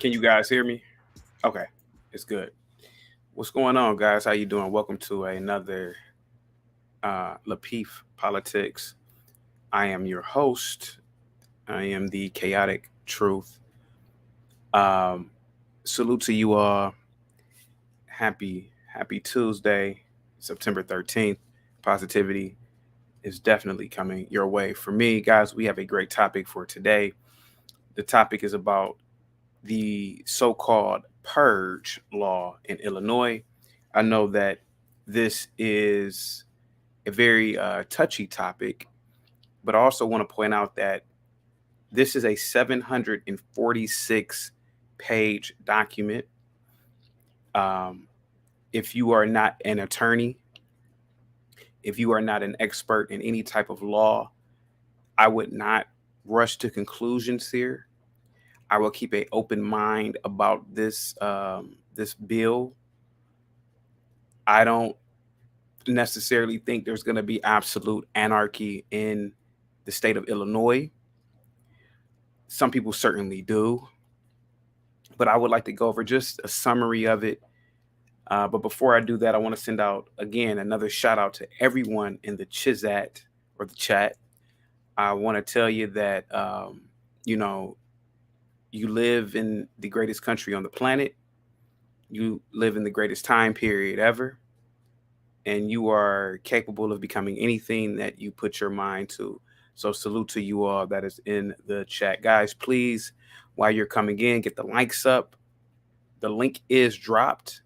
Can you guys hear me? Okay, it's good. What's going on, guys? How you doing? Welcome to another Lapeef Politics. I am your host. I am the chaotic truth. Um, Salute to you all. Happy Tuesday, September 13th. Positivity is definitely coming your way. For me, guys, we have a great topic for today. The topic is about the so-called Purge Law in Illinois. I know that this is a very touchy topic, but I also want to point out that this is a 746 page document. Um, if you are not an attorney, if you are not an expert in any type of law, I would not rush to conclusions here. I will keep an open mind about this bill. I don't necessarily think there's going to be absolute anarchy in the state of Illinois. Some people certainly do, but I would like to go over just a summary of it. But before I do that, I want to send out again another shout out to everyone in the Chizat or the chat. I want to tell you that you know you live in the greatest country on the planet. You live in the greatest time period ever, and you are capable of becoming anything that you put your mind to. So salute to you all that is in the chat. Guys, please, while you're coming in, get the likes up. The link is dropped.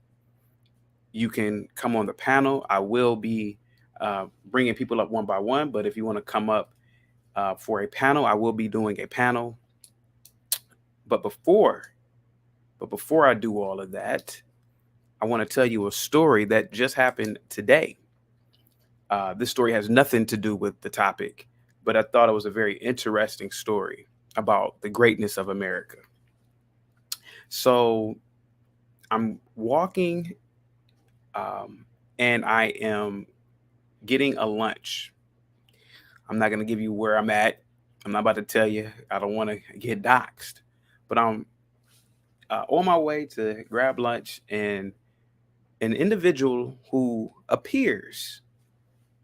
You can come on the panel. I will be bringing people up one by one, but if you want to come up for a panel, I will be doing a panel. But before I do all of that, I want to tell you a story that just happened today. This story has nothing to do with the topic, but I thought it was a very interesting story about the greatness of America. So I'm walking and I am getting a lunch. I'm not going to give you where I'm at. I'm not about to tell you. I don't want to get doxxed. But I'm on my way to grab lunch, and an individual who appears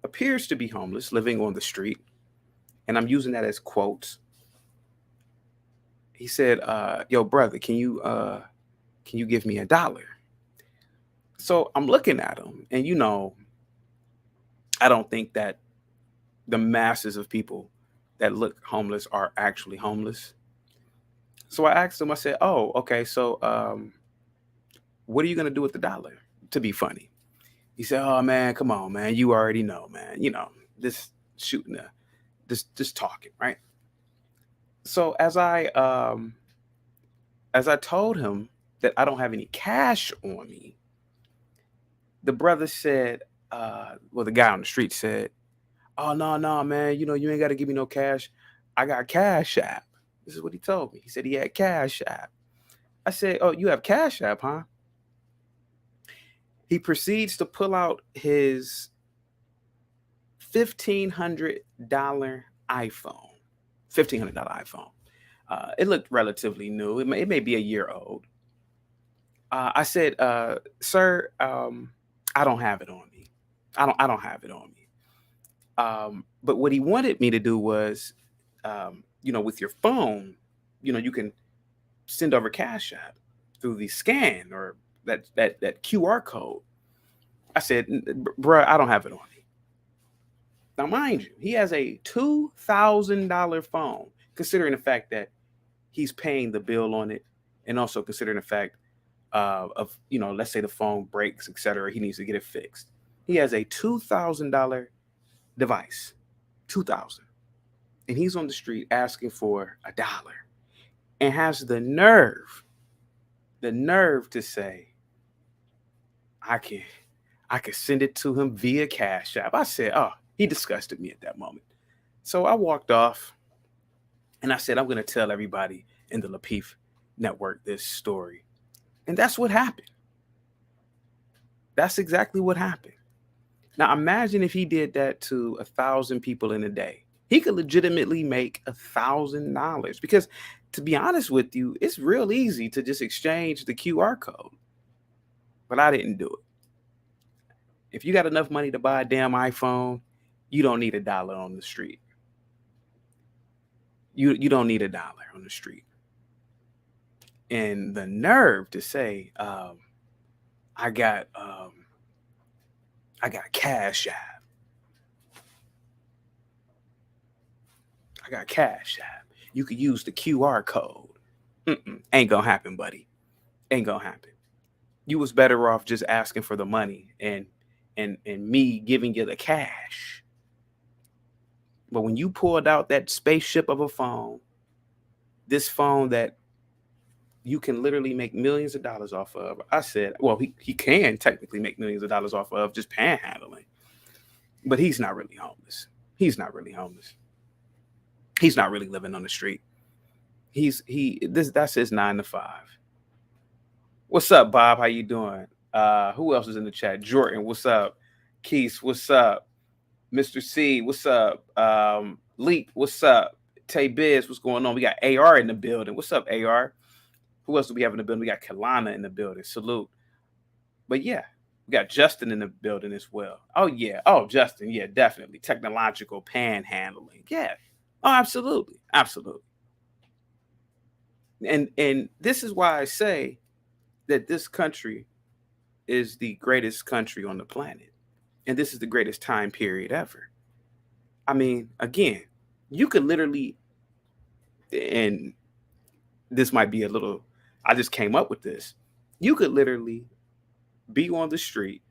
to be homeless, living on the street, and I'm using that as quotes. He said, "Yo, brother, can you give me $1?" So I'm looking at him, and I don't think that the masses of people that look homeless are actually homeless. So I asked him. I said, "Oh, okay. So, what are you gonna do with $1?" To be funny, he said, "Oh man, come on, man. You already know, man. This shooting, just talking, right?" So as I told him that I don't have any cash on me, the brother said, well, the guy on the street said, "Oh no, no, man. You ain't got to give me no cash. I got Cash App." This is what he told me. He said he had Cash App. I said, "Oh, you have Cash App, huh?" He proceeds to pull out his $1,500 iPhone. $1,500 iPhone. It looked relatively new. It may be a year old. I said, "Sir, I don't have it on me. I don't have it on me." But what he wanted me to do was, with your phone, you can send over Cash App through the scan or that QR code. I said, "Bruh, I don't have it on me." Now, mind you, he has a $2,000 phone, considering the fact that he's paying the bill on it, and also considering the fact of let's say the phone breaks, etc. He needs to get it fixed. He has a $2,000 device, 2,000, and he's on the street asking for $1, and has the nerve to say, I can I could send it to him via Cash App. I said, "Oh, he disgusted me at that moment." So I walked off, and I said, "I'm going to tell everybody in the Lapeef Network this story." And that's what happened. That's exactly what happened. Now imagine if he did that to 1,000 people in a day. He could legitimately make $1,000, because to be honest with you, it's real easy to just exchange the QR code. But I didn't do it. If you got enough money to buy a damn iPhone, you don't need $1 on the street. You don't need $1 on the street. And the nerve to say, I got Cash App. I got Cash App. You could use the QR code. Ain't gonna happen, buddy. Ain't gonna happen. You was better off just asking for the money and me giving you the cash. But when you pulled out that spaceship of a phone, this phone that you can literally make millions of dollars off of, I said, well, he can technically make millions of dollars off of just panhandling. But he's not really homeless. He's not really homeless. He's not really living on the street. That's his 9 to 5. What's up, Bob? How you doing? Who else is in the chat? Jordan, what's up? Keith, what's up? Mr. C, what's up? Leap, what's up? Tay Biz, what's going on? We got AR in the building. What's up, AR? Who else do we have in the building? We got Kalana in the building. Salute. But yeah, we got Justin in the building as well. Oh, yeah. Oh, Justin. Yeah, definitely. Technological panhandling. Yeah. Oh, absolutely. Absolutely. And this is why I say that this country is the greatest country on the planet. And this is the greatest time period ever. I mean, again, you could literally, and this might be a little, I just came up with this. You could literally be on the street.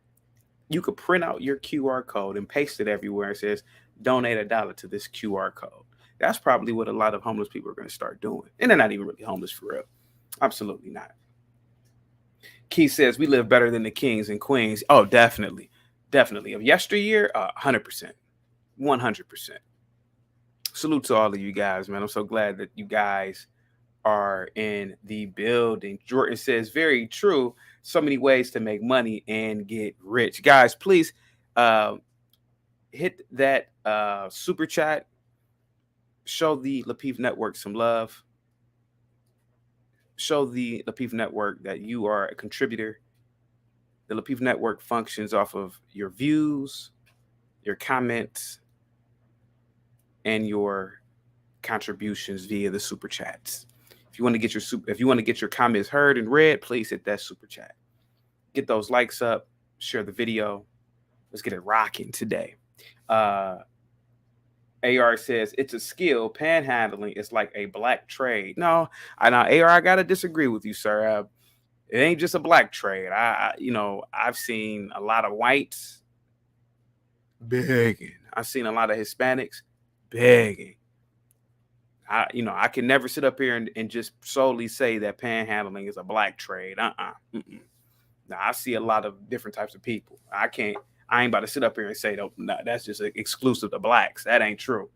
You could print out your QR code and paste it everywhere. It says, donate $1 to this QR code. That's probably what a lot of homeless people are going to start doing. And they're not even really homeless for real. Absolutely not. Keith says, we live better than the kings and queens. Oh, definitely. Definitely. Of yesteryear, 100%. 100%. Salute to all of you guys, man. I'm so glad that you guys are in the building. Jordan says, very true. So many ways to make money and get rich. Guys, please hit that super chat. Show the Lapeef Network some love. Show the Lapeef Network that you are a contributor. The Lapeef Network functions off of your views, your comments, and your contributions via the super chats. If you want to get your comments heard and read, please hit that super chat. Get those likes up, share the video. Let's get it rocking today. AR says it's a skill. Panhandling is like a black trade. No, AR, I gotta disagree with you, sir. It ain't just a black trade. I've seen a lot of whites begging. I've seen a lot of Hispanics begging. I can never sit up here and just solely say that panhandling is a black trade. Now I see a lot of different types of people. I ain't about to sit up here and say, no, that's just exclusive to blacks. That ain't true.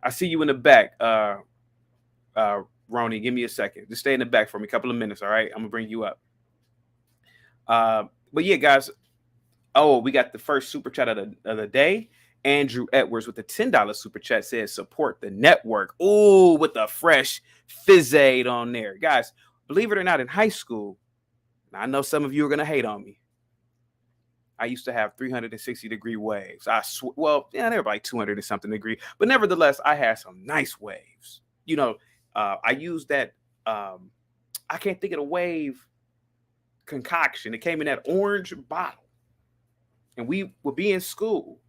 I see you in the back, Roni. Give me a second. Just stay in the back for me, a couple of minutes, all right? I'm going to bring you up. But yeah, guys. Oh, we got the first super chat of the day. Andrew Edwards with the $10 super chat says, support the network. Oh, with the fresh fizz aid on there. Guys, believe it or not, in high school, I know some of you are going to hate on me. I used to have 360-degree waves. They were like 200 and something degree. But nevertheless, I had some nice waves. I used that. I can't think of the wave concoction. It came in that orange bottle. And we would be in school.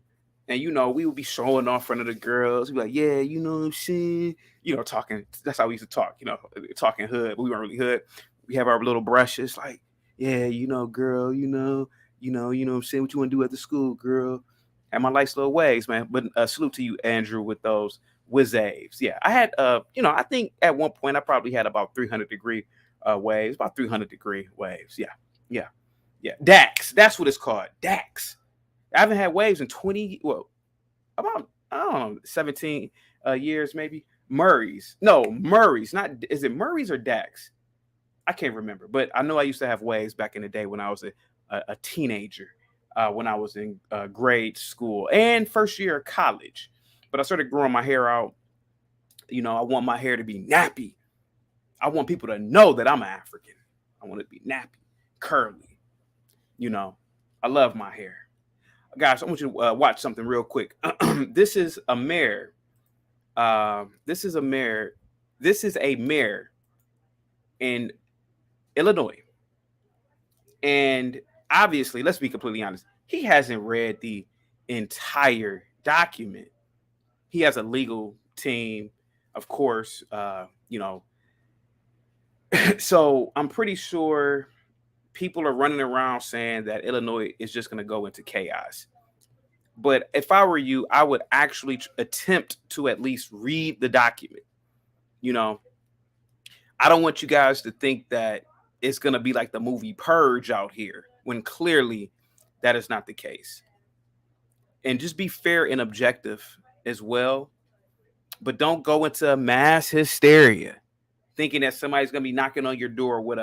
And, we would be showing off in front of the girls. We'd be like, yeah, you know what I'm saying? Talking. That's how we used to talk, talking hood. But we weren't really hood. We have our little brushes like, yeah, girl, what I'm saying? What you want to do at the school, girl? And my nice little waves, man. But salute to you, Andrew, with those whiz-aves. Yeah, I had, I think at one point I probably had about 300-degree waves, about 300-degree waves. Yeah. DAX, that's what it's called, DAX. I haven't had waves in about, 17 years maybe. Murray's. Not, is it Murray's or DAX? I can't remember, but I know I used to have waves back in the day when I was a teenager, when I was in grade school and first year of college. But I started growing my hair out. I want my hair to be nappy. I want people to know that I'm African. I want it to be nappy, curly. You know, I love my hair. Guys, I want you to watch something real quick. This is a mayor. This is a mayor. This is a mayor in Illinois. And obviously, let's be completely honest, he hasn't read the entire document. He has a legal team, of course, you know. So I'm pretty sure people are running around saying that Illinois is just going to go into chaos. But if I were you, I would actually attempt to at least read the document. You know, I don't want you guys to think that it's going to be like the movie Purge out here, when clearly that is not the case. And just be fair and objective as well. But don't go into mass hysteria thinking that somebody's going to be knocking on your door with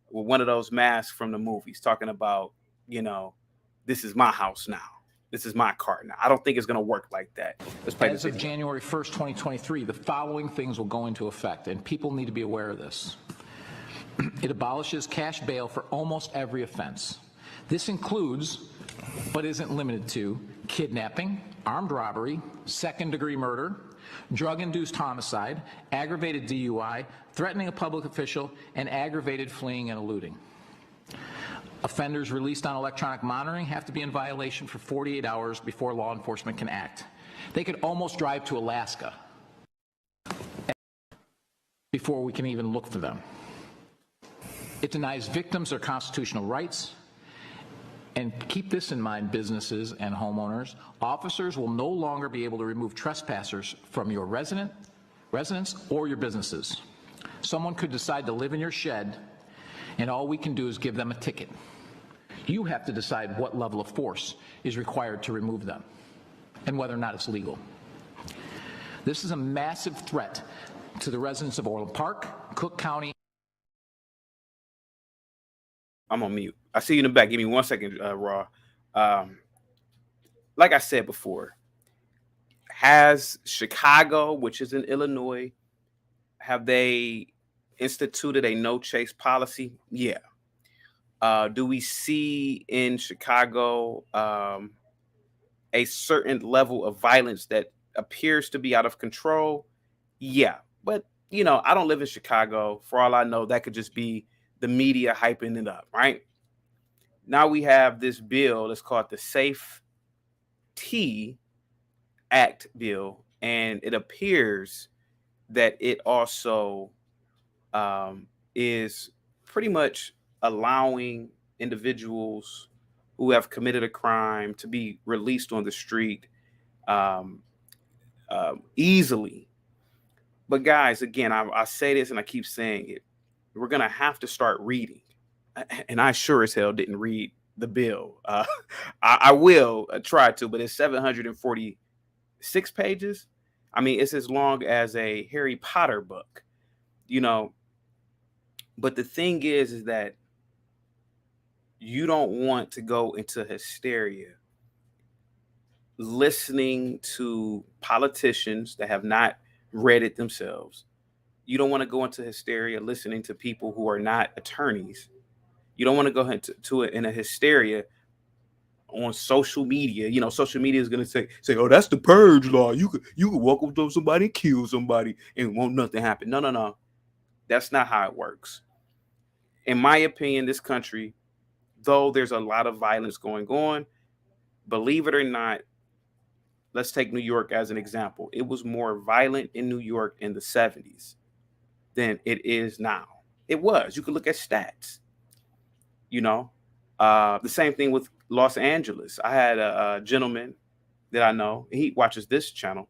one of those masks from the movies talking about, you know, this is my house now. This is my car now. I don't think it's going to work like that. Let's play As of January 1st, 2023, the following things will go into effect, and people need to be aware of this. It abolishes cash bail for almost every offense. This includes, but isn't limited to, kidnapping, armed robbery, second-degree murder, drug-induced homicide, aggravated DUI, threatening a public official, and aggravated fleeing and eluding. Offenders released on electronic monitoring have to be in violation for 48 hours before law enforcement can act. They could almost drive to Alaska before we can even look for them. It denies victims their constitutional rights. And keep this in mind, businesses and homeowners. Officers will no longer be able to remove trespassers from your residence or your businesses. Someone could decide to live in your shed, and all we can do is give them a ticket. You have to decide what level of force is required to remove them and whether or not it's legal. This is a massive threat to the residents of Orland Park, Cook County. I'm on mute. I see you in the back. Give me 1 second, Raw. Like I said before, has Chicago, which is in Illinois, have they instituted a no chase policy? Yeah. Do we see in Chicago a certain level of violence that appears to be out of control? Yeah. But, you know, I don't live in Chicago. For all I know, that could just be the media hyping it up, right? Now we have this bill that's called the Safety Act bill, and it appears that it also is pretty much allowing individuals who have committed a crime to be released on the street easily. But guys, again, I say this and I keep saying it. We're going to have to start reading. And I sure as hell didn't read the bill. I will try to, but it's 746 pages. I mean, it's as long as a Harry Potter book, you know. But the thing is that you don't want to go into hysteria listening to politicians that have not read it themselves. You don't want to go into hysteria listening to people who are not attorneys. You don't want to go into it in a hysteria on social media. You know, social media is going to say, oh, that's the Purge Law. You could walk up to somebody and kill somebody and won't nothing happen. No. That's not how it works. In my opinion, this country, though there's a lot of violence going on, believe it or not, let's take New York as an example. It was more violent in New York in the 70s than it is now. It was. You could look at stats. You know, the same thing with Los Angeles. I had a gentleman that I know. He watches this channel.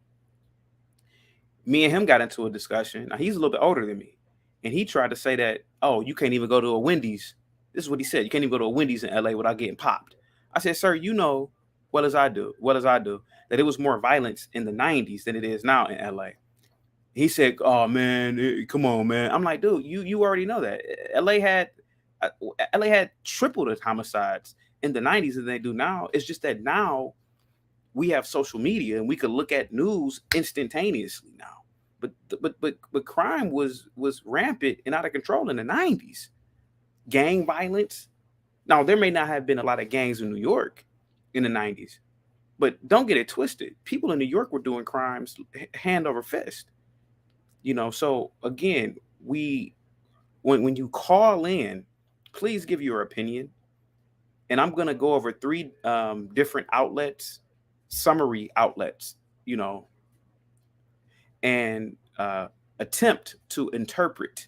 Me and him got into a discussion. Now, he's a little bit older than me. And he tried to say that, oh, you can't even go to a Wendy's. This is what he said. You can't even go to a Wendy's in LA without getting popped. I said, sir, you know, what as I do, that it was more violence in the 90s than it is now in LA. He said, oh, man, come on, man. I'm like, dude, you already know that. LA had triple the homicides in the 90s than they do now. It's just that now we have social media and we could look at news instantaneously now. But crime was rampant and out of control in the 90s. Gang violence. Now there may not have been a lot of gangs in New York in the 90s, but don't get it twisted. People in New York were doing crimes hand over fist. So again, when you call in, please give your opinion. And I'm going to go over three different outlets, summary outlets, and attempt to interpret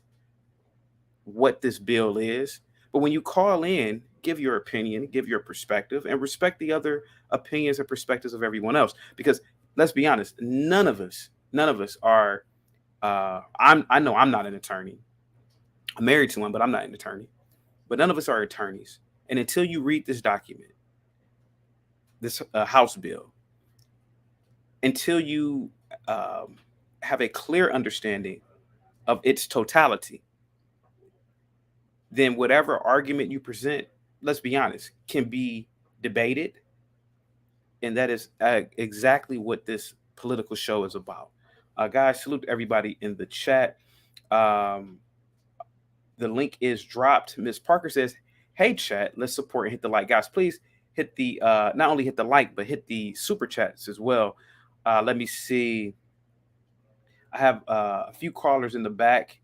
what this bill is. But when you call in, give your opinion, give your perspective, and respect the other opinions and perspectives of everyone else. Because let's be honest, none of us are. I know I'm not an attorney. I'm married to one, but I'm not an attorney. But none of us are attorneys. And until you read this document, this House bill, until you have a clear understanding of its totality, then whatever argument you present, let's be honest, can be debated. And that is exactly what this political show is about. Guys, salute everybody in the chat. The link is dropped. Miss Parker says, hey, chat, let's support and hit the like. Guys, please hit the, not only hit the like, but hit the super chats as well. Let me see. I have a few callers in the back,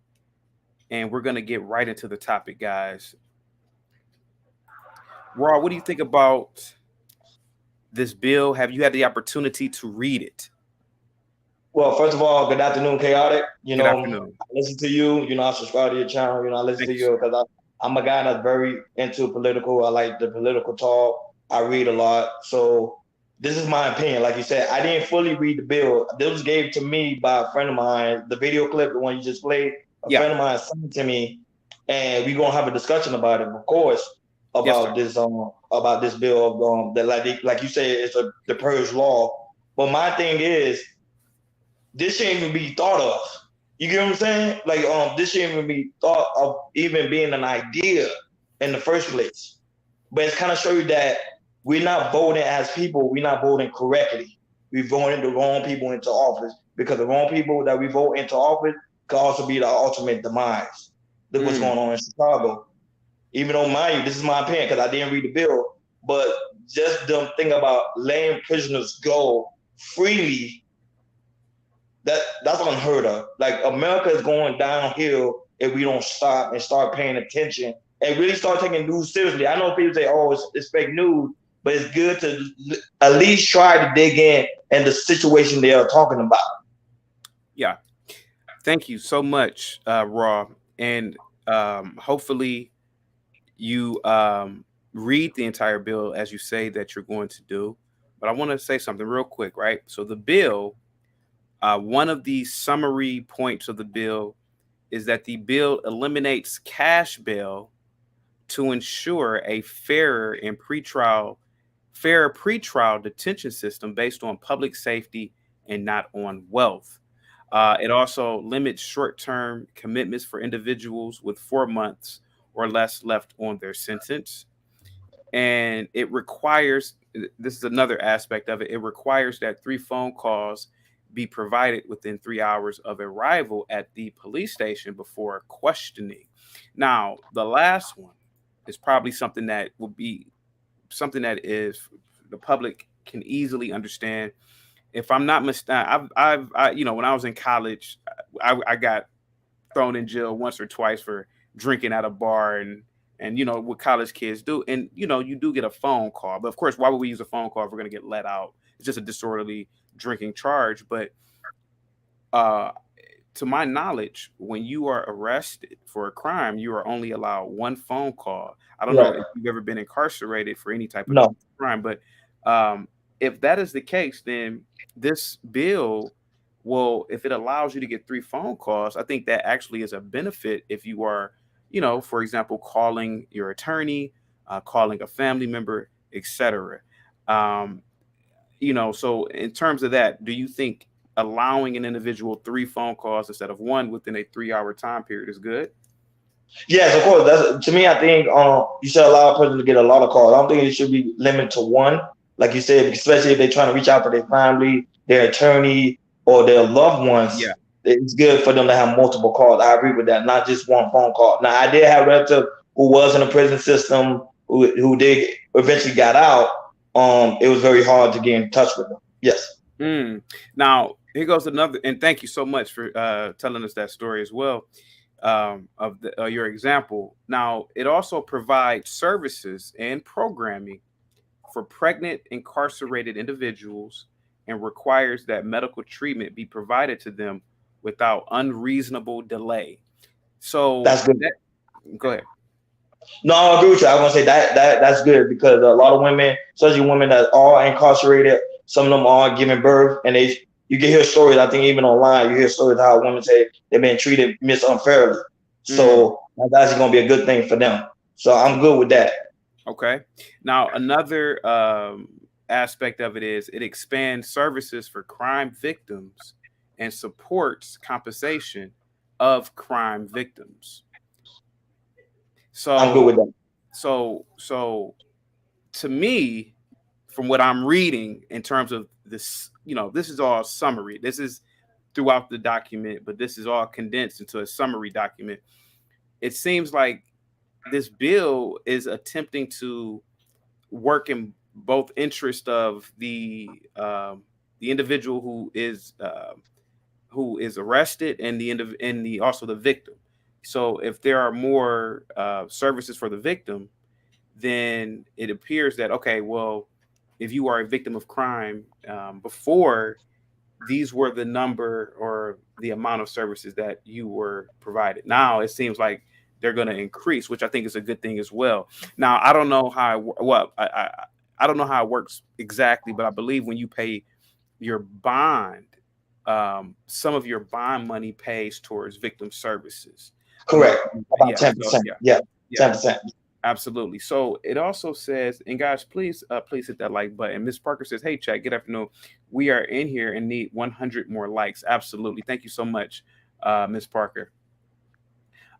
and we're going to get right into the topic, guys. Raw, what do you think about this bill? Have you had the opportunity to read it? Well, first of all, good afternoon, Chaotic. Good afternoon. I listen to you. I subscribe to your channel. I listen to you because I'm a guy that's very into political. I like the political talk. I read a lot. So this is my opinion. Like you said, I didn't fully read the bill. This was gave to me by a friend of mine. The video clip, the one you just played, friend of mine sent it to me, and we're gonna have a discussion about it, of course, about this bill of that like you said, it's the Purge Law. But my thing is, this shouldn't even be thought of. You get what I'm saying? Like, this shouldn't even be thought of even being an idea in the first place. But it's kind of show you that we're not voting as people. We're not voting correctly. We're voting the wrong people into office, because the wrong people that we vote into office could also be the ultimate demise. Look what's going on in Chicago. Even though, mind you, this is my opinion because I didn't read the bill, but just them thinking about letting prisoners go freely, that's unheard of. Like, America is going downhill if we don't stop and start paying attention and really start taking news seriously. I know people say, oh, it's fake news, but it's good to at least try to dig in the situation they are talking about. Yeah. Thank you so much, Raw. And hopefully you read the entire bill as you say that you're going to do. But I want to say something real quick, right? So the bill, one of the summary points of the bill is that the bill eliminates cash bail to ensure a fairer pretrial detention system based on public safety and not on wealth. It also limits short-term commitments for individuals with 4 months or less left on their sentence. And it requires, this is another aspect of it, it requires that 3 phone calls be provided within 3 hours of arrival at the police station before questioning. Now, the last one is probably something that will be something that is the public can easily understand. If I'm not mistaken, I when I was in college, I got thrown in jail once or twice for drinking at a bar and what college kids do. And, you do get a phone call. But of course, why would we use a phone call if we're going to get let out? It's just a disorderly drinking charge. But to my knowledge, when you are arrested for a crime, you are only allowed 1 phone call. I don't know if you've ever been incarcerated for any type of crime, but if that is the case, then this bill will, if it allows you to get 3 phone calls, I think that actually is a benefit if you are, for example, calling your attorney, calling a family member, etc. So in terms of that, do you think allowing an individual 3 phone calls instead of 1 within a 3-hour time period is good? Yes, of course. That's, to me, I think you should allow a person to get a lot of calls. I don't think it should be limited to 1, like you said, especially if they're trying to reach out to their family, their attorney, or their loved ones. Yeah. it's good for them to have multiple calls. I agree with that, not just one phone call. Now, I did have a relative who was in the prison system who did eventually got out. It was very hard to get in touch with them. Yes. Now, here goes another, and thank you so much for telling us that story as well, of your example. Now, it also provides services and programming for pregnant incarcerated individuals and requires that medical treatment be provided to them without unreasonable delay. So That's good. Go ahead. No, I agree with you. I want to say that's good because a lot of women, especially women that are incarcerated, some of them are giving birth, and you can hear stories. I think even online, you hear stories how women say they've been treated unfairly. So that's actually going to be a good thing for them. So I'm good with that. Okay. Now, another aspect of it is it expands services for crime victims and supports compensation of crime victims. So I'm good with that. So to me, from what I'm reading in terms of this, this is all summary. This is throughout the document, but this is all condensed into a summary document. It seems like this bill is attempting to work in both interest of the individual who is arrested and also the victim. So if there are more services for the victim, then it appears that, okay, well, if you are a victim of crime, before, these were the number or the amount of services that you were provided. Now it seems like they're going to increase, which I think is a good thing as well. Now, I don't know how I don't know how it works exactly, but I believe when you pay your bond, some of your bond money pays towards victim services. Correct. About 10%. Yeah. 10%. Absolutely. So it also says, and guys, please hit that like button. Miss Parker says, "Hey, chat, good afternoon. We are in here and need 100 more likes." Absolutely. Thank you so much, Miss Parker.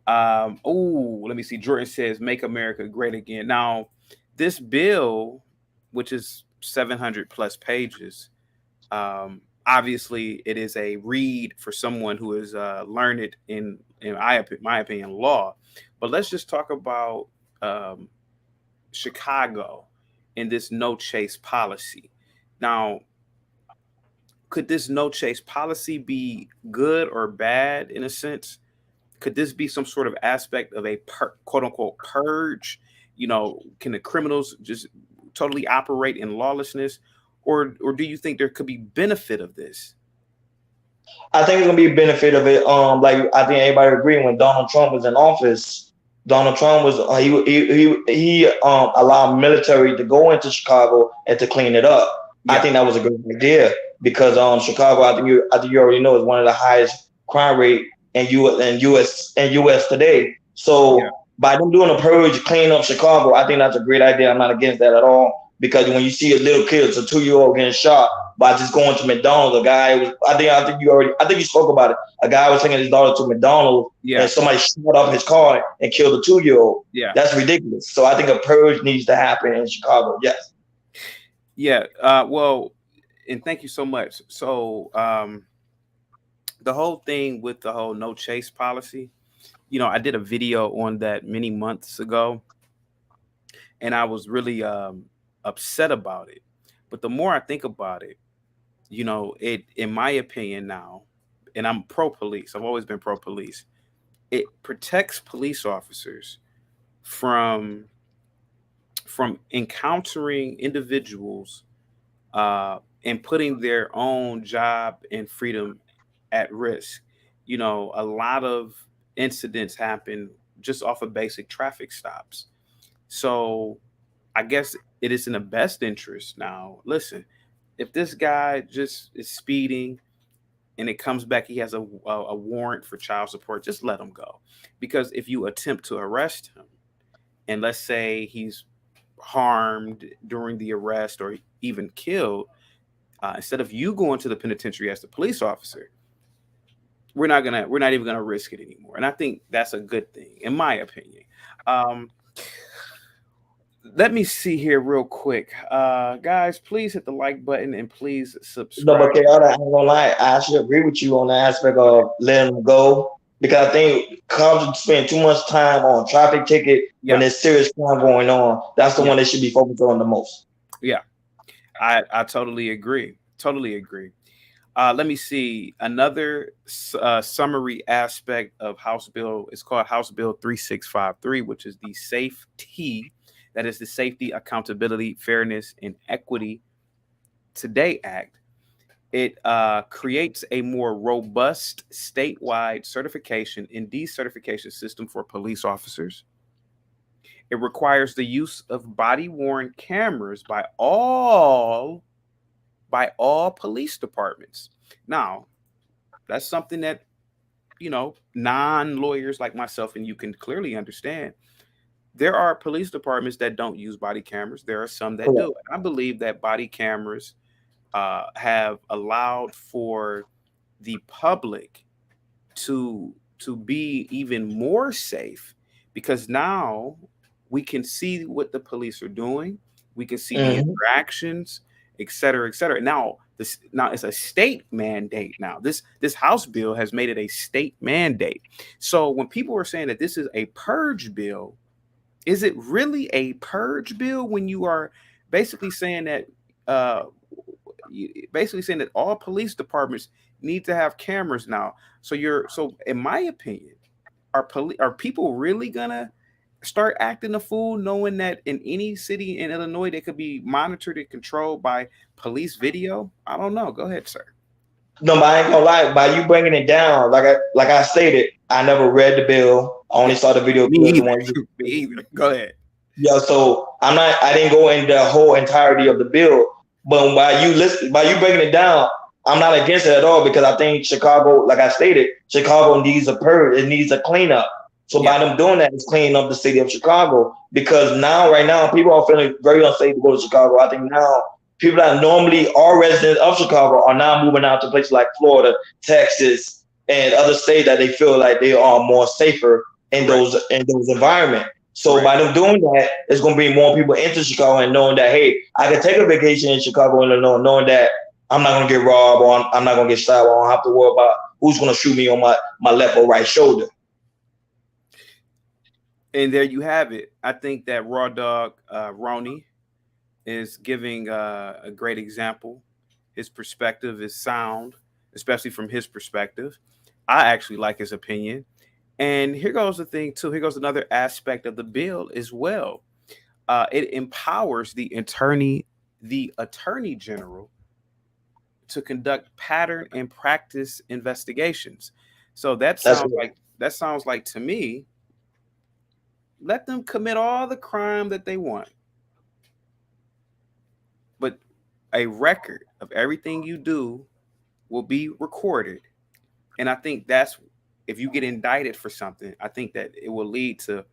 Let me see. Jordan says, "Make America Great Again." Now, this bill, which is 700 plus pages, obviously it is a read for someone who is learned in my opinion, law. But let's just talk about Chicago and this no chase policy. Now, could this no chase policy be good or bad in a sense? Could this be some sort of aspect of a quote unquote purge? Can the criminals just totally operate in lawlessness, or do you think there could be benefit of this? I think it's gonna be a benefit of it. Like I think everybody agreed when Donald Trump was in office. Donald Trump was he allowed military to go into Chicago and to clean it up. Yeah. I think that was a great idea because Chicago, I think you already know, is one of the highest crime rate in US today. So by them doing a purge, clean up Chicago, I think that's a great idea. I'm not against that at all. Because when you see a little kid, it's a 2-year-old getting shot by just going to McDonald's, a guy was I think you spoke about it. A guy was taking his daughter to McDonald's and somebody shot up his car and killed a 2-year-old. Yeah. That's ridiculous. So I think a purge needs to happen in Chicago. Yes. Yeah. Well, and thank you so much. So the whole thing with the whole no chase policy, I did a video on that many months ago, and I was really upset about it. But the more I think about it, it, in my opinion now, and I'm pro police, I've always been pro police, it protects police officers from encountering individuals and putting their own job and freedom at risk. A lot of incidents happen just off of basic traffic stops. So I guess it is in the best interest now. Listen, if this guy just is speeding and it comes back, he has a warrant for child support, just let him go. Because if you attempt to arrest him, and let's say he's harmed during the arrest or even killed, instead of you going to the penitentiary as the police officer, we're not even gonna risk it anymore. And I think that's a good thing, in my opinion. let me see here real quick. Guys, please hit the like button and please No, subscribe. but Chaotic, I ain't gonna lie, I actually agree with you on the aspect of letting them go because I think cops spend too much time on traffic ticket when Yeah, there's serious crime going on. That's the yeah, one they should be focused on the most. yeah. I totally agree. Totally agree. Let me see another summary aspect of House Bill. It's called House Bill 3653, which is the safety, that is the Safety, Accountability, Fairness, and Equity Today Act. It creates a more robust statewide certification and decertification system for police officers. It requires the use of body-worn cameras by all police departments. Now, that's something that non-lawyers like myself and you can clearly understand. There are police departments that don't use body cameras. There are some that do. And I believe that body cameras have allowed for the public to be even more safe because now we can see what the police are doing. We can see the Mm-hmm. interactions, et cetera, et cetera. Now it's a state mandate. Now this House bill has made it a state mandate. So when people are saying that this is a purge bill, is it really a purge bill when you are basically saying that uh, basically saying that all police departments need to have cameras now? So in my opinion, are people really gonna start acting a fool knowing that in any city in Illinois they could be monitored and controlled by police video? I don't know. Go ahead, sir. No, but I ain't gonna lie. By you bringing it down, like I stated, I never read the bill. I only Yeah, saw the video me clips. The either. one you Me either. Go ahead. Yeah, so I'm not. I didn't go into the whole entirety of the bill, but by you breaking it down, I'm not against it at all because I think Chicago, like I stated, Chicago needs a purge. It needs a cleanup. So Yeah, by them doing that, it's cleaning up the city of Chicago because now, right now, people are feeling very unsafe to go to Chicago. I think now people that normally are residents of Chicago are now moving out to places like Florida, Texas, and other states that they feel like they are more safer correct, in those environments. So correct. by them doing that, it's going to bring more people into Chicago and knowing that, hey, I can take a vacation in Chicago, Illinois, knowing that I'm not going to get robbed or I'm not going to get shot or I don't have to worry about who's going to shoot me on my left or right shoulder. And there you have it. I think that Raw Dog Ronnie is giving a great example. His perspective is sound, especially from his perspective. I actually like his opinion. And here goes the thing, too. Here goes another aspect of the bill as well. It empowers the attorney general to conduct pattern and practice investigations. So That's what, that sounds like to me, let them commit all the crime that they want, but a record of everything you do will be recorded. And I think that's if you get indicted for something, I think that it will lead to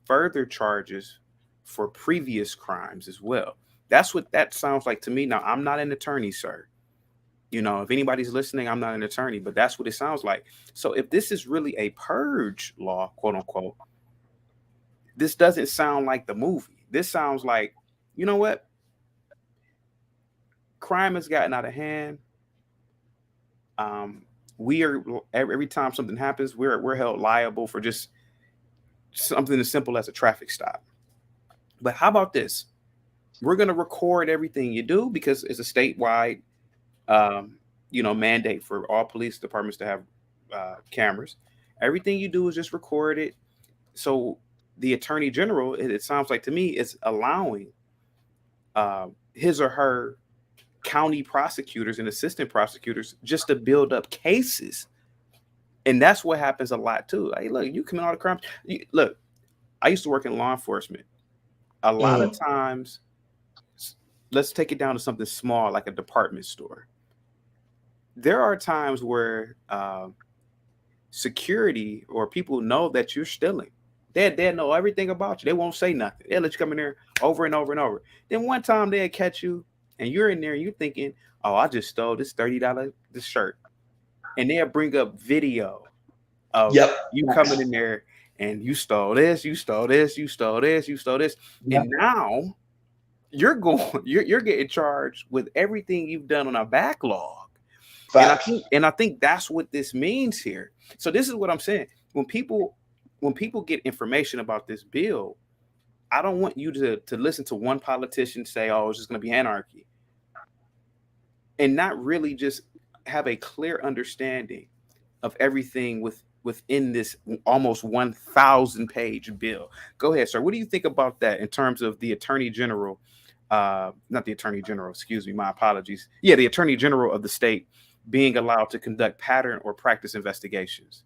further charges for previous crimes as well. That's what that sounds like to me. Now, I'm not an attorney, sir. If anybody's listening, I'm not an attorney, but that's what it sounds like. So if this is really a purge law, quote unquote, this doesn't sound like the movie. This sounds like, you know what? Crime has gotten out of hand. We are every time something happens, we're held liable for just something as simple as a traffic stop. But how about this? We're going to record everything you do because it's a statewide, mandate for all police departments to have cameras. Everything you do is just record it. So the attorney general, it sounds like to me, is allowing his or her county prosecutors and assistant prosecutors just to build up cases. And that's what happens a lot too. Hey, look, you commit all the crimes. Look, I used to work in law enforcement. A lot of times, let's take it down to something small like a department store. There are times where security or people know that you're stealing. They know everything about you. They won't say nothing. They'll let you come in there over and over and over. Then one time they'll catch you and you're in there and you're thinking, oh, I just stole this $30 shirt. And they'll bring up video of yep. you coming in there and you stole this, you stole this, you stole this, you stole this, Yeah. and now you're getting charged with everything you've done on a backlog. Facts. And I think that's what this means here. So this is what I'm saying. When people get information about this bill, I don't want you to listen to one politician say, "Oh, it's just going to be anarchy," and not really just have a clear understanding of everything within this almost 1,000-page bill. Go ahead, sir. What do you think about that in terms of the Attorney General? Not the Attorney General, excuse me, my apologies. Yeah, the Attorney General of the state being allowed to conduct pattern or practice investigations.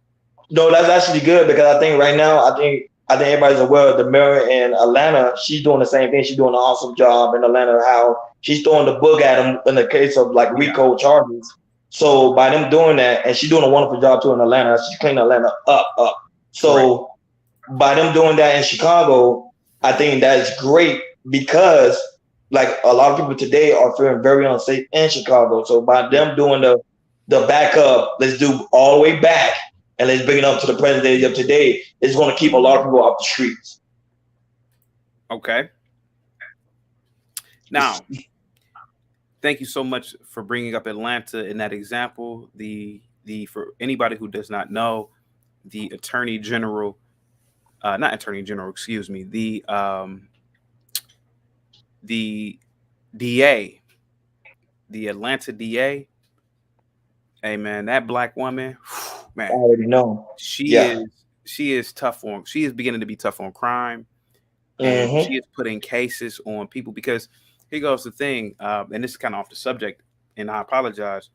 No, that's actually good because I think right now, I think everybody's aware of the mayor in Atlanta. She's doing the same thing. She's doing an awesome job in Atlanta. How she's throwing the book at him in the case of like RICO charges. So by them doing that, and she's doing a wonderful job too in Atlanta. She's cleaning Atlanta up. So by them doing that in Chicago, I think that's great because like a lot of people today are feeling very unsafe in Chicago. So by them doing the backup, let's do all the way back and let's bring it up to the present day of today, it's going to keep a lot of people off the streets. Okay. Now, thank you so much for bringing up Atlanta in that example. The for anybody who does not know, the Attorney General, not Attorney General, excuse me, the DA, the Atlanta DA. Hey man, that black woman, man, I already know. She is tough on. She is beginning to be tough on crime, and she is putting cases on people because here goes the thing, and this is kind of off the subject, and I apologize.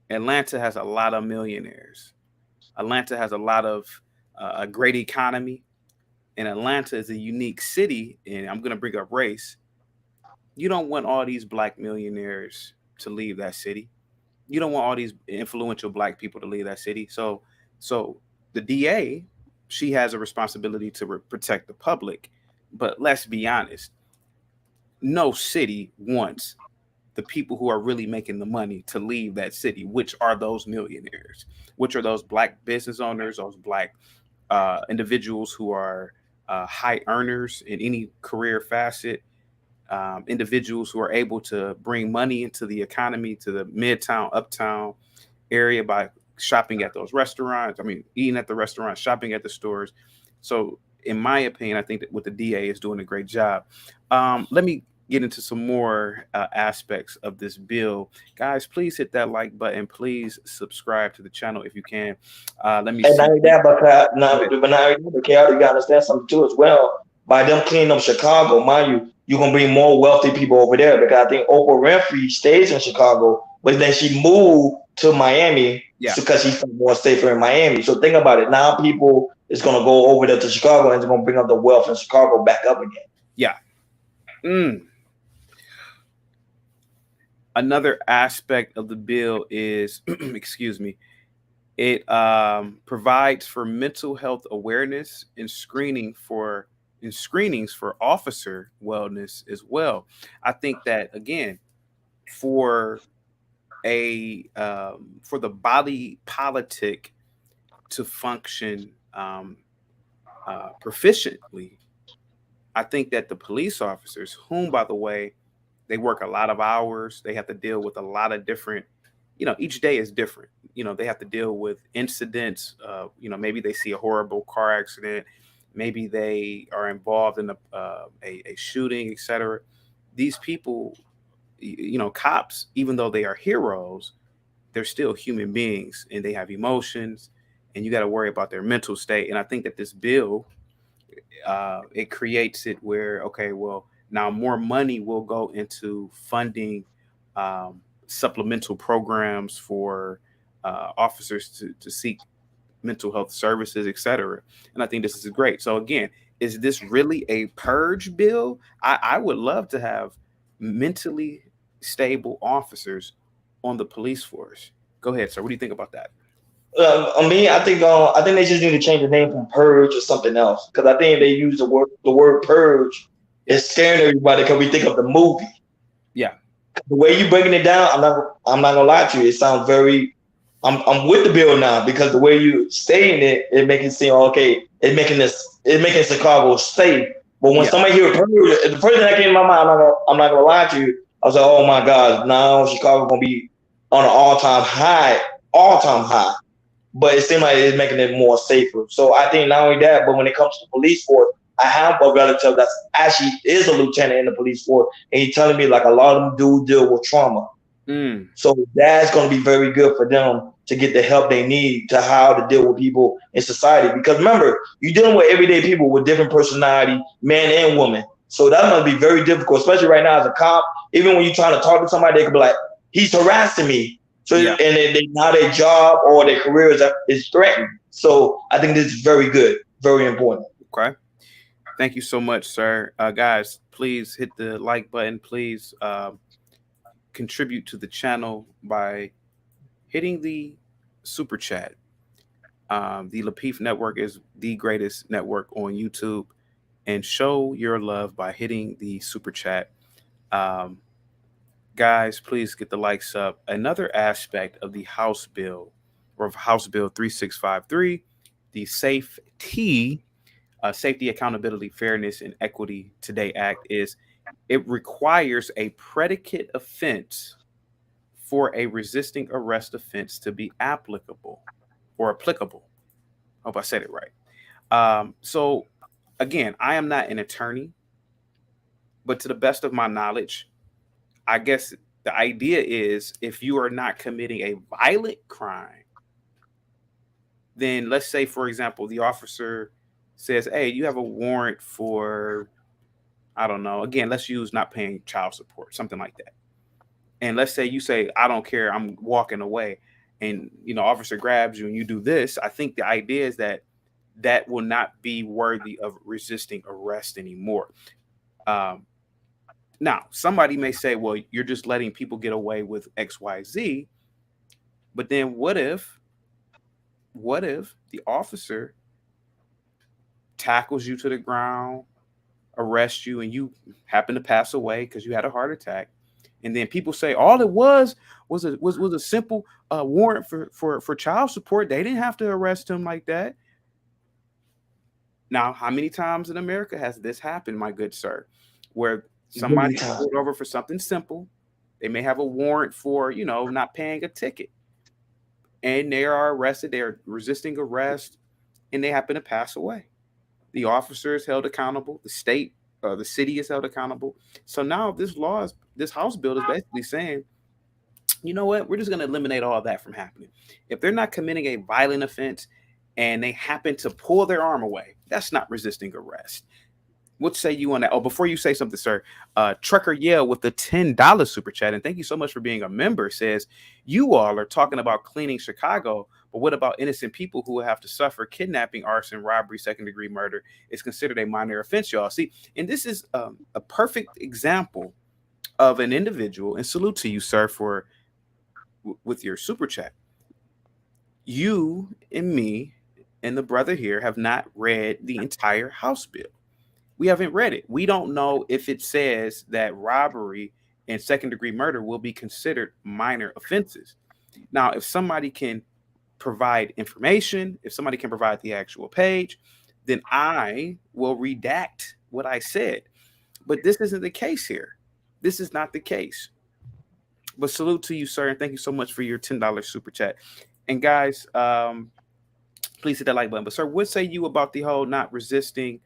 Atlanta has a lot of millionaires. Atlanta has a lot of a great economy, and Atlanta is a unique city. And I'm going to bring up race. You don't want all these black millionaires to leave that city. You don't want all these influential black people to leave that city. So the DA, she has a responsibility to protect the public. But let's be honest, no city wants the people who are really making the money to leave that city, which are those millionaires, which are those black business owners, those black individuals who are high earners in any career facet. Individuals who are able to bring money into the economy, to the midtown, uptown area by shopping at those restaurants. I mean, eating at the restaurants, shopping at the stores. So in my opinion, I think that what the DA is doing a great job. Let me get into some more aspects of this bill. Guys, please hit that like button. Please subscribe to the channel if you can. Let me see. Not only that, but not only that, you gotta understand something too as well. By them cleaning up Chicago, mind you, you're gonna bring more wealthy people over there because I think Oprah Winfrey stays in Chicago, but then she moved to Miami because she felt more safer in Miami. So think about it. Now people is gonna go over there to Chicago and it's gonna bring up the wealth in Chicago back up again. Yeah. Another aspect of the bill is, excuse me, it provides for mental health awareness and screenings for officer wellness as well. I think that again, for the body politic to function proficiently, I think that the police officers, whom by the way, they work a lot of hours, they have to deal with a lot of different, each day is different. They have to deal with incidents. Maybe they see a horrible car accident. Maybe they are involved in a shooting, etc. These people, cops, even though they are heroes, they're still human beings and they have emotions, and you got to worry about their mental state. And I think that this bill, it creates it where, okay, well, now more money will go into funding supplemental programs for officers to seek mental health services, etc. And I think this is great. So again, is this really a purge bill? I would love to have mentally stable officers on the police force. Go ahead, sir. What do you think about that? I think they just need to change the name from purge or something else because I think they use the word purge is scaring everybody because we think of the movie. Yeah. The way you breaking it down, I'm not gonna lie to you. It sounds very I'm with the bill now because the way you stating it, it making it seem okay. It's making Chicago safe. But when somebody hear Purge, the first thing that came to my mind, I'm not gonna lie to you. I was like, oh my God, now Chicago gonna be on an all-time high. But it seems like it's making it more safer. So I think not only that, but when it comes to the police force, I have a relative that actually is a lieutenant in the police force, and he's telling me like a lot of them do deal with trauma. So that's going to be very good for them to get the help they need to how to deal with people in society. Because remember, you're dealing with everyday people with different personality, man and woman. So that must be very difficult, especially right now as a cop. Even when you're trying to talk to somebody, they could be like, he's harassing me. So and now their job or their career is threatened. So I think this is very good, very important. Okay. Thank you so much, sir. Guys, please hit the like button. Please contribute to the channel by hitting the super chat. The Lapeef Network is the greatest network on YouTube, and show your love by hitting the super chat. Guys, please get the likes up. Another aspect of the House Bill, or House Bill 3653, the Safety, Accountability, Fairness, and Equity Today Act, is it requires a predicate offense for a resisting arrest offense to be applicable. Hope I said it right. So again, I am not an attorney, but to the best of my knowledge, I guess the idea is if you are not committing a violent crime, then let's say, for example, the officer says, hey, you have a warrant for, I don't know, again, let's use not paying child support, something like that. And let's say you say, I don't care, I'm walking away. And, officer grabs you and you do this. I think the idea is that will not be worthy of resisting arrest anymore. Now, somebody may say, well, you're just letting people get away with X, Y, Z. But then what if the officer tackles you to the ground, arrests you, and you happen to pass away because you had a heart attack? And then people say all it was a simple warrant for child support. They didn't have to arrest him like that. Now, how many times in America has this happened, my good sir, where somebody pulled over for something simple? They may have a warrant for, not paying a ticket, and they are arrested. They are resisting arrest, and they happen to pass away. The officer is held accountable. The state, the city is held accountable. So now this House bill is basically saying, you know what? We're just going to eliminate all that from happening. If they're not committing a violent offense and they happen to pull their arm away, that's not resisting arrest. What say you on that? Oh, before you say something, sir, Trucker Yale with the $10 super chat, and thank you so much for being a member, says, you all are talking about cleaning Chicago, but what about innocent people who have to suffer kidnapping, arson, robbery, second-degree murder? It's considered a minor offense, y'all. See, and this is a perfect example of an individual, and salute to you, sir, for with your super chat. You and me and the brother here have not read the entire House bill. We haven't read it. We don't know if it says that robbery and second-degree murder will be considered minor offenses. Now, if somebody can provide information, if somebody can provide the actual page, then I will redact what I said. But this isn't the case here. This is not the case. But salute to you, sir, and thank you so much for your $10 super chat. And guys, please hit that like button. But sir, what say you about the whole not resisting?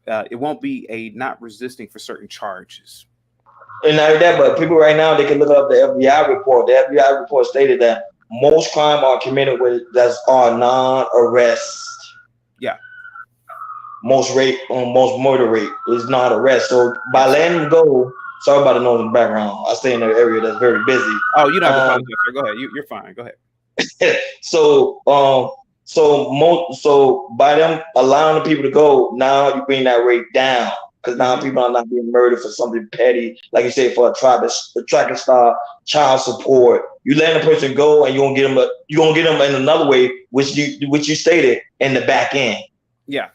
It won't be a not resisting for certain charges. And not that, but people right now, they can look up the FBI report. The FBI report stated that most crime are committed are non-arrest. Yeah. Most murder rate is not arrest. So by letting them go, sorry about the noise in the background. I stay in an area that's very busy. Oh, you're not going to go ahead. You're fine. Go ahead. So by them allowing the people to go, now you bring that rate down because now people are not being murdered for something petty, like you said, for a tracking stop, child support. You let a person go, and you're gonna get them in another way, which you stated in the back end. Yeah,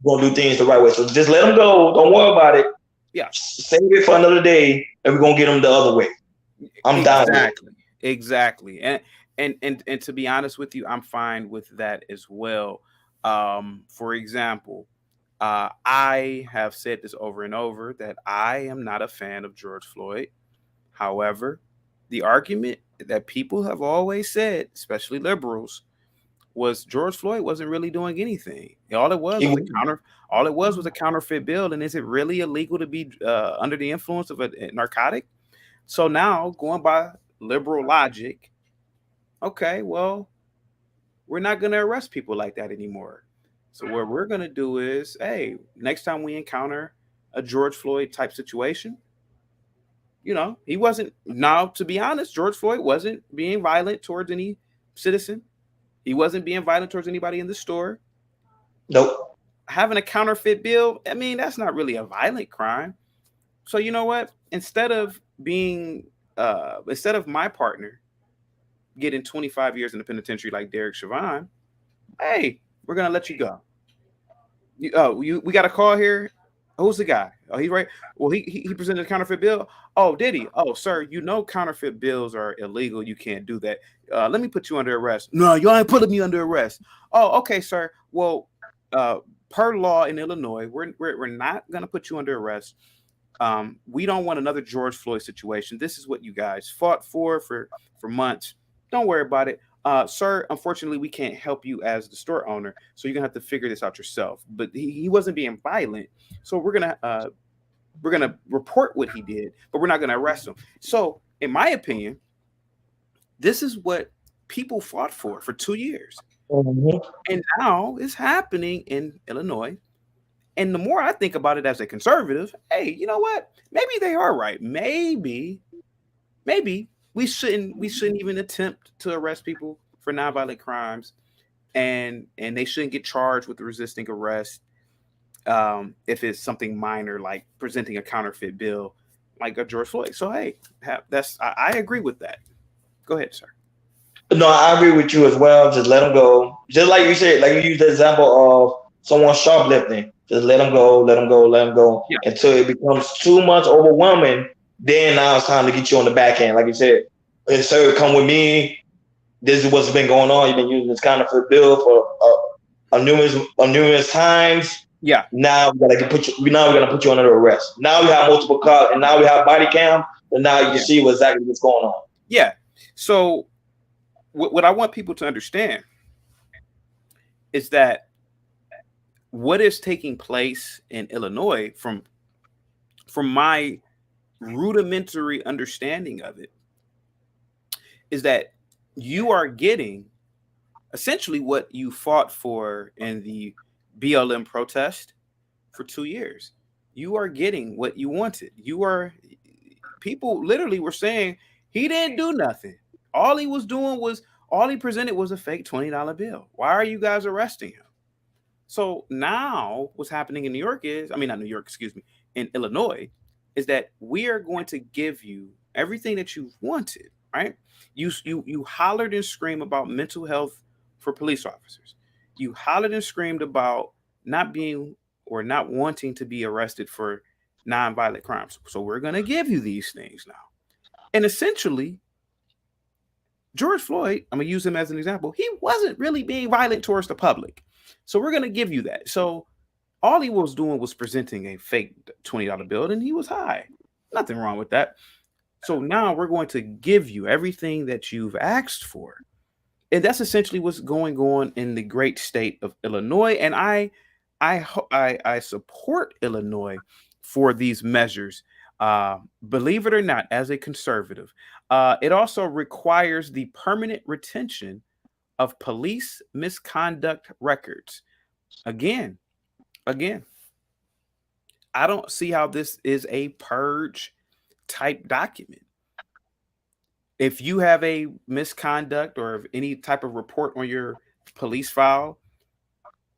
you're gonna do things the right way. So just let them go. Don't worry about it. Yeah, save it for another day, and we're gonna get them the other way. I'm down with it. Exactly. And to be honest with you, I'm fine with that as well. For example, I have said this over and over that I am not a fan of George Floyd. However, the argument that people have always said, especially liberals, was George Floyd wasn't really doing anything. All it was was a counterfeit bill. And is it really illegal to be under the influence of a narcotic? So now, going by liberal logic, okay, well, we're not going to arrest people like that anymore. So what we're going to do is, hey, next time we encounter a George Floyd type situation, he wasn't. Now, to be honest, George Floyd wasn't being violent towards any citizen. He wasn't being violent towards anybody in the store. Nope. Having a counterfeit bill, I mean, that's not really a violent crime. So you know what? Instead of my partner getting 25 years in the penitentiary like Derek Chauvin, hey, we're gonna let you go. We got a call here. Who's the guy? Oh, he's right. Well, he presented a counterfeit bill. Oh, did he? Oh, sir, counterfeit bills are illegal. You can't do that. Let me put you under arrest. No, you ain't putting me under arrest. Oh, okay, sir. Well, per law in Illinois, we're not gonna put you under arrest. We don't want another George Floyd situation. This is what you guys fought for months. Don't worry about it. Sir, unfortunately, we can't help you as the store owner, so you're gonna have to figure this out yourself. But he wasn't being violent, so we're gonna report what he did, but we're not gonna arrest him. So, in my opinion, this is what people fought for 2 years, and now it's happening in Illinois. And the more I think about it as a conservative, hey, you know what? Maybe they are right. Maybe we shouldn't even attempt to arrest people for nonviolent crimes, and they shouldn't get charged with resisting arrest if it's something minor like presenting a counterfeit bill like a George Floyd. So hey, I agree with that. Go ahead, sir. No, I agree with you as well. Just let them go. Just like you said, like you used the example of someone shoplifting. Just let them go, let them go, let them go until it becomes too much overwhelming. Then now it's time to get you on the back end. Like you said, hey, sir, come with me. This is what's been going on. You've been using this counterfeit bill for numerous times. Yeah. Now we're gonna put you under arrest. Now we have multiple cars, and now we have body cam, and now you can see exactly what's going on. Yeah. So what I want people to understand is that what is taking place in Illinois, from my rudimentary understanding of it, is that you are getting essentially what you fought for in the BLM protest for 2 years. You are getting what you wanted. People literally were saying he didn't do nothing. All he presented was a fake $20 bill. Why are you guys arresting him? So now what's happening in in Illinois, is that we are going to give you everything that you've wanted, right? You hollered and screamed about mental health for police officers. You hollered and screamed about not being or not wanting to be arrested for nonviolent crimes. So we're going to give you these things now. And essentially, George Floyd, I'm going to use him as an example, he wasn't really being violent towards the public. So we're going to give you that. So all he was doing was presenting a fake $20 bill, and he was high. Nothing wrong with that. So now we're going to give you everything that you've asked for. And that's essentially what's going on in the great state of Illinois. And I support Illinois for these measures. Believe it or not, as a conservative, it also requires the permanent retention of police misconduct records. Again, I don't see how this is a purge type document. If you have a misconduct or any type of report on your police file,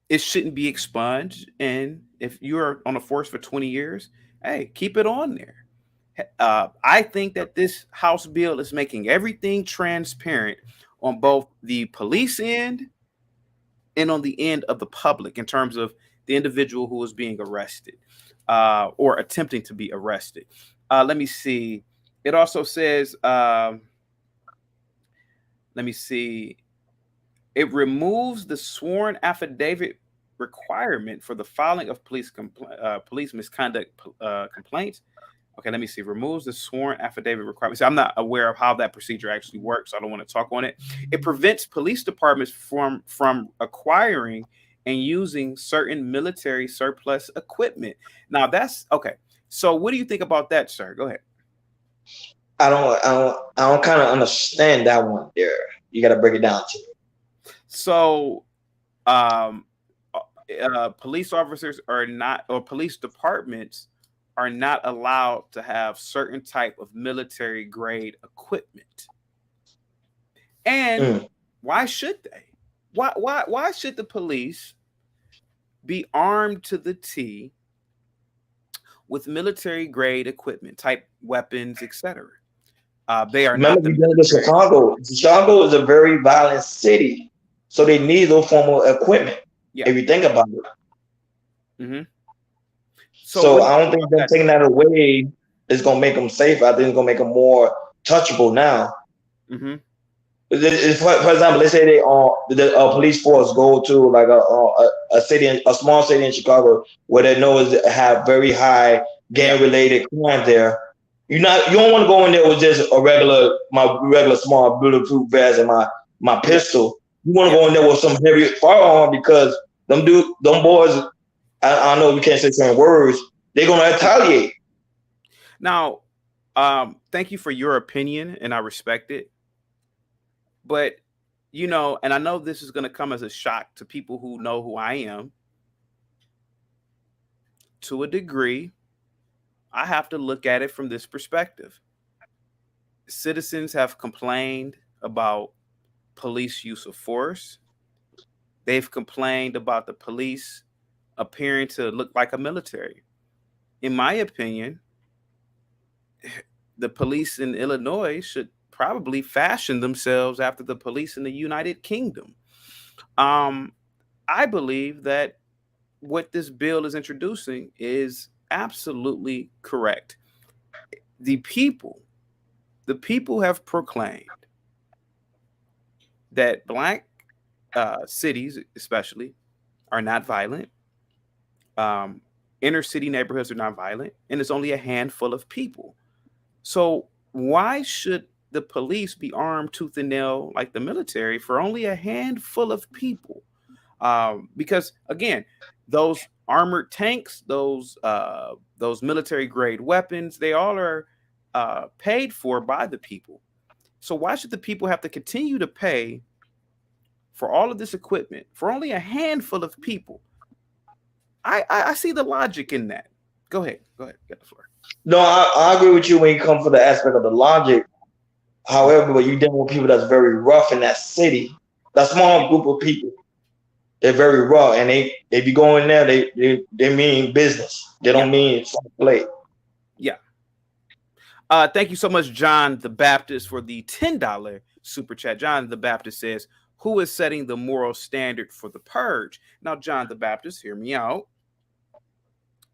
it shouldn't be expunged. And if you're on a force for 20 years, hey, keep it on there. I think that this House bill is making everything transparent on both the police end and on the end of the public in terms of the individual who is being arrested or attempting to be arrested. Let me see. It also says Let me see. It removes the sworn affidavit requirement for the filing of police misconduct complaints. Okay, let me see. Removes the sworn affidavit requirement. So I'm not aware of how that procedure actually works. So I don't want to talk on it. It prevents police departments from acquiring and using certain military surplus equipment. Now that's okay. So what do you think about that, sir? Go ahead. I don't kind of understand that one there. You got to break it down to me. So, police officers are not, or police departments are not allowed to have certain type of military grade equipment. And why should they? Why should the police be armed to the T with military grade equipment, type weapons, etc.? They are Remember, not the we dealing with military. Chicago. Chicago is a very violent city, so they need those form of equipment. Yeah. If you think about it. Mm-hmm. So I don't think them taking that away is gonna make them safer. I think it's gonna make them more touchable now. Mm-hmm. For example, let's say the police force go to like a city, a small city in Chicago where they know is have very high gang related crime there. You don't want to go in there with just my regular small bulletproof vest and my pistol. You want to go in there with some heavy firearm because them boys. I know we can't say certain words. They're gonna retaliate. Now, thank you for your opinion, and I respect it. But, and I know this is going to come as a shock to people who know who I am. To a degree, I have to look at it from this perspective. Citizens have complained about police use of force. They've complained about the police appearing to look like a military. In my opinion, the police in Illinois should probably fashion themselves after the police in the United Kingdom. I believe that what this bill is introducing is absolutely correct. The people have proclaimed that Black cities, especially, are not violent. Inner city neighborhoods are not violent, and it's only a handful of people. So why should the police be armed tooth and nail like the military for only a handful of people? Because again, those armored tanks, those military grade weapons, they all are paid for by the people. So why should the people have to continue to pay for all of this equipment for only a handful of people? I see the logic in that. Go ahead. Get the floor. No, I agree with you when you come for the aspect of the logic. However, when you deal with people that's very rough in that city, that small group of people, they're very rough, and they be going there. They mean business. They don't mean play. Yeah. Thank you so much, John the Baptist, for the $10 super chat. John the Baptist says, "Who is setting the moral standard for the purge?" Now, John the Baptist, hear me out.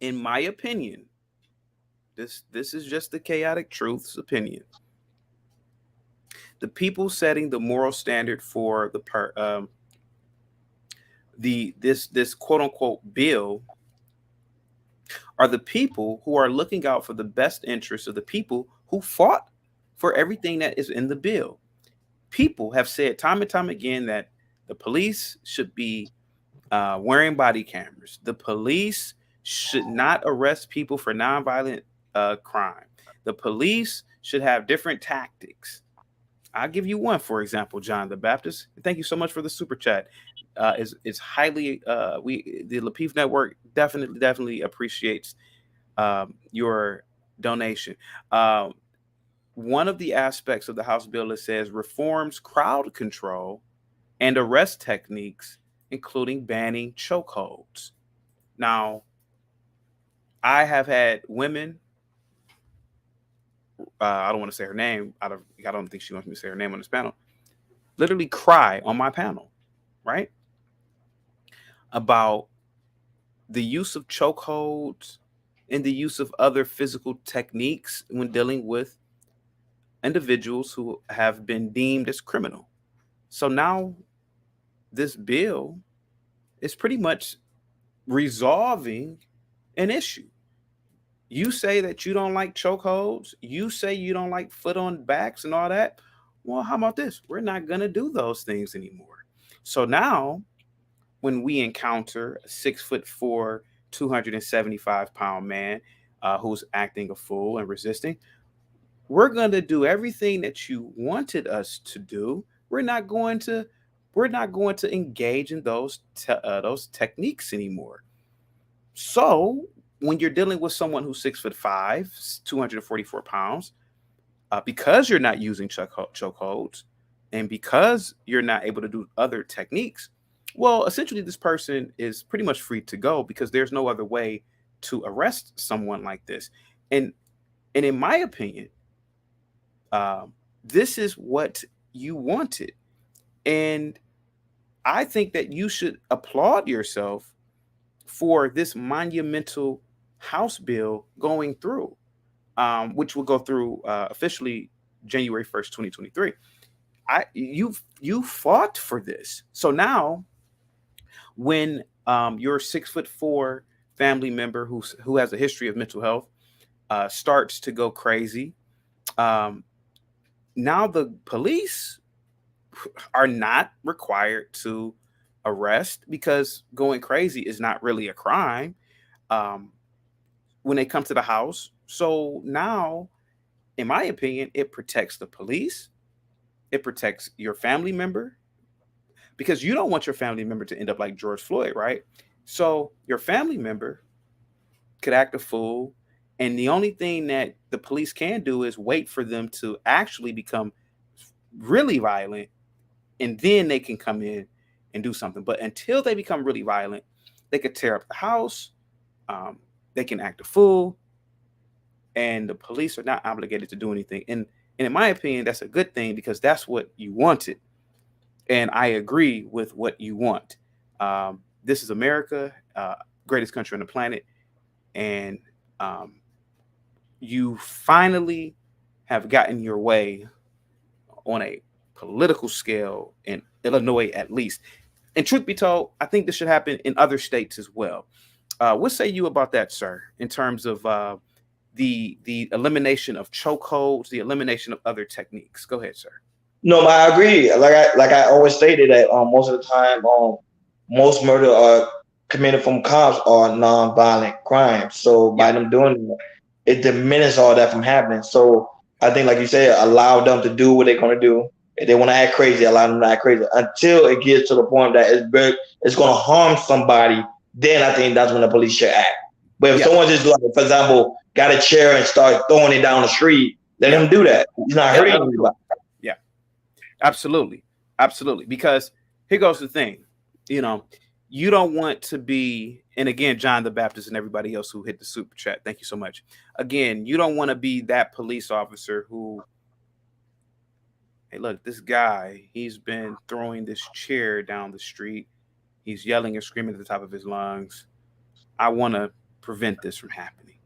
In my opinion, this is just the chaotic truth's opinion. The people setting the moral standard for this quote unquote bill are the people who are looking out for the best interests of the people who fought for everything that is in the bill. People have said time and time again that the police should be wearing body cameras. The police should not arrest people for nonviolent crime. The police should have different tactics. I'll give you one, for example, John the Baptist. Thank you so much for the super chat. It's highly the Lapeef Network definitely appreciates your donation. One of the aspects of the House bill that says reforms crowd control and arrest techniques, including banning chokeholds. Now, I have had women. I don't want to say her name. I don't think she wants me to say her name on this panel. Literally cry on my panel, right? About the use of chokeholds and the use of other physical techniques when dealing with individuals who have been deemed as criminal. So now this bill is pretty much resolving an issue. You say that you don't like chokeholds. You say you don't like foot on backs and all that. Well, how about this? We're not going to do those things anymore. So now, when we encounter a 6'4", 275-pound man who's acting a fool and resisting, we're going to do everything that you wanted us to do. We're not going to engage in those techniques anymore. So when you're dealing with someone who's 6'5", 244 pounds, because you're not using chokeholds and because you're not able to do other techniques, well, essentially this person is pretty much free to go because there's no other way to arrest someone like this. And in my opinion, this is what you wanted. And I think that you should applaud yourself for this monumental House bill going through, which will go through officially January 1st, 2023. You fought for this. So now when your 6'4" family member who has a history of mental health starts to go crazy, now the police are not required to arrest because going crazy is not really a crime when they come to the house. So now, in my opinion, it protects the police. It protects your family member because you don't want your family member to end up like George Floyd, right? So your family member could act a fool. And the only thing that the police can do is wait for them to actually become really violent. And then they can come in and do something. But until they become really violent, they could tear up the house. They can act a fool. And the police are not obligated to do anything. And in my opinion, that's a good thing because that's what you wanted. And I agree with what you want. This is America, greatest country on the planet. And you finally have gotten your way on a political scale in Illinois, at least. And truth be told, I think this should happen in other states as well. What say you about that, sir, in terms of the elimination of chokeholds, the elimination of other techniques? Go ahead, sir. No, but I agree. Like I always stated that most of the time, most murder are committed from cops are non-violent crimes. So by Yeah, them doing it diminishes all that from happening. So I think, like you said, allow them to do what they're gonna do. If they want to act crazy, allow them to act crazy until it gets to the point that it's gonna harm somebody. Then I think that's when the police should act. But if yeah, someone just, like, for example, got a chair and start throwing it down the street, let yeah, him do that. He's not yeah. hurting Let them do it. anybody. Yeah, absolutely, absolutely. Because here goes the thing, you know, you don't want to be. And again, John the Baptist and everybody else who hit the super chat, thank you so much. Again, you don't want to be that police officer who, hey, look, this guy, he's been throwing this chair down the street. He's yelling and screaming at the top of his lungs. I want to prevent this from happening.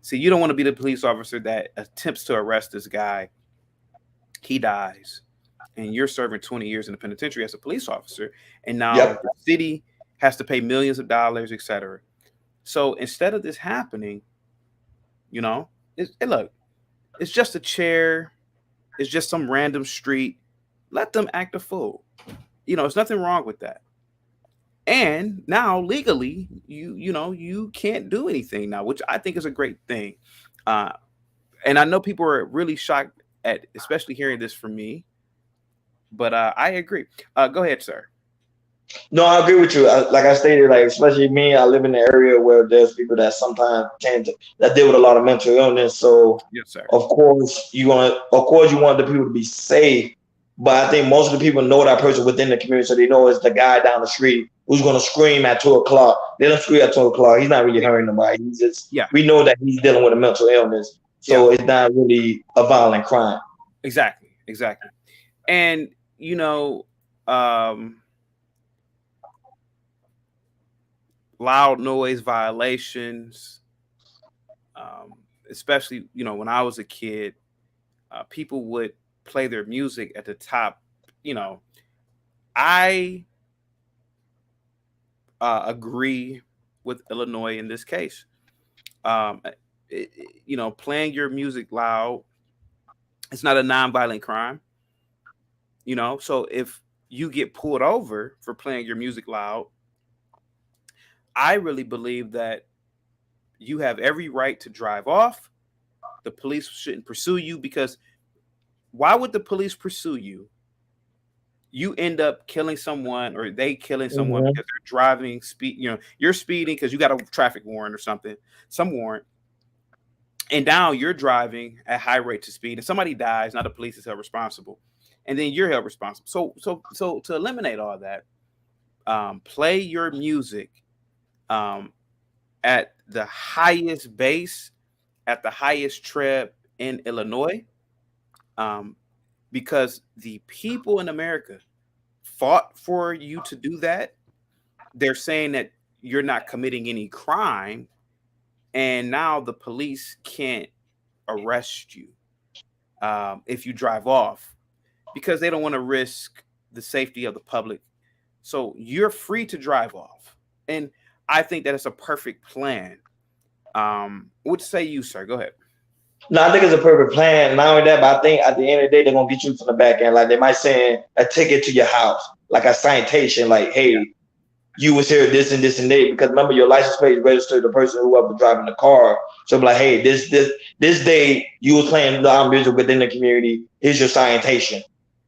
See, you don't want to be the police officer that attempts to arrest this guy. He dies, and you're serving 20 years in the penitentiary as a police officer. And now Yep. the city has to pay millions of dollars, etc. So instead of this happening, look, it's just a chair. It's just some random street. Let them act a fool. There's nothing wrong with that. And now legally, you can't do anything now, which I think is a great thing. Uh, and I know people are really shocked at, especially hearing this from me, but I agree. Go ahead, sir. No, I agree with you. Like I stated, like especially me, I live in an area where there's people that sometimes tend to that deal with a lot of mental illness. So Yes, sir. of course you want the people to be safe, but I think most of the people know that person within the community, so they know it's the guy down the street who's gonna scream at 2 o'clock. They don't scream at 2 o'clock. He's not really Yeah, hurting nobody. He's just yeah, we know that he's dealing with a mental illness, yeah. so it's not really a violent crime. Exactly, exactly. And um, loud noise violations, um, especially when I was a kid, people would play their music at the top, you know, I agree with Illinois in this case. Playing your music loud, it's not a nonviolent crime. So if you get pulled over for playing your music loud, I really believe that you have every right to drive off. The police shouldn't pursue you, because why would the police pursue you? You end up killing someone, or they killing someone because they're driving speed. You're speeding because you got a traffic warrant or something, some warrant. And now you're driving at high rate to speed and somebody dies. Now the police is held responsible. And then you're held responsible. So to eliminate all that, play your music at the highest bass, at the highest tread in Illinois, because the people in America fought for you to do that. They're saying that you're not committing any crime, and now the police can't arrest you if you drive off, because they don't want to risk the safety of the public. So you're free to drive off. And I think that it's a perfect plan. What say you, sir? Go ahead. No, I think it's a perfect plan. Not only that, but I think at the end of the day, they're going to get you from the back end. Like, they might send a ticket to your house, like a citation, like, hey, you was here this and this and that. Because remember, your license plate is registered to the person who was driving the car. So be like, hey, this day you was playing loud music within the community. Here's your citation.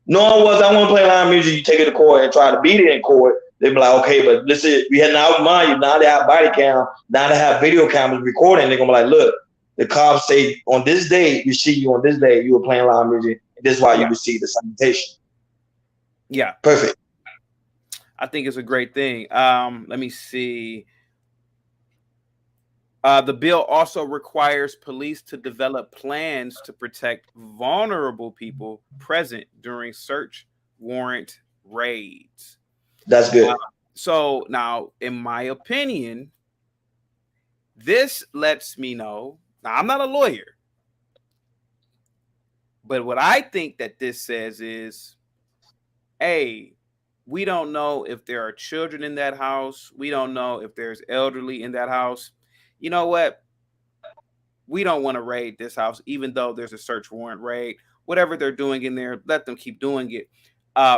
No one was, I want to play loud music. You take it to court and try to beat it in court. They'd be like, okay, but listen, we had now mind you, now they have body cam, now they have video cameras recording. They're gonna be like, look, the cops say on this day, we see you on this day, you were playing loud music. And this is why you received the citation. Yeah. Perfect. I think it's a great thing. Let me see. The bill also requires police to develop plans to protect vulnerable people present during search warrant raids. That's good. So now, in my opinion, this lets me know. Now, I'm not a lawyer, but what I think that this says is, hey, we don't know if there are children in that house. We don't know if there's elderly in that house. You know what? We don't want to raid this house, even though there's a search warrant raid. Whatever they're doing in there, let them keep doing it,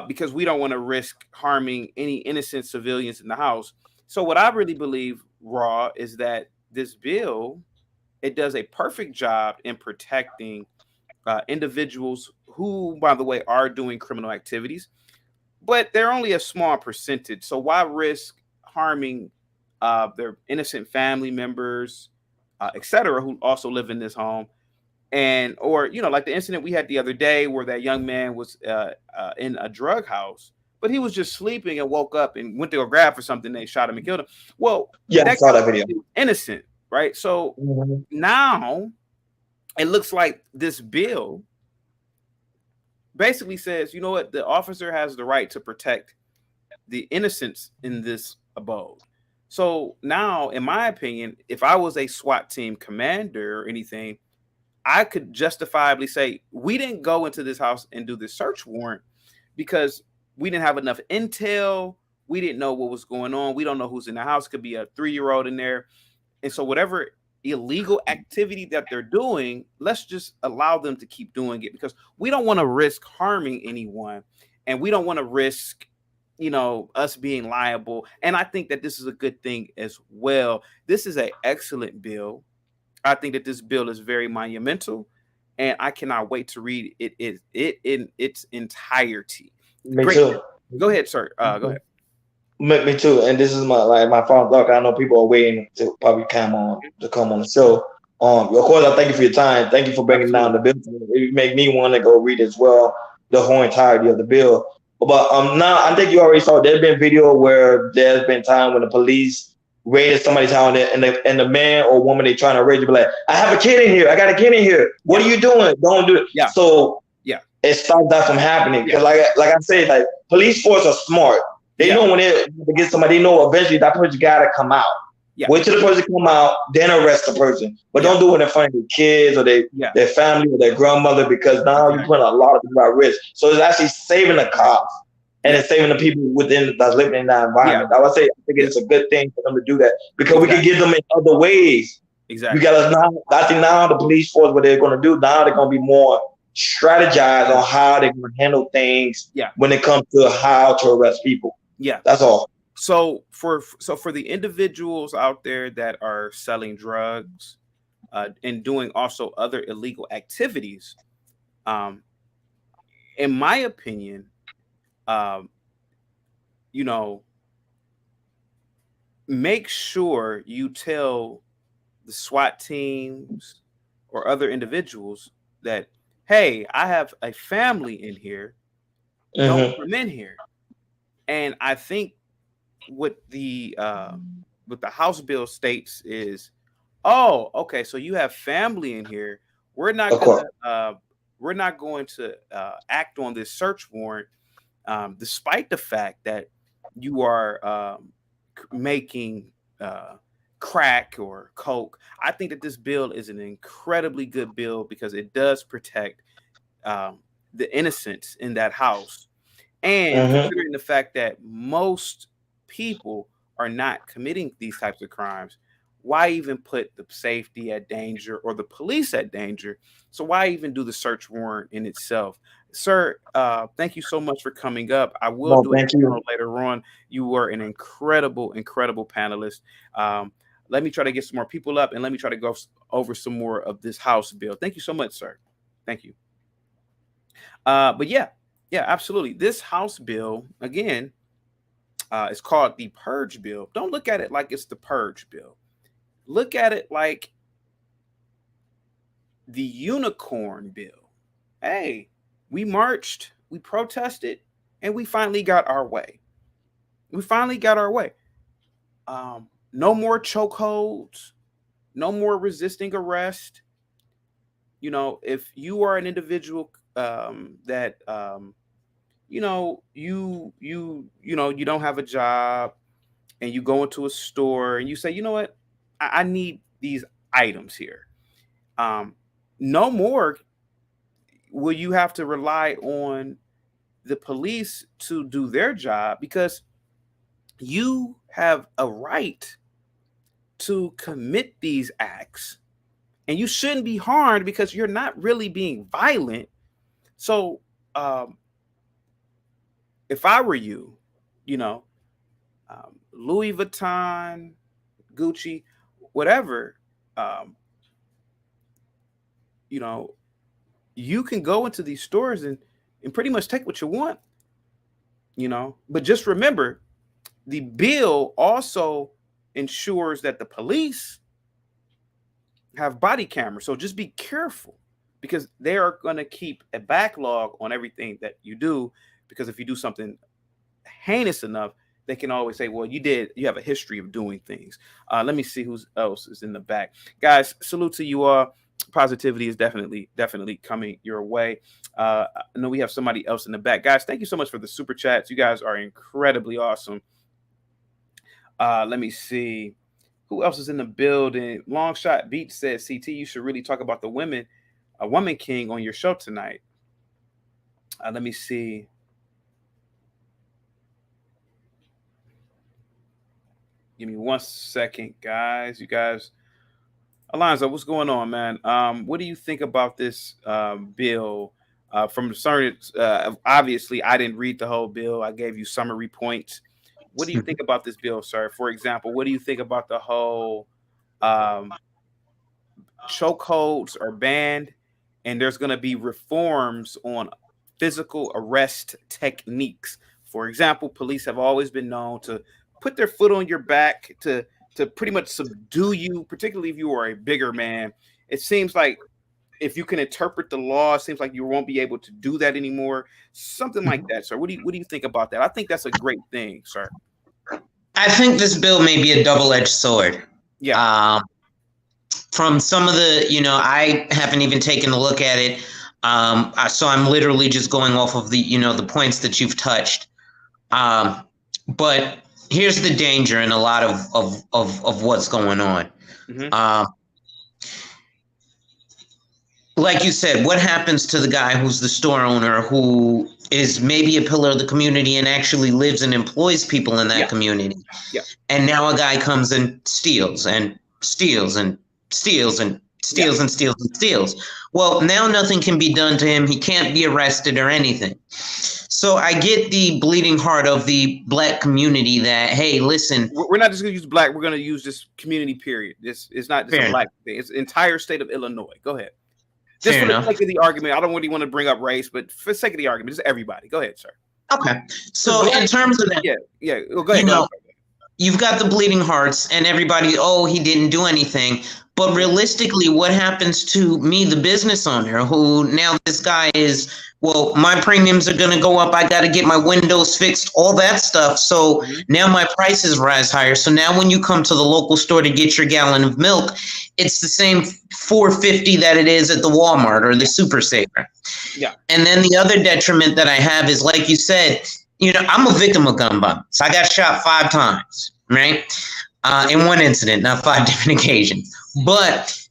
because we don't want to risk harming any innocent civilians in the house. So what I really believe, Raw, is that this bill, it does a perfect job in protecting individuals who, by the way, are doing criminal activities, but they're only a small percentage. So why risk harming their innocent family members, etc., who also live in this home? And, or, like the incident we had the other day where that young man was in a drug house, but he was just sleeping and woke up and went to go grab for something. They shot him and killed him. Well, yeah, I saw that video. Innocent, right? So now it looks like this bill basically says, you know what, the officer has the right to protect the innocents in this abode. So now, in my opinion, if I was a SWAT team commander or anything, I could justifiably say, we didn't go into this house and do the search warrant because we didn't have enough intel. We didn't know what was going on. We don't know who's in the house. Could be a 3-year-old in there. And so whatever illegal activity that they're doing, let's just allow them to keep doing it, because we don't want to risk harming anyone, and we don't want to risk, us being liable. And I think that this is a good thing as well. This is an excellent bill. I think that this bill is very monumental, and I cannot wait to read it in its entirety. Me too. Go ahead, sir. Go ahead. Me too. And this is my final thought. I know people are waiting to probably come on the show. Of course, I thank you for your time. Thank you for breaking down the bill. It make me want to go read as well the whole entirety of the bill. But now I think you already saw there's been video where there's been time when the police raided somebody's house and the man or woman they trying to raid you be like, I have a kid in here. I got a kid in here. What are you doing? Don't do it. Yeah. So it stops that from happening. Because like I said, like, police force are smart. They know when they get somebody, they know eventually that person gotta come out. Yeah. Wait till the person come out, then arrest the person. But don't do it in front of their kids or their family or their grandmother, because now you're putting a lot of people at risk. So it's actually saving the cops and it's saving the people within that's living in that environment. I would say I think it's a good thing for them to do that because we can get them in other ways. Exactly. We got now. I think now the police force, what they're going to do now, they're going to be more strategized on how they're going to handle things when it comes to how to arrest people. Yeah, that's all. So for the individuals out there that are selling drugs and doing also other illegal activities, in my opinion, you know, make sure you tell the SWAT teams or other individuals that, hey, I have a family in here. Don't come in here. And I think what the House bill states is, oh, okay, so you have family in here. We're not going to act on this search warrant, despite the fact that you are making crack or coke. I think that this bill is an incredibly good bill because it does protect the innocents in that house. And considering the fact that most people are not committing these types of crimes, why even put the safety at danger or the police at danger? So why even do the search warrant in itself? Sir, thank you so much for coming up. I will do a panel later on. You were an incredible panelist. Let me try to get some more people up and let me try to go over some more of this House bill. Thank you so much, sir. Thank you. But yeah, absolutely. This House bill, again, is called the Purge Bill. Don't look at it like it's the Purge Bill. Look at it like the Unicorn Bill. Hey, we marched, we protested, and we finally got our way. No more chokeholds, no more resisting arrest. You know, if you are an individual that you don't have a job and you go into a store and you say, you know what, I need these items here. No more will you have to rely on the police to do their job because you have a right to commit these acts and you shouldn't be harmed because you're not really being violent. So if I were you, Louis Vuitton, Gucci, whatever, you can go into these stores and pretty much take what you want, but just remember, the bill also ensures that the police have body cameras. So just be careful because they are going to keep a backlog on everything that you do. Because if you do something heinous enough, they can always say, well, you have a history of doing things. Let me see who else is in the back. Guys, salute to you all. Positivity is definitely coming your way. I know we have somebody else in the back. Guys, thank you so much for the super chats. You guys are incredibly awesome. Let me see. Who else is in the building? Long Shot Beat said, CT, you should really talk about the woman king on your show tonight. Let me see. Give me 1 second, guys. You guys, Alonzo, what's going on, man? What do you think about this bill? From certain, obviously, I didn't read the whole bill. I gave you summary points. What do you think about this bill, sir? For example, what do you think about the whole chokeholds are banned, and there's going to be reforms on physical arrest techniques? For example, police have always been known to put their foot on your back to pretty much subdue you, particularly if you are a bigger man. It seems like if you can interpret the law, it seems like you won't be able to do that anymore. Something like that, sir. What do you think about that? I think that's a great thing, sir. I think this bill may be a double-edged sword. Yeah. From some of the, I haven't even taken a look at it. So I'm literally just going off of the, the points that you've touched. But here's the danger in a lot of what's going on. Mm-hmm. Like you said, what happens to the guy who's the store owner who is maybe a pillar of the community and actually lives and employs people in that community. Yeah. And now a guy comes and steals and steals and steals and steals and steals and steals. Well, now nothing can be done to him. He can't be arrested or anything. So I get the bleeding heart of the Black community that, hey, listen. We're not just going to use Black. We're going to use this community, period. It's not just a Black thing. It's the entire state of Illinois. Go ahead. Just for the sake of the argument, I don't really want to bring up race, but for the sake of the argument, just everybody. Go ahead, sir. Okay. So in terms of that, well, go ahead. You've got the bleeding hearts and everybody, oh, he didn't do anything. But realistically, what happens to me, the business owner, who now this guy is, well, my premiums are going to go up. I got to get my windows fixed, all that stuff. So now my prices rise higher. So now when you come to the local store to get your gallon of milk, it's the same $4.50 that it is at the Walmart or the Super Saver. Yeah. And then the other detriment that I have is, like you said, you know, I'm a victim of gun violence. I got shot 5 times, right? In one incident, not 5 different occasions. But,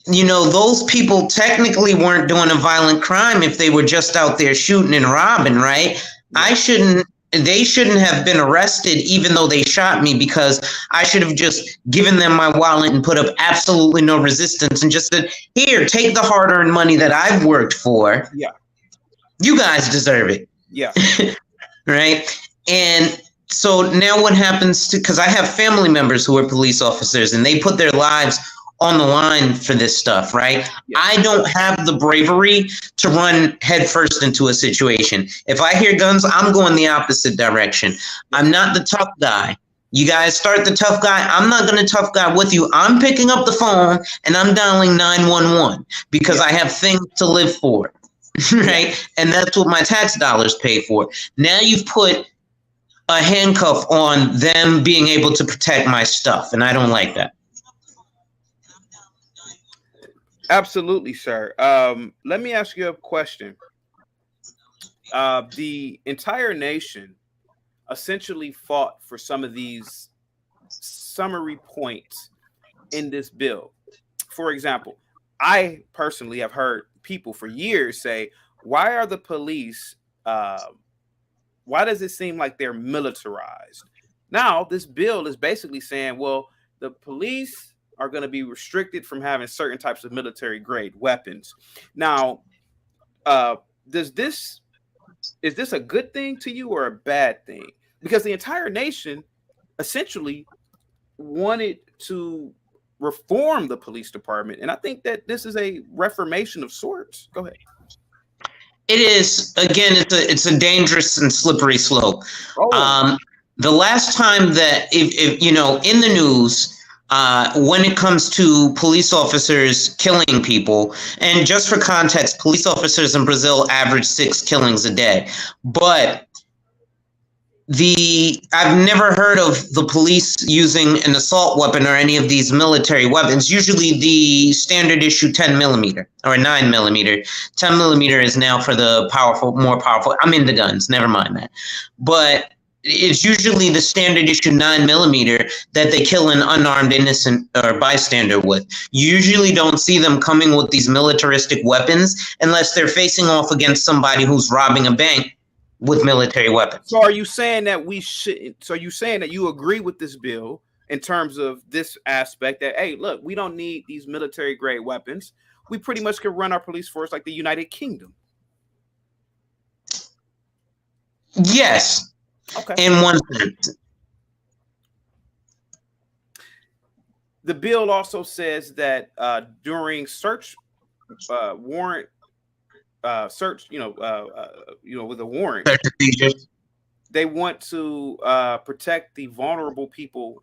you know, those people technically weren't doing a violent crime if they were just out there shooting and robbing, right? They shouldn't have been arrested even though they shot me, because I should have just given them my wallet and put up absolutely no resistance and just said, here, take the hard-earned money that I've worked for. Yeah. You guys deserve it. Yeah. Right? And so now what happens to, because I have family members who are police officers and they put their lives on the line for this stuff, right? Yeah. I don't have the bravery to run headfirst into a situation. If I hear guns, I'm going the opposite direction. I'm not the tough guy. You guys start the tough guy. I'm not going to tough guy with you. I'm picking up the phone and I'm dialing 911 because I have things to live for, right? And that's what my tax dollars pay for. Now you've put a handcuff on them being able to protect my stuff, and I don't like that. Absolutely, sir. Let me ask you a question. The entire nation essentially fought for some of these summary points in this bill. For example, I personally have heard people for years say, why are the police why does it seem like they're militarized? Now, this bill is basically saying, well, the police are going to be restricted from having certain types of military grade weapons. Now, is this a good thing to you or a bad thing? Because the entire nation essentially wanted to reform the police department. And I think that this is a reformation of sorts. Go ahead. It is. Again, it's a dangerous and slippery slope. The last time that, if you know, in the news, when it comes to police officers killing people, and just for context, police officers in Brazil average 6 killings a day. But I've never heard of the police using an assault weapon or any of these military weapons. Usually the standard issue 10 millimeter or 9 millimeter. 10 millimeter is now for the more powerful. I'm into guns, never mind that. But it's usually the standard issue 9 millimeter that they kill an unarmed innocent or bystander with. You usually don't see them coming with these militaristic weapons unless they're facing off against somebody who's robbing a bank with military weapons. So are you saying that we should? So you saying that you agree with this bill in terms of this aspect that, hey, look, we don't need these military grade weapons. We pretty much can run our police force like the United Kingdom. Yes. Okay. In one sense. The bill also says that during search warrant search, with a warrant, they want to protect the vulnerable people,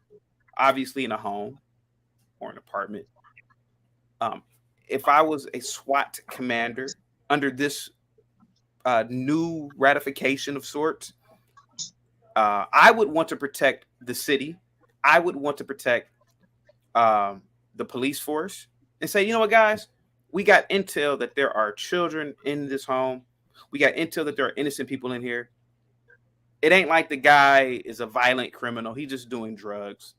obviously in a home or an apartment. If I was a SWAT commander under this new ratification of sorts, I would want to protect the city. I would want to protect the police force and say, you know what, guys? We got intel that there are children in this home. We got intel that there are innocent people in here. It ain't like the guy is a violent criminal. He's just doing drugs.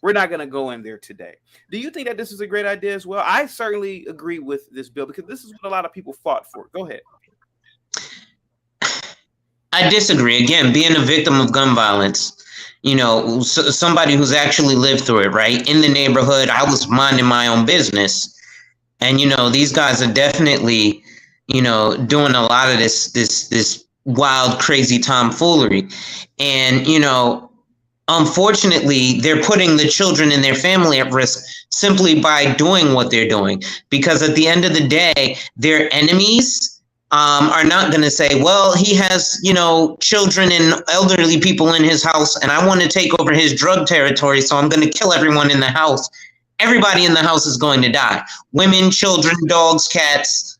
We're not going to go in there today. Do you think that this is a great idea as well? I certainly agree with this bill because this is what a lot of people fought for. Go ahead. I disagree. Again, being a victim of gun violence, somebody who's actually lived through it, right? In the neighborhood, I was minding my own business. And, these guys are definitely, doing a lot of this wild, crazy tomfoolery. And, unfortunately, they're putting the children and their family at risk simply by doing what they're doing. Because at the end of the day, their enemies are not going to say, well, he has, children and elderly people in his house, and I want to take over his drug territory, so I'm going to kill everyone in the house. Everybody in the house is going to die. Women, children, dogs, cats.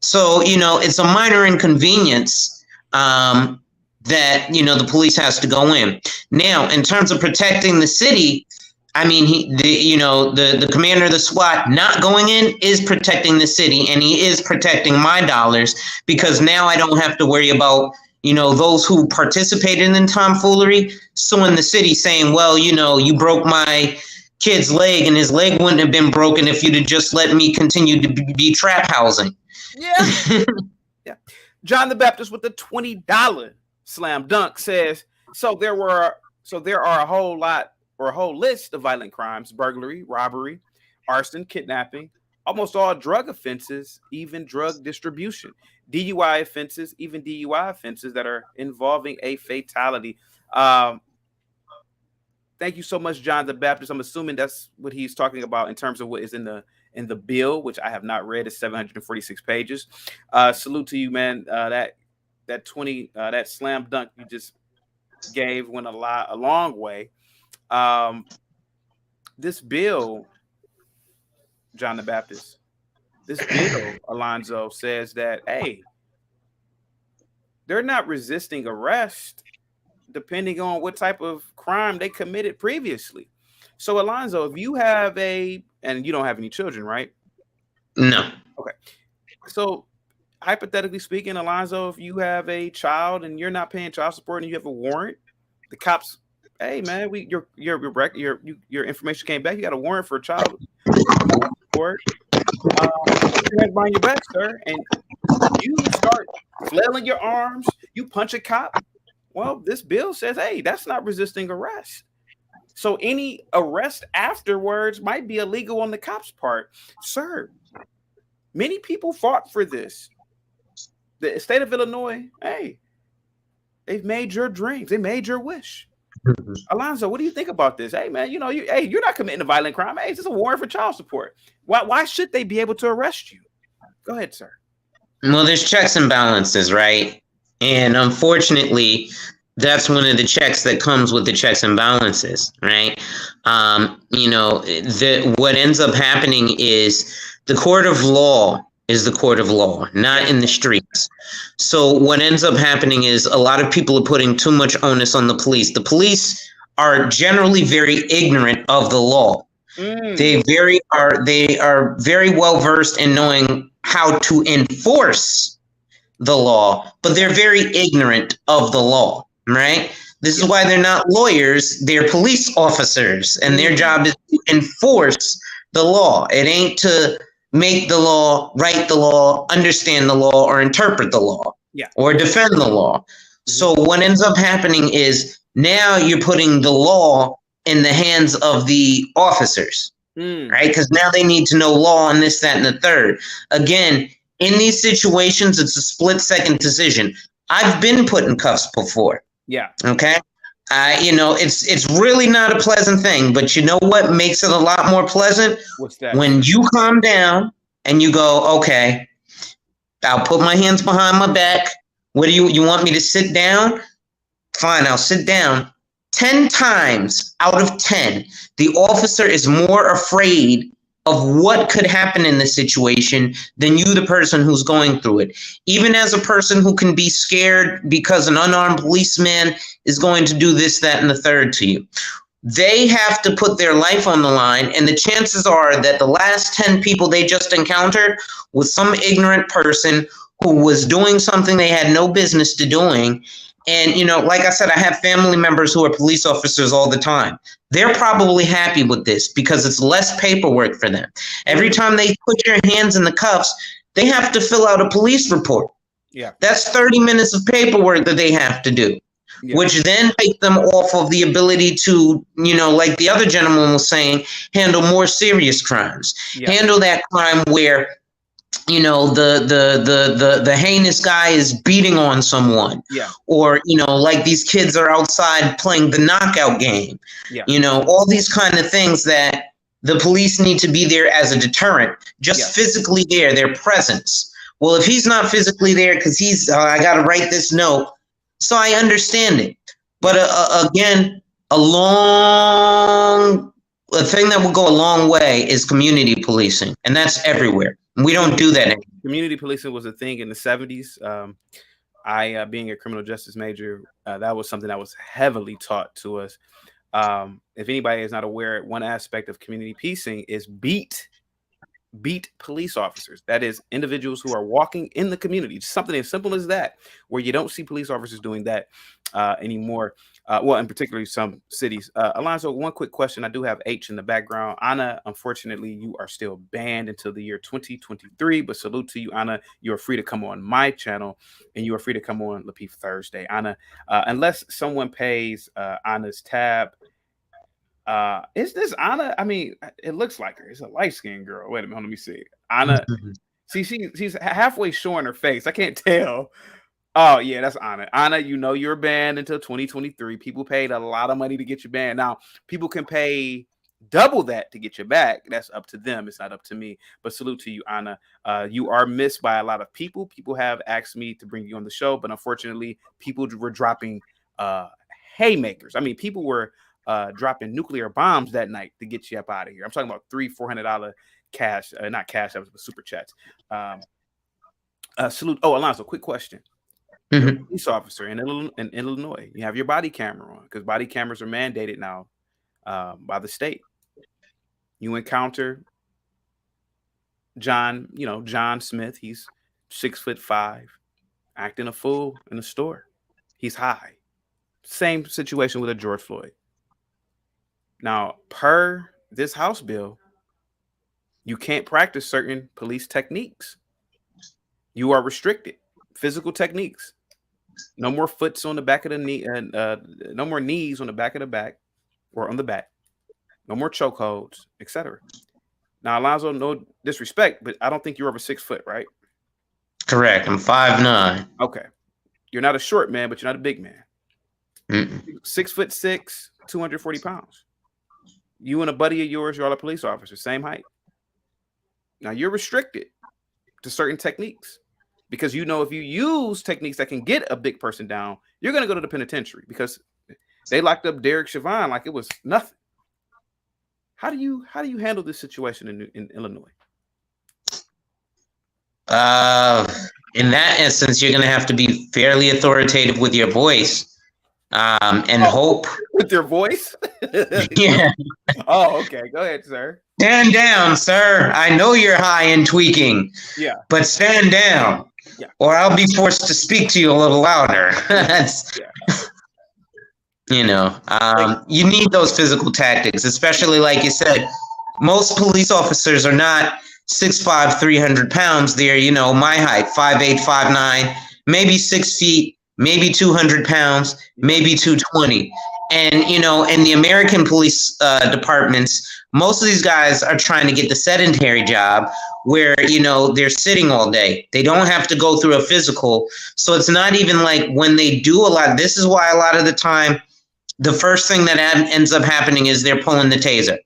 So, it's a minor inconvenience that, the police has to go in. Now, in terms of protecting the city, I mean, the commander of the SWAT not going in is protecting the city, and he is protecting my dollars, because now I don't have to worry about, those who participated in tomfoolery suing the city saying, well, you broke my kid's leg and his leg wouldn't have been broken if you'd have just let me continue to be trap housing. Yeah. Yeah. John the Baptist with the $20 slam dunk says, so there are a whole list of violent crimes: burglary, robbery, arson, kidnapping, almost all drug offenses, even drug distribution, DUI offenses, even DUI offenses that are involving a fatality. Thank you so much, John the Baptist. I'm assuming that's what he's talking about in terms of what is in the bill, which I have not read. It's 746 pages. Salute to you, man. That slam dunk you just gave went a long way. This bill, John the Baptist, this bill, Alonzo, says that, hey, they're not resisting arrest depending on what type of crime they committed previously. So, Alonzo, if you have and you don't have any children, right? No. Okay. So, hypothetically speaking, Alonzo, if you have a child and you're not paying child support and you have a warrant, the cops, hey man, your information came back. You got a warrant for a child support. Your hands behind your back, sir, and you start flailing your arms. You punch a cop. Well, this bill says, hey, that's not resisting arrest. So any arrest afterwards might be illegal on the cop's part, sir. Many people fought for this. The state of Illinois, hey, they've made your dreams. They made your wish. Alonzo, what do you think about this? Hey, man, you're not committing a violent crime. Hey, it's just a warrant for child support. Why should they be able to arrest you? Go ahead, sir. Well, there's checks and balances, right? And unfortunately, that's one of the checks that comes with the checks and balances, right? What ends up happening is the court of law is the court of law, not in the streets. So what ends up happening is a lot of people are putting too much onus on the police. The police are generally very ignorant of the law. They are very well versed in knowing how to enforce the law, but they're very ignorant of the law, right? This is why they're not lawyers, they're police officers, and their job is to enforce the law. It ain't to make the law, write the law, understand the law, or interpret the law, or defend the law. So what ends up happening is now you're putting the law in the hands of the officers, right? Because now they need to know law and this, that, and the third. Again, in these situations, it's a split-second decision. I've been put in cuffs before. Yeah. Okay. It's really not a pleasant thing, but you know what makes it a lot more pleasant? What's that? When you calm down and you go, okay, I'll put my hands behind my back. What do you want me to sit down? Fine, I'll sit down. 10 times out of 10, the officer is more afraid of what could happen in the situation than you, the person who's going through it. Even as a person who can be scared because an unarmed policeman is going to do this, that, and the third to you. They have to put their life on the line, and the chances are that the last 10 people they just encountered was some ignorant person who was doing something they had no business to doing. And, like I said, I have family members who are police officers all the time. They're probably happy with this because it's less paperwork for them. Every time they put your hands in the cuffs, they have to fill out a police report. Yeah. That's 30 minutes of paperwork that they have to do, which then take them off of the ability to, like the other gentleman was saying, handle more serious crimes. Handle that crime where, the heinous guy is beating on someone. Or, like these kids are outside playing the knockout game. All these kind of things that the police need to be there as a deterrent, just physically there, their presence. Well, if he's not physically there because he's, I got to write this note. So I understand it. But again, a thing that will go a long way is community policing. And that's everywhere. We don't do that anymore. Community policing was a thing in the 70s. I, being a criminal justice major, that was something that was heavily taught to us. If anybody is not aware, one aspect of community policing is beat police officers. That is individuals who are walking in the community. Something as simple as that, where you don't see police officers doing that anymore. Well, in particularly some cities. Alonzo, one quick question. I do have H in the background. Anna, unfortunately, you are still banned until the year 2023, but salute to you, Anna. You are free to come on my channel, and you are free to come on Lapeef Thursday. Anna, unless someone pays Anna's tab. Is this Anna? I mean, it looks like her. It's a light-skinned girl. Wait a minute, let me see. Anna, see, she's halfway showing her face. I can't tell. Oh, yeah, that's Anna. Anna, you're banned until 2023. People paid a lot of money to get you banned. Now, people can pay double that to get you back. That's up to them. It's not up to me. But salute to you, Anna. You are missed by a lot of people. People have asked me to bring you on the show, but unfortunately, people were dropping haymakers. I mean, people were dropping nuclear bombs that night to get you up out of here. I'm talking about $300-$400 cash, not cash, that was super chats. Salute. Oh, Alonzo, quick question. You're a police officer in Illinois. You have your body camera on because body cameras are mandated now by the state. You encounter John Smith. He's 6'5", acting a fool in the store. He's high. Same situation with a George Floyd. Now, per this House bill, you can't practice certain police techniques. You are restricted. Physical techniques. No more foots on the back of the knee, and no more knees on the back of the back or on the back. No more chokeholds, etc. Now, Alonzo, no disrespect, but I don't think you're over 6 foot, right? Correct. I'm 5'9". Okay. You're not a short man, but you're not a big man. 6'6", 240 pounds. You and a buddy of yours, you're all a police officer, same height. Now you're restricted to certain techniques because if you use techniques that can get a big person down, you're going to go to the penitentiary because they locked up Derek Chauvin like it was nothing. How do you handle this situation in Illinois? In that instance, you're going to have to be fairly authoritative with your voice. And hope with your voice. Yeah. Oh, okay. Go ahead, sir. Stand down, sir. I know you're high and tweaking. Yeah. But stand down. Yeah. Or I'll be forced to speak to you a little louder. That's, you need those physical tactics, especially like you said. Most police officers are not 6'5", 300 pounds. They're, my height, 5'8", 5'9", maybe 6 feet. Maybe 200 pounds, maybe 220. And, in the American police departments, most of these guys are trying to get the sedentary job where, they're sitting all day. They don't have to go through a physical. So it's not even like when they do a lot. This is why a lot of the time, the first thing that ends up happening is they're pulling the taser.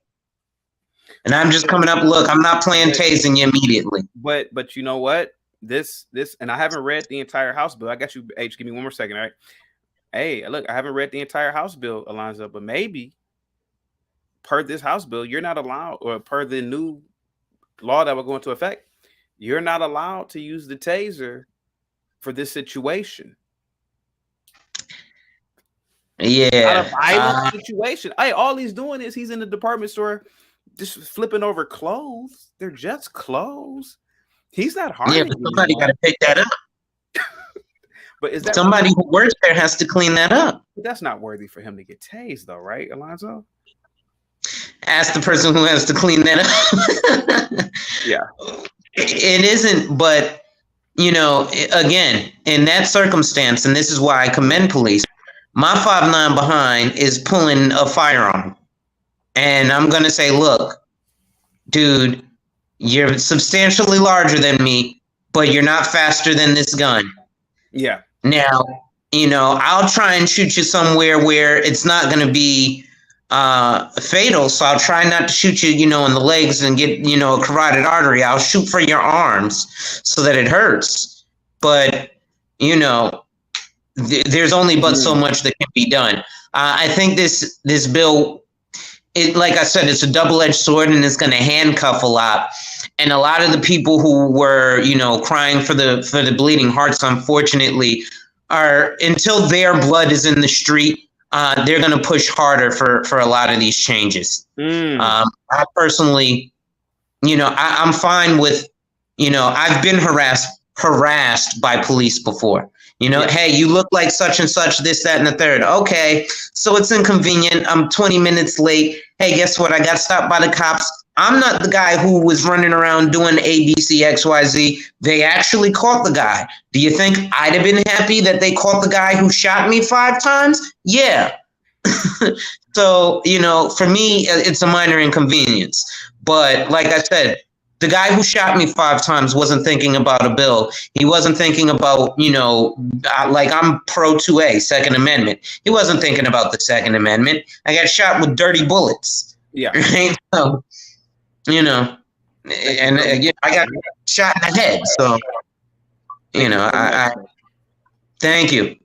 And I'm just coming up, look, I'm not playing tasing you immediately. But you know what? This, and I haven't read the entire House bill. I got you, H. Give me one more second, all right? Hey, look, I haven't read the entire House bill, Alonzo, but maybe per this House bill, you're not allowed, or per the new law that will go into effect, you're not allowed to use the taser for this situation. Yeah. Not a violent situation. Hey, all he's doing is he's in the department store just flipping over clothes. They're just clothes. He's not harming. Yeah, but somebody got to pick that up. But is that somebody who works there has to clean that up? But that's not worthy for him to get tased, though, right, Alonzo? Ask the person who has to clean that up. Yeah, it isn't. But again, in that circumstance, and this is why I commend police, my 5'9" behind is pulling a firearm. And I'm going to say, look, dude, you're substantially larger than me, but you're not faster than this gun. Yeah. Now, I'll try and shoot you somewhere where it's not going to be fatal. So I'll try not to shoot you, in the legs and get, a carotid artery. I'll shoot for your arms so that it hurts. But, there's only but so much that can be done. I think this bill, like I said, it's a double-edged sword, and it's going to handcuff a lot. And a lot of the people who were, crying for the bleeding hearts, unfortunately, are, until their blood is in the street, they're going to push harder for a lot of these changes. I personally, I'm fine with, I've been harassed by police before. Hey, you look like such and such, this, that, and the third. Okay, so it's inconvenient. I'm 20 minutes late. Hey, guess what? I got stopped by the cops. I'm not the guy who was running around doing A, B, C, X, Y, Z. They actually caught the guy. Do you think I'd have been happy that they caught the guy who shot me 5 times? Yeah. So, for me, it's a minor inconvenience. But like I said, the guy who shot me 5 times wasn't thinking about a bill. He wasn't thinking about, like I'm pro 2A, Second Amendment. He wasn't thinking about the Second Amendment. I got shot with dirty bullets. Yeah. Right? So, and again, I got shot in the head. So, I thank you.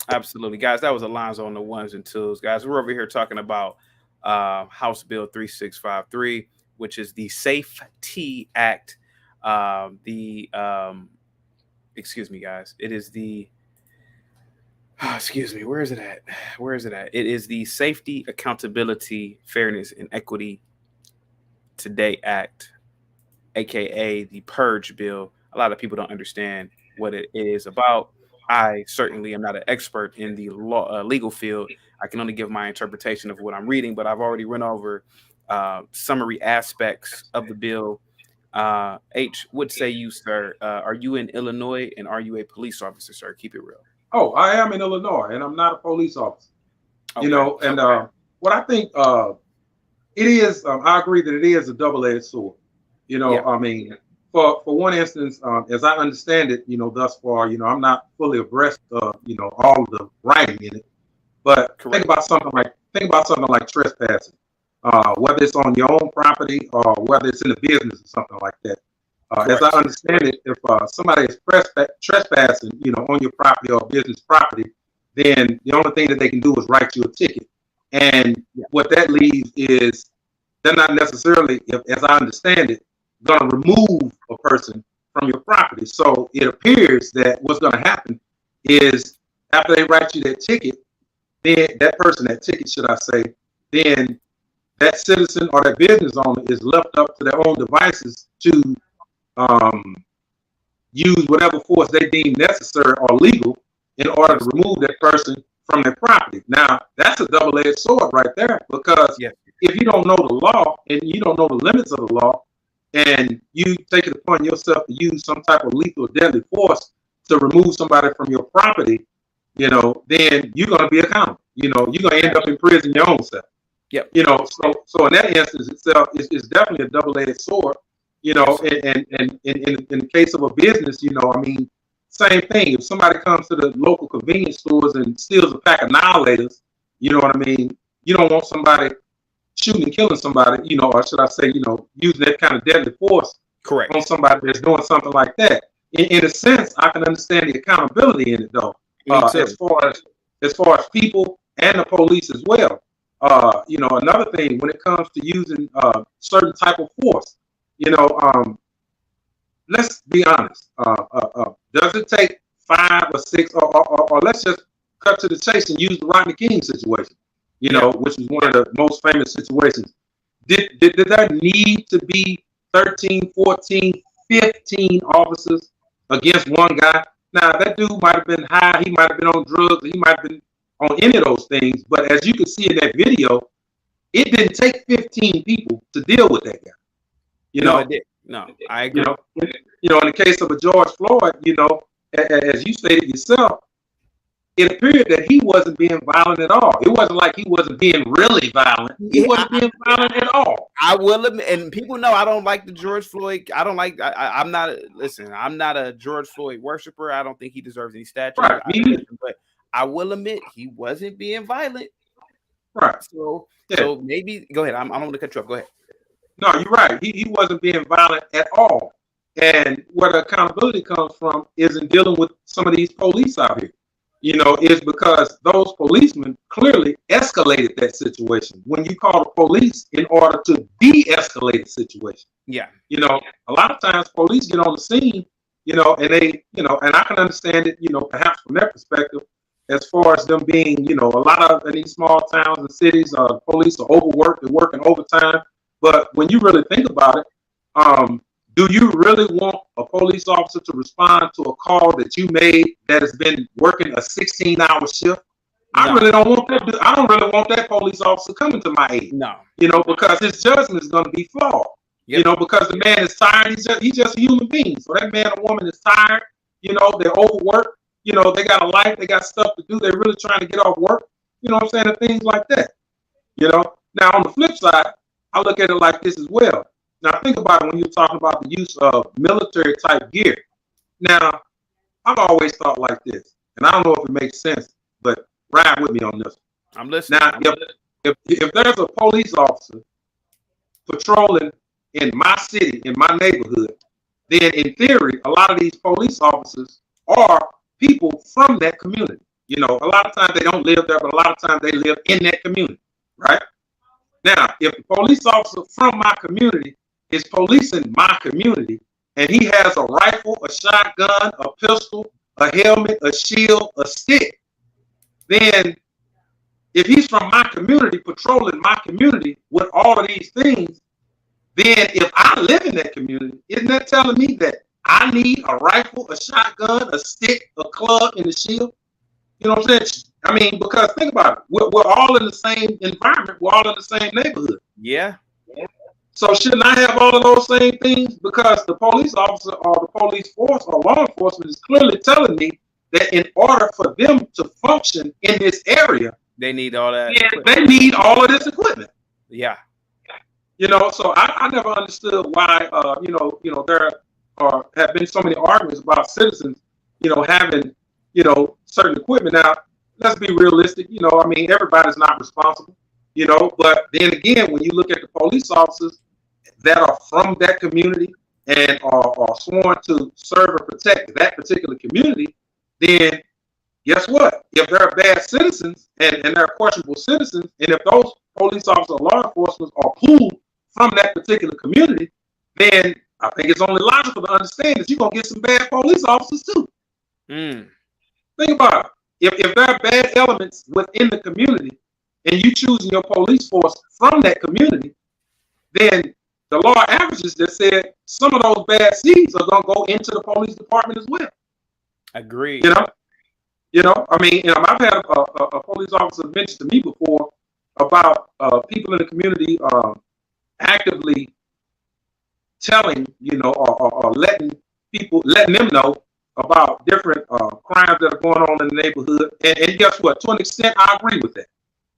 Absolutely, guys. That was the lines on the ones and twos, guys. We're over here talking about House Bill 3653. Which is the Safety Act. Excuse me, guys. It is the, excuse me, where is it at? Where is it at? It is the Safety, Accountability, Fairness, and Equity Today Act, aka the Purge Bill. A lot of people don't understand what it is about. I certainly am not an expert in the legal field. I can only give my interpretation of what I'm reading, but I've already run over summary aspects of the bill. H, what say you, sir? Are you in Illinois, and are you a police officer, sir? Keep it real. Oh, I am in Illinois, and I'm not a police officer. Okay. What I think it is, I agree that it is a double-edged sword. I mean, for one instance, as I understand it, thus far, I'm not fully abreast of, all of the writing in it. But think about something like trespassing. Whether it's on your own property or whether it's in a business or something like that. As I understand it, if somebody is trespassing, on your property or business property, then the only thing that they can do is write you a ticket. And what that leaves is they're not necessarily, as I understand it, going to remove a person from your property. So it appears that what's going to happen is after they write you that ticket, then that ticket, should I say, then that citizen or that business owner is left up to their own devices to use whatever force they deem necessary or legal in order to remove that person from their property. Now, that's a double-edged sword right there, because if you don't know the law and you don't know the limits of the law, and you take it upon yourself to use some type of lethal or deadly force to remove somebody from your property, then you're going to be accountable. You're going to end up in prison your own self. Yep. So in that instance itself, it's definitely a double-edged sword. And in the case of a business, I mean, same thing. If somebody comes to the local convenience stores and steals a pack of annihilators, you know what I mean? You don't want somebody shooting and killing somebody, or should I say, using that kind of deadly force on somebody that's doing something like that. In a sense, I can understand the accountability in it, though, as far as people and the police as well. Another thing when it comes to using certain type of force, let's be honest. Does it take 5 or 6, or let's just cut to the chase and use the Rodney King situation, which is one of the most famous situations. Did there need to be 13, 14, 15 officers against one guy? Now, that dude might have been high, he might have been on drugs, he might have been on any of those things, but as you can see in that video, it didn't take 15 people to deal with that guy. No, it did. No, I agree. You know, in the case of a George Floyd, you know, as you stated yourself, it appeared that he wasn't being violent at all. It wasn't like he wasn't being really violent. He wasn't being violent at all. I will admit, and people know I don't like the George Floyd. I don't like. I'm not. Listen, I'm not a George Floyd worshiper. I don't think he deserves any statue. Right. But I will admit he wasn't being violent. Right. So maybe go ahead. I'm going to cut you off. Go ahead. No, you're right. He wasn't being violent at all. And where the accountability comes from is in dealing with some of these police out here. You know, is because those policemen clearly escalated that situation. When you call the police in order to de-escalate the situation. Yeah. You know, a lot of times police get on the scene, you know, and they, you know, and I can understand it, you know, perhaps from their perspective, as far as them being, you know, a lot of in these small towns and cities, police are overworked, they're working overtime. But when you really think about it, do you really want a police officer to respond to a call that you made that has been working a 16-hour shift? No. I really don't want that. I don't really want that police officer coming to my aid. No. You know, because his judgment is going to be flawed. Yep. You know, because the man is tired. He's just a human being. So that man or woman is tired. You know, they're overworked. You know, they got a life. They got stuff to do. They're really trying to get off work. You know what I'm saying? And things like that. You know. Now, on the flip side, I look at it like this as well. Now, think about it when you're talking about the use of military type gear. Now, I've always thought like this, and I don't know if it makes sense, but ride with me on this. I'm listening. Now, if there's a police officer patrolling in my city, in my neighborhood, then in theory, a lot of these police officers are people from that community. You know, a lot of times they don't live there, but a lot of times they live in that community, right? Now, if the police officer from my community is policing my community, and he has a rifle, a shotgun, a pistol, a helmet, a shield, a stick, then if he's from my community, patrolling my community with all of these things, then if I live in that community, isn't that telling me that I need a rifle, a shotgun, a stick, a club, and a shield? You know what I'm saying? I mean, because think about it. We're all in the same environment. We're all in the same neighborhood. Yeah. So shouldn't I have all of those same things? Because the police officer or the police force or law enforcement is clearly telling me that in order for them to function in this area, they need all that. They need all of this equipment. Yeah. You know, so I never understood why, you know, there have been so many arguments about citizens, you know, having, you know, certain equipment. Now, let's be realistic. You know, I mean, everybody's not responsible, you know, but then again, when you look at the police officers that are from that community and are sworn to serve and protect that particular community, then guess what? If there are bad citizens and there are questionable citizens, and if those police officers or law enforcement are pulled from that particular community, then I think it's only logical to understand that you're going to get some bad police officers too. Think about it. If there are bad elements within the community and you choosing your police force from that community, then the law averages that said some of those bad seeds are going to go into the police department as well. Agreed. You know, I mean, you know, I've had a police officer mention to me before about people in the community actively telling, you know, or letting them know about different crimes that are going on in the neighborhood. And guess what? To an extent, I agree with that.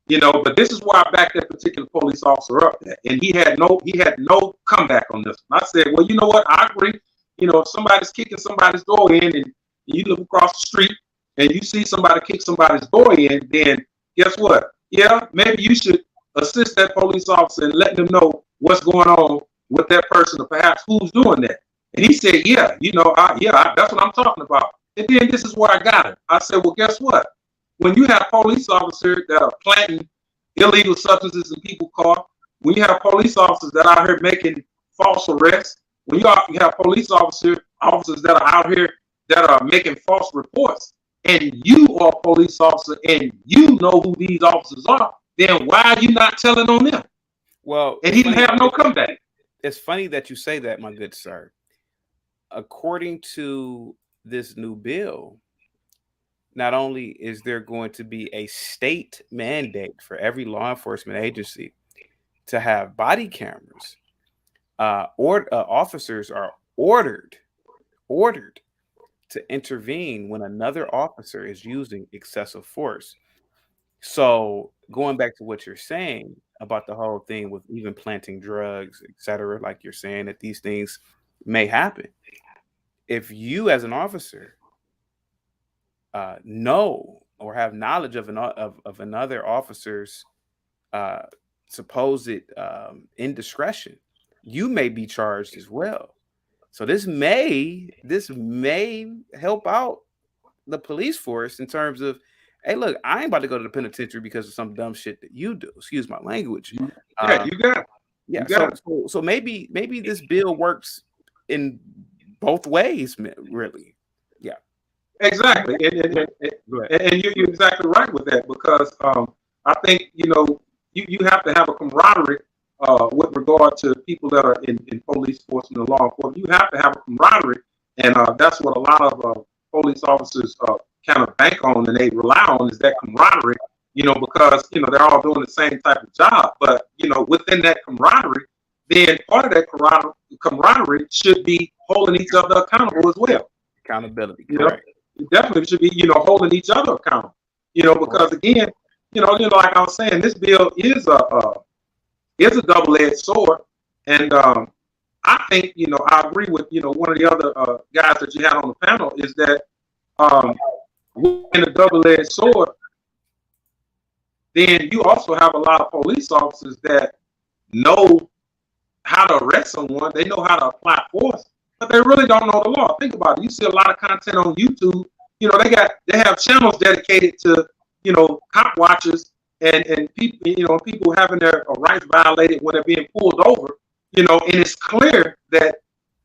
You know, but this is why I backed that particular police officer up there. And he had no comeback on this one. I said, well, you know what? I agree. You know, if somebody's kicking somebody's door in and you look across the street and you see somebody kick somebody's door in, then guess what? Yeah, maybe you should assist that police officer and let them know what's going on with that person or perhaps who's doing that. And he said, yeah, you know, that's what I'm talking about. And then this is where I got it. I said, well, guess what? When you have police officers that are planting illegal substances in people's car, when you have police officers that are out here making false arrests, when you have police officers that are out here that are making false reports, and you are a police officer and you know who these officers are, then why are you not telling on them? Well, and he didn't have no comeback. It's funny that you say that, my good sir. According to this new bill, not only is there going to be a state mandate for every law enforcement agency to have body cameras, officers are ordered ordered to intervene when another officer is using excessive force. So going back to what you're saying about the whole thing with even planting drugs, etc., like you're saying that these things may happen. If you as an officer know or have knowledge of another officer's uh, supposed indiscretion, you may be charged as well. So this may help out the police force in terms of, hey, look, I ain't about to go to the penitentiary because of some dumb shit that you do. Excuse my language. Yeah, you got it. Yeah. You got So maybe this bill works in both ways, really. Yeah. Exactly, and you're exactly right with that, because I think you have to have a camaraderie with regard to people that are in police force and the law enforcement. You have to have a camaraderie, and that's what a lot of police officers kind of bank on and they rely on, is that camaraderie. Because they're all doing the same type of job, but within that camaraderie, then part of that camaraderie should be holding each other accountable as well. Accountability, correct. Definitely should be, holding each other accountable. Because again, like I was saying, this bill is a double-edged sword, and I think, I agree with one of the other guys that you had on the panel, is that in a double-edged sword, then you also have a lot of police officers that know how to arrest someone, they know how to apply force, but they really don't know the law. Think about it. You see a lot of content on YouTube. They have channels dedicated to cop watchers and people people having their rights violated when they're being pulled over. And it's clear that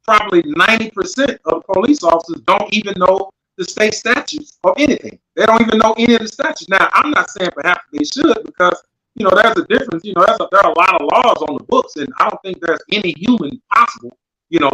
probably 90% of police officers don't even know the state statutes or anything. They don't even know any of the statutes. Now, I'm not saying perhaps they should, because there's a difference. There are a lot of laws on the books, and I don't think there's any human possible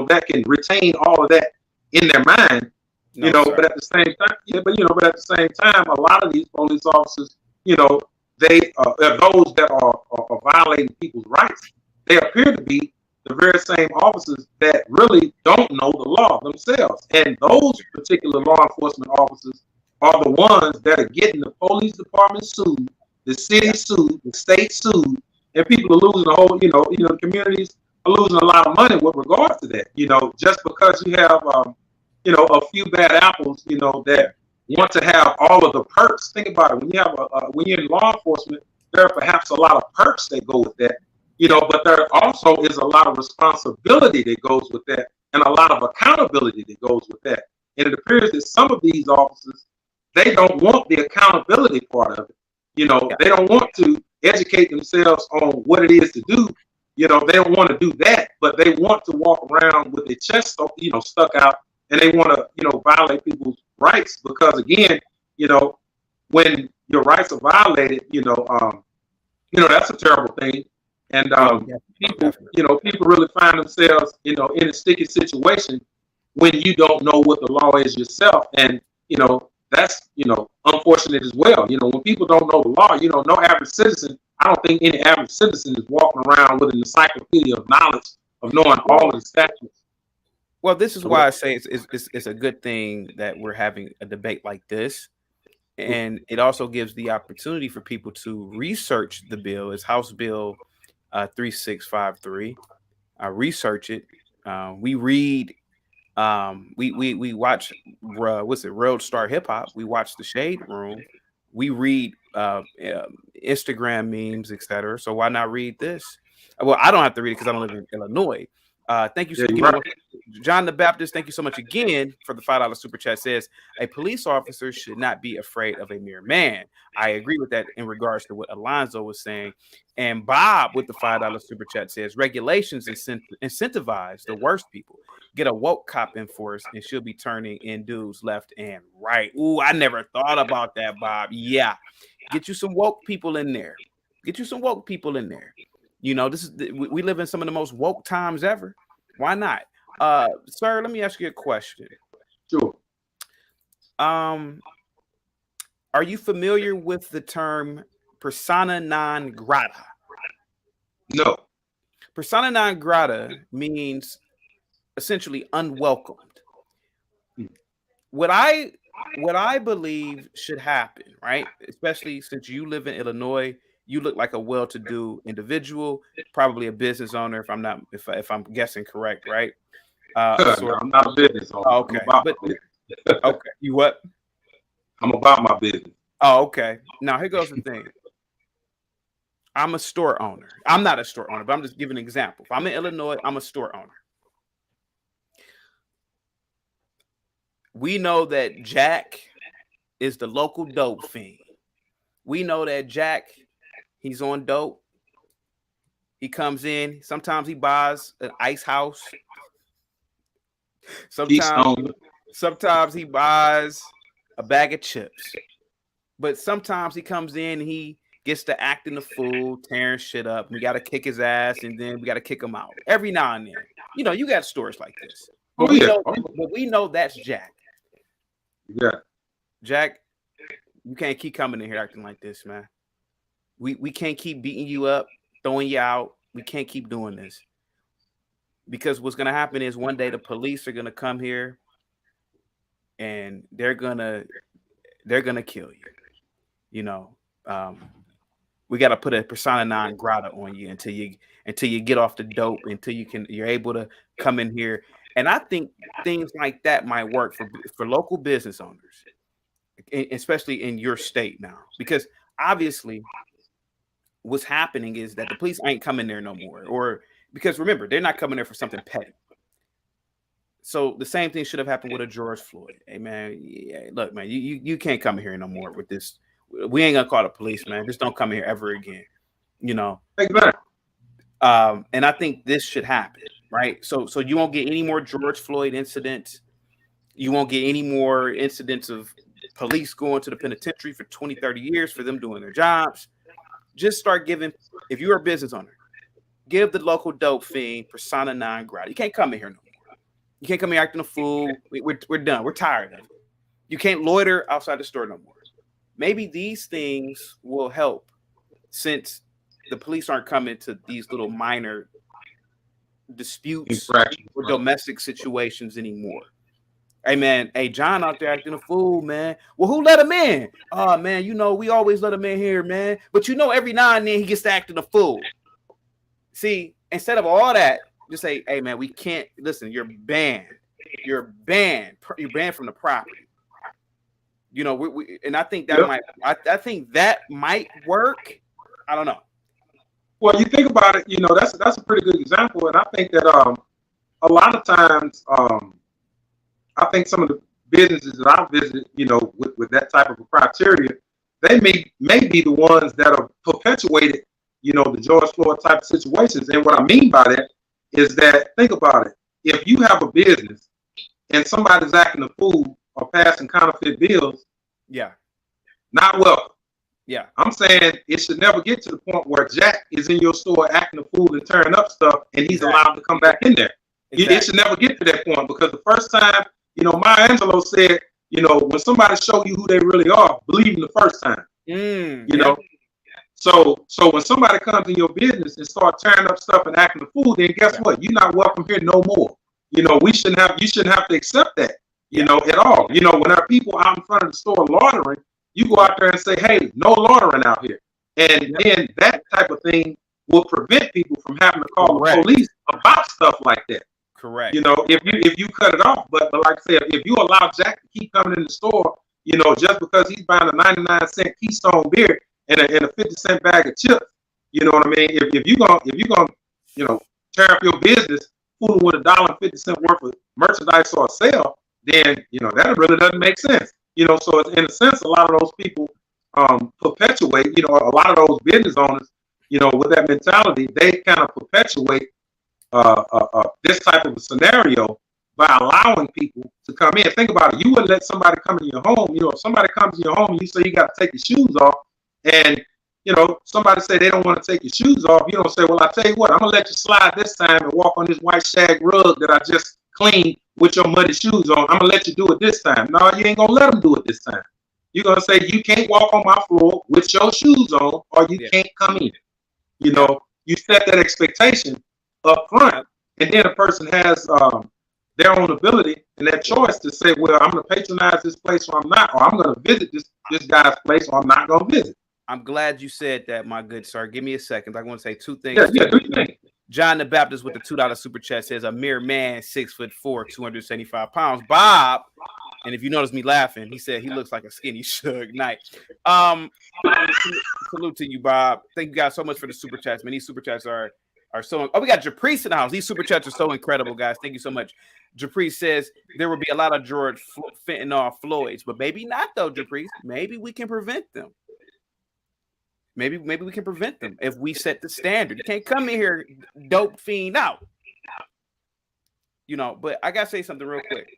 that can retain all of that in their mind, but at the same time, but at the same time, a lot of these police officers, they are those that are violating people's rights. They appear to be the very same officers that really don't know the law themselves. And those particular law enforcement officers are the ones that are getting the police department sued, the city sued, the state sued, and people are losing the whole, the communities are losing a lot of money with regard to that, just because you have, a few bad apples, that want to have all of the perks. Think about it. When you have when you're in law enforcement, there are perhaps a lot of perks that go with that, but there also is a lot of responsibility that goes with that, and a lot of accountability that goes with that. And it appears that some of these officers, they don't want the accountability part of it. They don't want to educate themselves on what it is to do. They don't want to do that, but they want to walk around with their chest, stuck out, and they want to, violate people's rights, because again, when your rights are violated, that's a terrible thing. And people really find themselves, in a sticky situation when you don't know what the law is yourself, and that's unfortunate as well. When people don't know the law, no average citizen. I don't think any average citizen is walking around with an encyclopedia of knowledge of knowing all of the statutes. Well, this is why I say it's a good thing that we're having a debate like this, and it also gives the opportunity for people to research the bill. It's House Bill 3653. Research it. We read. We watch. What's it? Road Star Hip Hop. We watch The Shade Room. We read Instagram memes, etc. So why not read this? Well, I don't have to read it because I don't live in Illinois. Thank you, John the Baptist. Thank you so much again for the $5 super chat. Says a police officer should not be afraid of a mere man. I agree with that in regards to what Alonzo was saying. And Bob with the $5 super chat says regulations incentivize the worst people. Get a woke cop in force and she'll be turning in dudes left and right. Ooh, I never thought about that, Bob. Yeah, get you some woke people in there. Get you some woke people in there. We live in some of the most woke times ever. Why not? Sir, let me ask you a question. Sure. Are you familiar with the term persona non grata? No. Persona non grata means essentially unwelcomed. what I believe should happen, right? Especially since you live in Illinois, you look like a well-to-do individual, probably a business owner, if I'm guessing correct, right? No, I'm not a business owner. Okay, I'm about but my business. okay, you what? I'm about my business. Oh, okay. Now here goes the thing. I'm a store owner. I'm not a store owner, but I'm just giving an example. If I'm in Illinois, I'm a store owner. We know that Jack is the local dope fiend. We know that Jack, he's on dope. He comes in. Sometimes he buys an ice house. Sometimes he buys a bag of chips. But sometimes he comes in and he gets to acting the fool, tearing shit up. We got to kick his ass, and then we got to kick him out every now and then. You know, you got stories like this. But we know that's Jack. Yeah. Jack, you can't keep coming in here acting like this, man. We can't keep beating you up, throwing you out. We can't keep doing this. Because what's going to happen is one day the police are going to come here and they're going to kill you. You know, we got to put a persona non grata on you until you get off the dope, until you're able to come in here. And I think things like that might work for local business owners, especially in your state now, because obviously what's happening is that the police ain't coming there no more, or because remember, they're not coming there for something petty. So the same thing should have happened with a George Floyd. Hey man, yeah, look, man, you can't come here no more with this. We ain't gonna call the police, man. Just don't come here ever again. You know. Exactly. And I think this should happen, right? So you won't get any more George Floyd incidents. You won't get any more incidents of police going to the penitentiary for 20, 30 years for them doing their jobs. Just start giving, if you're a business owner, give the local dope fiend persona non grata. You can't come in here no more. You can't come here acting a fool. We're done. We're tired of it. You can't loiter outside the store no more. Maybe these things will help, since the police aren't coming to these little minor disputes or domestic situations anymore. Hey man, hey John out there acting a fool, man. Well, who let him in? Oh man, you know we always let him in here, man. But you know every now and then he gets to acting a fool. See, instead of all that, just say, hey man, we can't listen. You're banned. You're banned. You're banned from the property. You know, and I think that I think that might work. I don't know. Well, you think about it, you know, that's a pretty good example, and I think that a lot of times, I think some of the businesses that I've visited, you know, with that type of a criteria, they may be the ones that have perpetuated, you know, the George Floyd type of situations. And what I mean by that is that, think about it, if you have a business and somebody's acting a fool or passing counterfeit bills, yeah, not welcome. Yeah, I'm saying it should never get to the point where Jack is in your store acting a fool and tearing up stuff, and he's allowed to come back in there. It should never get to that point, because the first time, you know, Maya Angelou said, you know, when somebody show you who they really are, believe them the first time. You know, so when somebody comes in your business and start tearing up stuff and acting a fool, then guess what? You're not welcome here no more. You know, you shouldn't have to accept that, you know, at all. You know, when there are people out in front of the store loitering, you go out there and say, hey, no loitering out here. And then that type of thing will prevent people from having to call the police about stuff like that. Correct. You know, if you cut it off, but like I said, if you allow Jack to keep coming in the store, you know, just because he's buying a 99-cent Keystone beer and a 50-cent bag of chips, you know what I mean? If you're gonna, you know, tear up your business, fooling with $1.50 worth of merchandise or a sale, then you know that really doesn't make sense. You know, so in a sense, a lot of those people perpetuate, you know, a lot of those business owners, you know, with that mentality, they kind of perpetuate this type of a scenario by allowing people to come in. Think about it. You wouldn't let somebody come in your home. You know, if somebody comes in your home and you say you got to take your shoes off, and, you know, somebody say they don't want to take your shoes off, you don't say, well, I tell you what, I'm going to let you slide this time and walk on this white shag rug that I just cleaned with your muddy shoes on. I'm going to let you do it this time. No, you ain't going to let them do it this time. You're going to say, you can't walk on my floor with your shoes on, or you can't come in. You know, you set that expectation up front, and then a person has their own ability and their choice to say, well, I'm going to patronize this place or I'm not, or I'm going to visit this guy's place or I'm not going to visit. I'm glad you said that, my good sir. Give me a second. I want to say two things. Yeah, do you think? John the Baptist with the $2 super chat says, a mere man, 6'4", 275 pounds. Bob, and if you notice me laughing, he said he looks like a skinny Suge Knight. Salute to you, Bob. Thank you guys so much for the super chats, man. These super chats are so. Oh, we got Japrice in the house. These super chats are so incredible, guys. Thank you so much. Japrice says there will be a lot of George fentanyl Floyds, but maybe not though, Japrice. Maybe we can prevent them. Maybe we can prevent them if we set the standard. You can't come in here dope fiend out. You know, but I gotta say something real quick.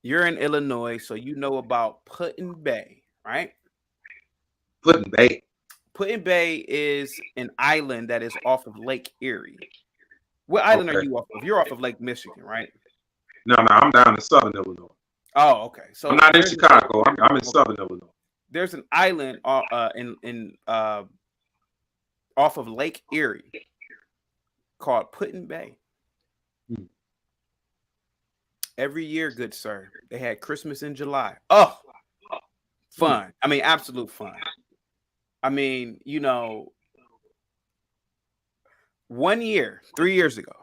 You're in Illinois, so you know about Put-in-Bay, right? Put-in-Bay. Put-in-Bay is an island that is off of Lake Erie. What island are you off of? You're off of Lake Michigan, right? No, I'm down in Southern Illinois. Oh, okay. So I'm not in Chicago. I'm in Southern Illinois. There's an island off of Lake Erie called Put-in-Bay. Every year, good sir, they had Christmas in July. Oh, fun. I mean, absolute fun. I mean, you know, 1 year, 3 years ago,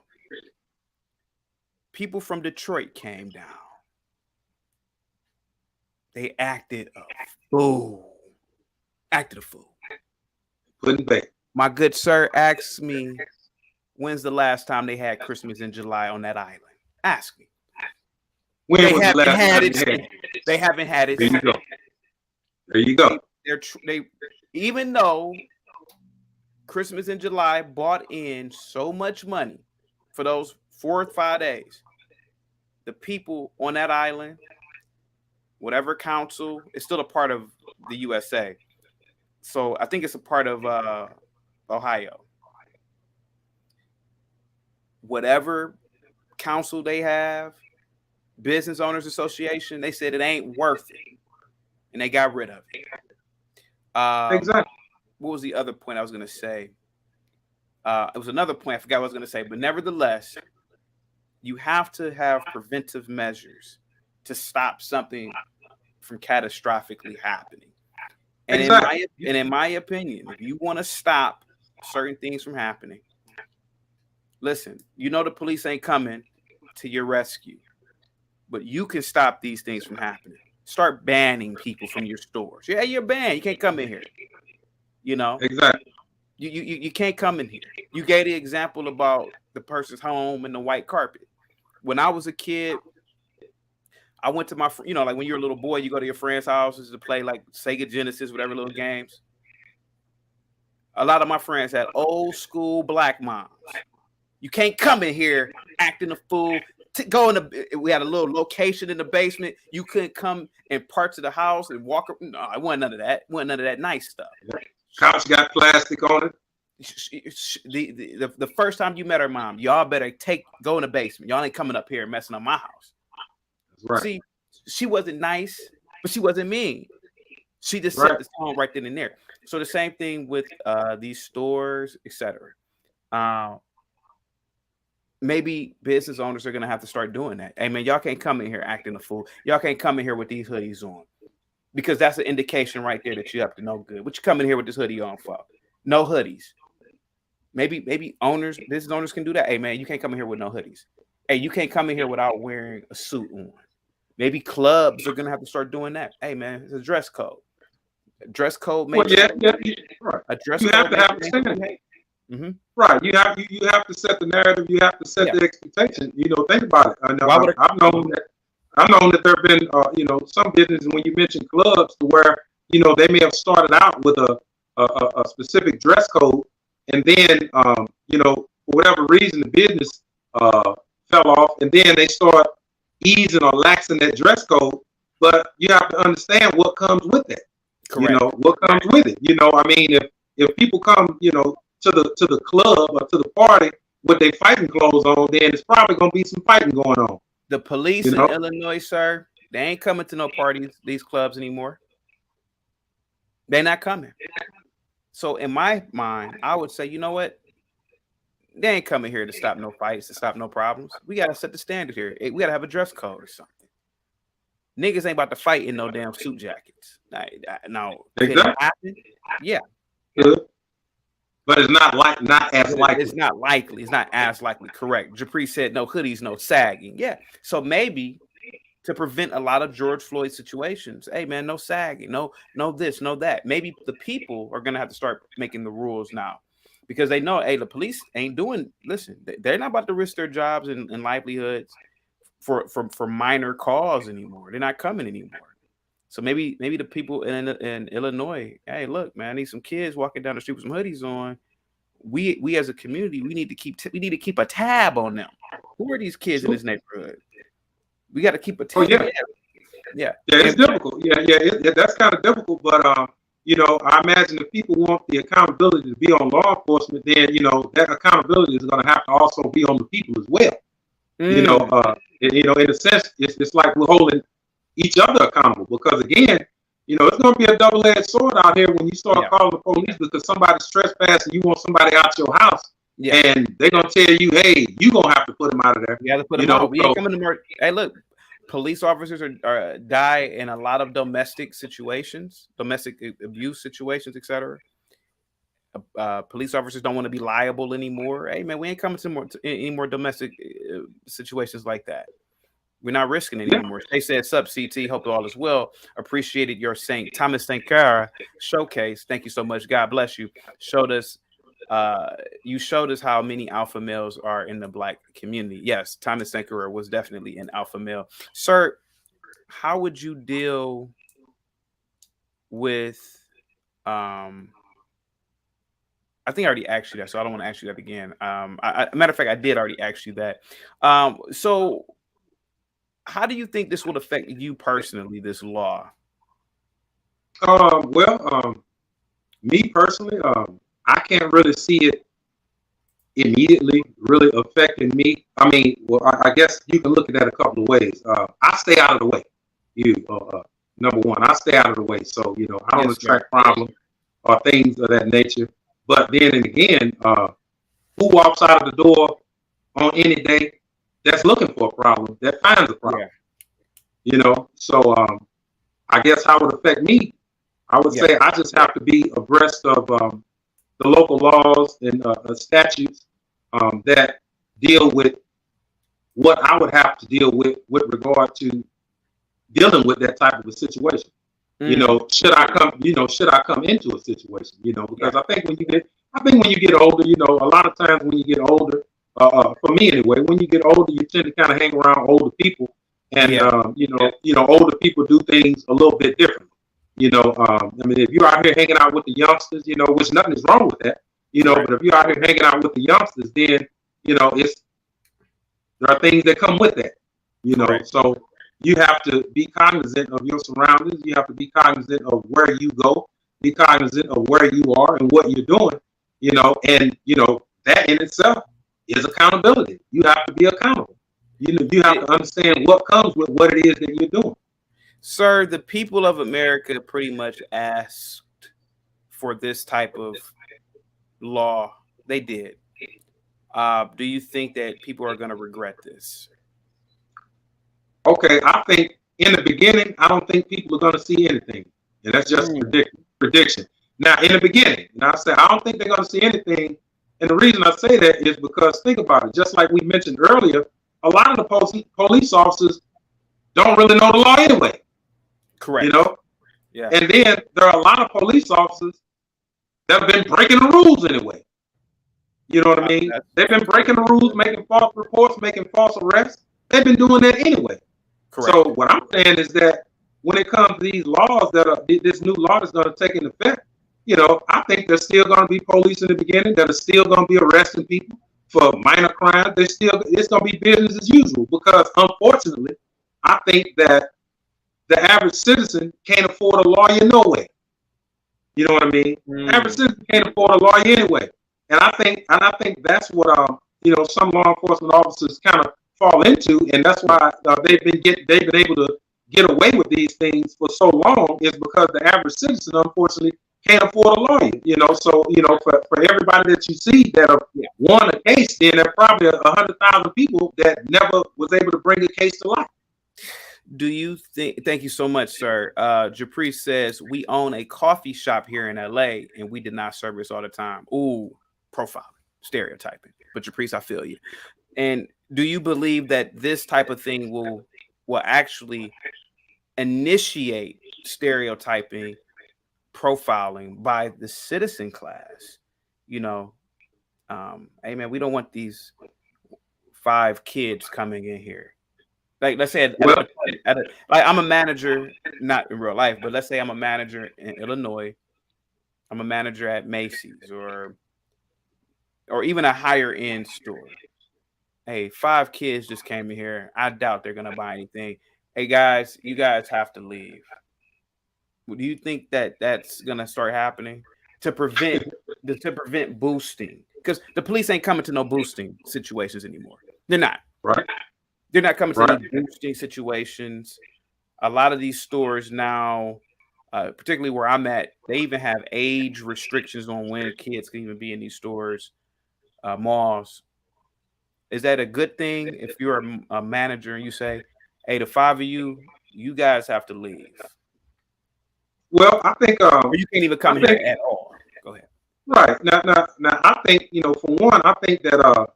people from Detroit came down. They acted a fool. Put-in-Bay. My good sir asked me, when's the last time they had Christmas in July on that island? Ask me. They haven't had it. They haven't had it. There you go. There you go. They even though Christmas in July brought in so much money for those 4 or 5 days, the people on that island, whatever council, it's still a part of the USA. So I think it's a part of Ohio. Whatever council they have, Business Owners Association, they said it ain't worth it, and they got rid of it. Exactly. What was the other point I was going to say? It was another point I forgot what I was going to say, but nevertheless, you have to have preventive measures to stop something from catastrophically happening. And in my opinion, if you want to stop certain things from happening, listen, you know the police ain't coming to your rescue, but you can stop these things from happening. Start banning people from your stores. Yeah, you're banned. You can't come in here. You know? Exactly. You can't come in here. You gave the example about the person's home and the white carpet. When I was a kid, I went to my, like when you're a little boy, you go to your friends' houses to play like Sega Genesis, whatever little games. A lot of my friends had old school black moms. You can't come in here acting a fool. We had a little location in the basement. You couldn't come in parts of the house and walk up. No, it wasn't none of that. It wasn't none of that nice stuff. Couch got plastic on it. The first time you met her mom, y'all better go in the basement. Y'all ain't coming up here messing up my house. That's right. See, she wasn't nice, but she wasn't mean. She just set the tone right then and there. So the same thing with these stores, etc. Maybe business owners are going to have to start doing that. Hey, man, y'all can't come in here acting a fool. Y'all can't come in here with these hoodies on, because that's an indication right there that you're up to no good. What you coming here with this hoodie on for? No hoodies. Maybe business owners can do that. Hey, man, you can't come in here with no hoodies. Hey, you can't come in here without wearing a suit on. Maybe clubs are going to have to start doing that. Hey, man, it's a dress code. A dress code. Right. A dress you code. Have to have a standard. Mm-hmm. Right. You have to set the narrative. You have to set the expectation. Think about it. I've known that there have been, some businesses, when you mention clubs, to where, they may have started out with a specific dress code, and then, for whatever reason, the business fell off, and then they start easing or laxing that dress code. But you have to understand what comes with that. Correct. What comes with it. If people come, to the club or to the party with their fighting clothes on, then it's probably going to be some fighting going on. The police in Illinois, sir, they ain't coming to no parties, these clubs anymore. They're not coming. So in my mind, I would say, you know what? They ain't coming here to stop no fights, to stop no problems. We gotta set the standard here. We gotta have a dress code or something. Niggas ain't about to fight in no damn suit jackets. No, could it happen? Yeah. But it's not as likely. It's not likely. It's not as likely. Correct. Japri said no hoodies, no sagging. Yeah. So maybe to prevent a lot of George Floyd situations, hey man, no sagging, no this, no that. Maybe the people are gonna have to start making the rules now, because they know, hey, the police ain't doing. Listen, they're not about to risk their jobs and livelihoods for minor cause anymore. They're not coming anymore. So maybe the people in Illinois, hey, look, man, I need some kids walking down the street with some hoodies on. We as a community, we need to keep a tab on them. Who are these kids in this neighborhood? We got to keep a tab. Yeah, it's difficult. That's kind of difficult. But you know, I imagine if people want the accountability to be on law enforcement, then you know that accountability is going to have to also be on the people as well. You know, in a sense, it's like we're holding each other accountable, because again, you know, it's going to be a double-edged sword out here when you start calling the police because somebody's trespassing. You want somebody out your house, and they're going to tell you, hey, you're going to have to put them out of there. You got to put them out. We ain't coming to murder. Hey, look, police officers are die in a lot of domestic situations, domestic abuse situations, etc. Police officers don't want to be liable anymore. Hey, man, we ain't coming to any more domestic situations like that. We're not risking it anymore. They said, "Sup, CT. Hope all is well. Appreciated your Thomas Sankara showcase. Thank you so much. God bless you. You showed us how many alpha males are in the Black community. Yes, Thomas Sankara was definitely an alpha male. Sir, how would you deal with? I think I already asked you that, so I don't want to ask you that again. Matter of fact, I did already ask you that. So. How do you think this will affect you personally, this law? Me personally, I can't really see it immediately really affecting me. I mean, well, I guess you can look at that a couple of ways. I stay out of the way. Number one, I stay out of the way. So, you know, I don't attract problems or things of that nature. But then and again, who walks out of the door on any day that's looking for a problem, that finds a problem? You know, so I guess how it would affect me, I would say I just have to be abreast of the local laws and statutes that deal with what I would have to deal with regard to dealing with that type of a situation. You know, should I come into a situation, you know, because I think when you get older, you know, a lot of times when you get older, for me anyway, when you get older, you tend to kind of hang around older people, and you know, older people do things a little bit different. You know, I mean, if you're out here hanging out with the youngsters, you know, which nothing is wrong with that, you know, but if you're out here hanging out with the youngsters, then you know, there are things that come with that, you know. So you have to be cognizant of your surroundings. You have to be cognizant of where you go, be cognizant of where you are and what you're doing, you know, and you know that in itself is accountability. You have to be accountable. You know, you have to understand what comes with what it is that you're doing. Sir, the people of America pretty much asked for this type of law. They did. Do you think that people are going to regret this? Okay, I think in the beginning, I don't think people are going to see anything. And that's just prediction. Now, in the beginning, I say I don't think they're going to see anything. And the reason I say that is because, think about it, just like we mentioned earlier, a lot of the police officers don't really know the law anyway. Correct. You know? Yeah. And then there are a lot of police officers that have been breaking the rules anyway. You know what I mean? They've been breaking the rules, making false reports, making false arrests. They've been doing that anyway. Correct. So what I'm saying is that when it comes to these laws this new law is going to take into effect, you know, I think there's still going to be police in the beginning that are still going to be arresting people for minor crimes. It's going to be business as usual, because unfortunately, I think that the average citizen can't afford a lawyer no way. You know what I mean? Average citizen can't afford a lawyer anyway. And I think that's what you know, some law enforcement officers kind of fall into, and that's why they've been able to get away with these things for so long, is because the average citizen unfortunately can't afford a lawyer, you know. So, you know, for everybody that you see that have won a case, then there are probably 100,000 people that never was able to bring a case to life. Do you think, thank you so much, sir. Japri says, we own a coffee shop here in LA and we deny service all the time. Ooh, profiling, stereotyping. But Japri, I feel you. And do you believe that this type of thing will actually initiate stereotyping, profiling by the citizen class? You know, hey man, we don't want these 5 kids coming in here. Like, let's say like I'm a manager, not in real life, but let's say I'm a manager in Illinois. I'm a manager at Macy's or even a higher end store. Hey, 5 kids just came in here. I doubt they're gonna buy anything. Hey guys, you guys have to leave. Do you think that that's gonna start happening to prevent boosting? Because the police ain't coming to no boosting situations anymore. They're not. Right. They're not coming to any boosting situations. A lot of these stores now, particularly where I'm at, they even have age restrictions on when kids can even be in these stores, malls. Is that a good thing if you're a manager and you say, hey, the 5 of you guys have to leave? Well, I think or you can't even come here at all. Go ahead. Right. Now, I think, you know, for one, I think that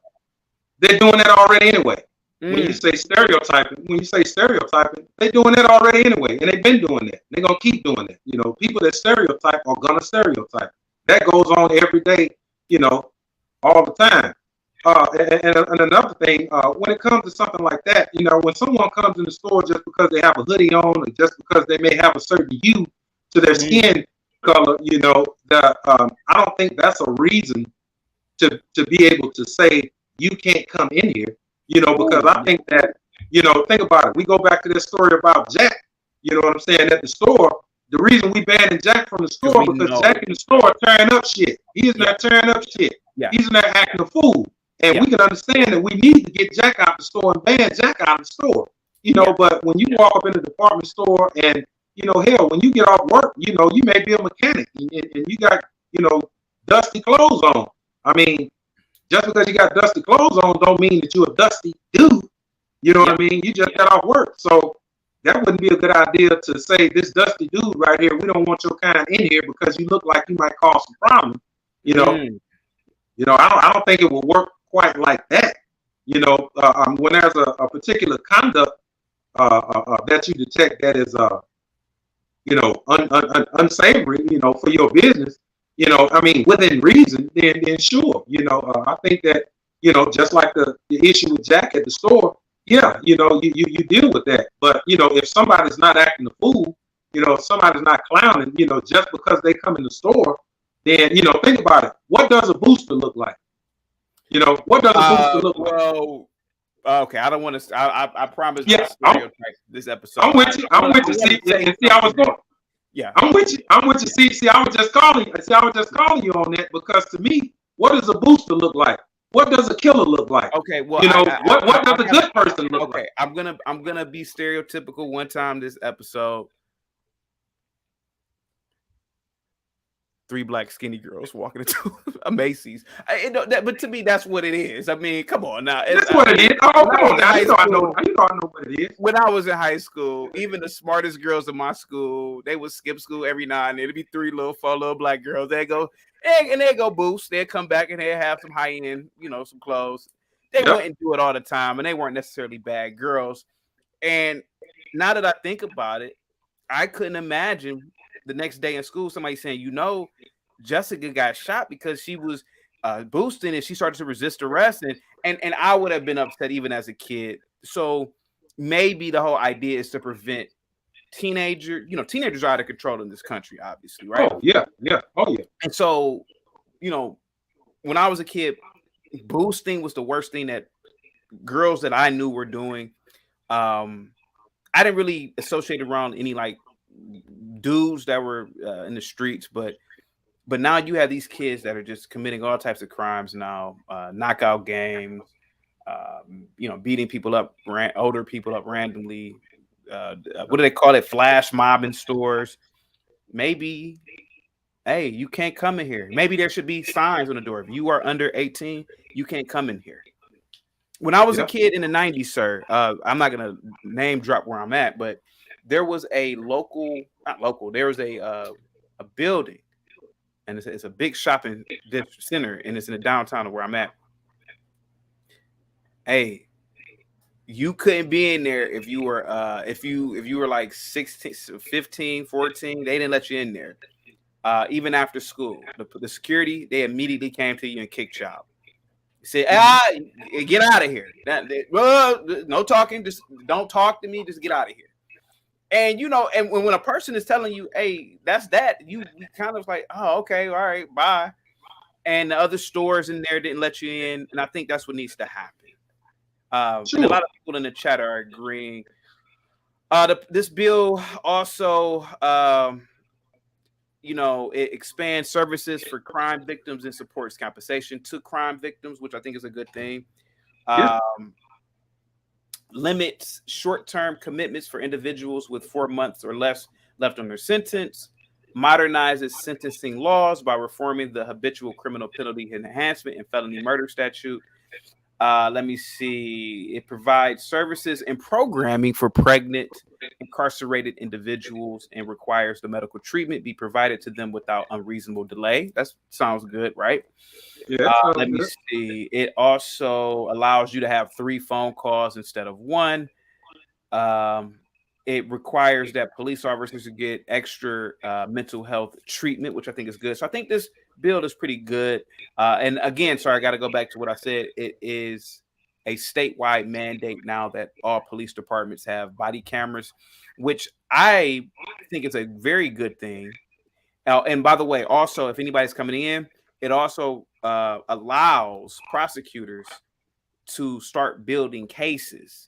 they're doing that already anyway. When you say stereotyping, they're doing that already anyway, and they've been doing that. They're gonna keep doing it. You know, people that stereotype are gonna stereotype. That goes on every day, you know, all the time. And another thing, when it comes to something like that, you know, when someone comes in the store just because they have a hoodie on, or just because they may have a certain hue to their skin color, you know, that I don't think that's a reason to be able to say you can't come in here. You know, because I think that, you know, think about it. We go back to this story about Jack, you know what I'm saying, at the store. The reason we banning Jack from the store because Jack in the store tearing up shit. He is not tearing up shit. He's not acting a fool. And we can understand that we need to get Jack out the store and ban Jack out of the store. You know, but when you walk up in the department store and, you know, hell, when you get off work, you know, you may be a mechanic and you got, you know, dusty clothes on. I mean, just because you got dusty clothes on don't mean that you're a dusty dude. You know what I mean? You just got off work. So that wouldn't be a good idea to say this dusty dude right here, we don't want your kind in here because you look like you might cause some problem. You know, you know, I don't think it will work quite like that. You know, when there's a particular conduct that you detect that is, you know, unsavory, you know, for your business, you know, I mean, within reason, then sure, you know, I think that, you know, just like the issue with Jack at the store, yeah, you know, you deal with that. But, you know, if somebody's not acting a fool, you know, if somebody's not clowning, you know, just because they come in the store, then, you know, think about it. What does a booster look like? You know, what does a booster look like? Well, okay, I don't want to, I promise not to stereotype this episode. I'm with you. See, I was going. Yeah, I'm with you. See, I was just calling you on that because to me, what does a booster look like? What does a killer look like? Okay, well, you know, what does a good person look like? Okay, I'm gonna be stereotypical one time this episode. 3 black skinny girls walking into a Macy's. But to me, that's what it is. I mean, come on now. That's what it is. Oh, come on now. You know I know what it is. When I was in high school, even the smartest girls in my school, they would skip school every night, and it'd be 4 little black girls. They go boost. They'd come back and they'd have some high end, you know, some clothes. They wouldn't do it all the time, and they weren't necessarily bad girls. And now that I think about it, I couldn't imagine the next day in school somebody saying, you know, Jessica got shot because she was boosting and she started to resist arrest, and I would have been upset even as a kid. So maybe the whole idea is to prevent teenagers are out of control in this country, obviously, right? Oh yeah. And so, you know, when I was a kid, boosting was the worst thing that girls that I knew were doing. I didn't really associate around any like dudes that were in the streets, but now you have these kids that are just committing all types of crimes now, knockout games, you know, beating people up, older people up randomly. What do they call it? Flash mob in stores. Maybe hey, you can't come in here. Maybe there should be signs on the door. If you are under 18, you can't come in here. When I was a kid in the 90s, sir, I'm not going to name drop where I'm at, but there was a there was a building, and it's a big shopping center, and it's in the downtown of where I'm at. Hey, you couldn't be in there if you were if you were like 16, 15, 14, they didn't let you in there. Even after school, the security, they immediately came to you and kicked you out. Say, get out of here. No talking. Just don't talk to me. Just get out of here. And and when a person is telling you, "Hey, that's that," you kind of like, "Oh, okay, all right, bye." And the other stores in there didn't let you in, and I think that's what needs to happen. Sure. And a lot of people in the chat are agreeing. This bill also, it expands services for crime victims and supports compensation to crime victims, which I think is a good thing. Limits short-term commitments for individuals with 4 months or less left on their sentence. Modernizes sentencing laws by reforming the habitual criminal penalty enhancement and felony murder statute. Let me see. It provides services and programming for pregnant, incarcerated individuals and requires the medical treatment be provided to them without unreasonable delay. That sounds good, right? Yeah. Let me see. It also allows you to have 3 phone calls instead of 1. It requires that police officers get extra mental health treatment, which I think is good. So I think this bill is pretty good. And again, sorry, I got to go back to what I said. It is a statewide mandate now that all police departments have body cameras, which I think is a very good thing. And by the way, also, if anybody's coming in, it also allows prosecutors to start building cases.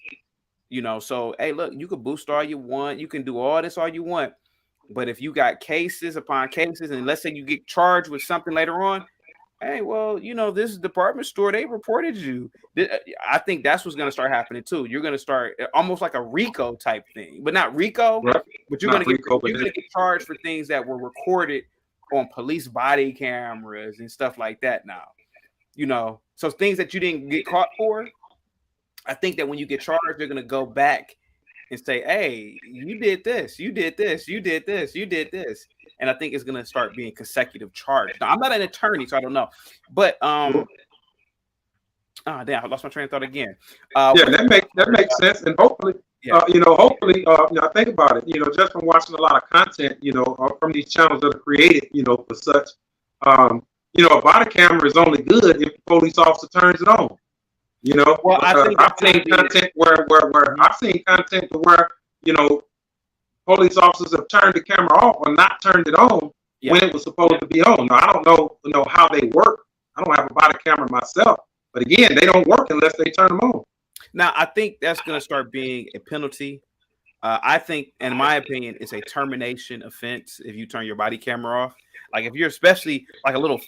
So, hey, look, you can boost all you want. You can do all this all you want. But if you got cases upon cases, and let's say you get charged with something later on, hey, well, this department store, they reported you. I think that's what's going to start happening too. You're going to start almost like a RICO type thing, but not RICO, right. But you're going to get charged for things that were recorded on police body cameras and stuff like that now. So things that you didn't get caught for, I think that when you get charged, they're going to go back and say, hey, you did this, you did this, you did this, you did this. And I think it's going to start being consecutive charges. Now, I'm not an attorney, so I don't know. But, damn, I lost my train of thought again. That makes sense. And hopefully, I think about it, just from watching a lot of content, from these channels that are created, for such, a body camera is only good if the police officer turns it on. Well, I've seen content where police officers have turned the camera off or not turned it on when it was supposed to be on. Now, I don't know how they work. I don't have a body camera myself, but again, they don't work unless they turn them on. Now, I think that's going to start being a penalty. I think, in my opinion, it's a termination offense if you turn your body camera off. Like if you're especially like a little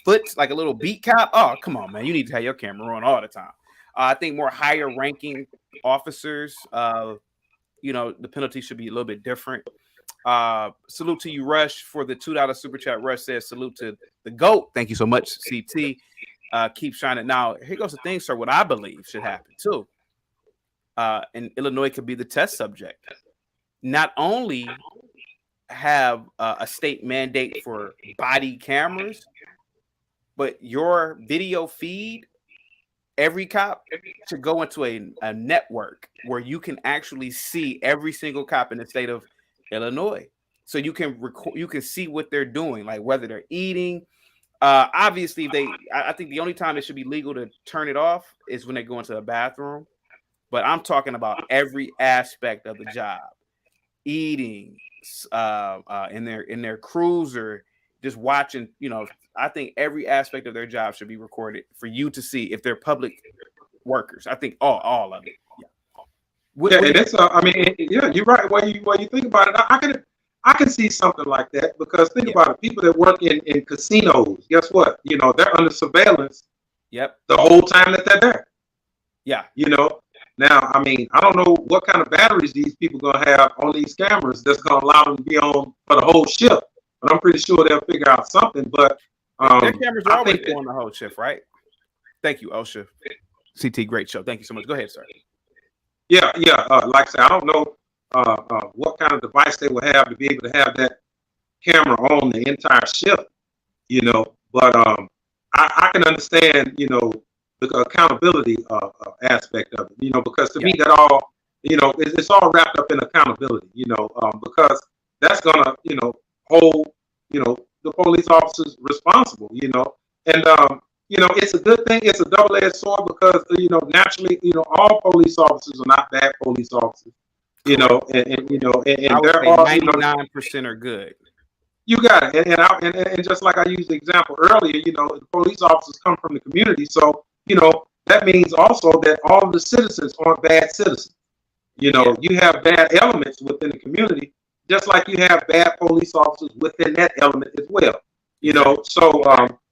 beat cop. Oh, come on, man! You need to have your camera on all the time. I think more higher ranking officers, the penalty should be a little bit different. Salute to you, Rush, for the $2 super chat. Rush says, salute to the GOAT. Thank you so much, CT. Keep shining. Now, here goes the thing, sir. What I believe should happen, too. And Illinois could be the test subject. Not only have a state mandate for body cameras, but your video feed, every cop should go into a network where you can actually see every single cop in the state of Illinois. So you can see what they're doing, like whether they're eating. Obviously, I think the only time it should be legal to turn it off is when they go into the bathroom. But I'm talking about every aspect of the job, eating, in their cruiser, just watching, I think every aspect of their job should be recorded for you to see if they're public workers. I think all of it. You're right. While you think about it, I can see something like that because think about it. People that work in casinos, guess what? They're under surveillance. Yep. The whole time that they're there. Yeah. Now, I don't know what kind of batteries these people gonna have on these cameras that's gonna allow them to be on for the whole shift. but I'm pretty sure they'll figure out something. But their cameras are always on the whole shift, right? Thank you, OSHA. CT, great show. Thank you so much. Go ahead, sir. Yeah. Like I said, I don't know what kind of device they will have to be able to have that camera on the entire shift, but I can understand, the accountability aspect of it, because to me that all, it's all wrapped up in accountability, because that's gonna, hold, the police officers responsible, and it's a good thing. It's a double-edged sword because, naturally, all police officers are not bad police officers, and I would there say are, 99% are good. You got it, and just like I used the example earlier, the police officers come from the community, so that means also that all of the citizens aren't bad citizens. You have bad elements within the community, just like you have bad police officers within that element as well. So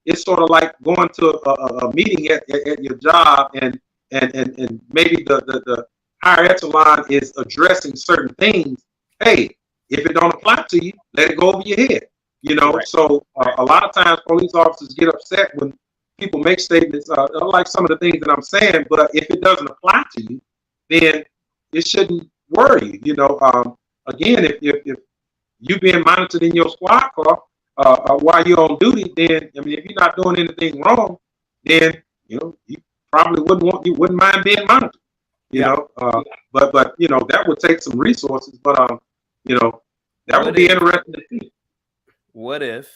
it's sort of like going to a meeting at your job, and maybe the higher echelon is addressing certain things. Hey, if it don't apply to you, let it go over your head. Right. So a lot of times police officers get upset when people make statements like some of the things that I'm saying, but if it doesn't apply to you, then it shouldn't worry you. Again, if you're being monitored in your squad car while you're on duty, then if you're not doing anything wrong, then you probably wouldn't mind being monitored. But that would take some resources, but that would be interesting to see. What if,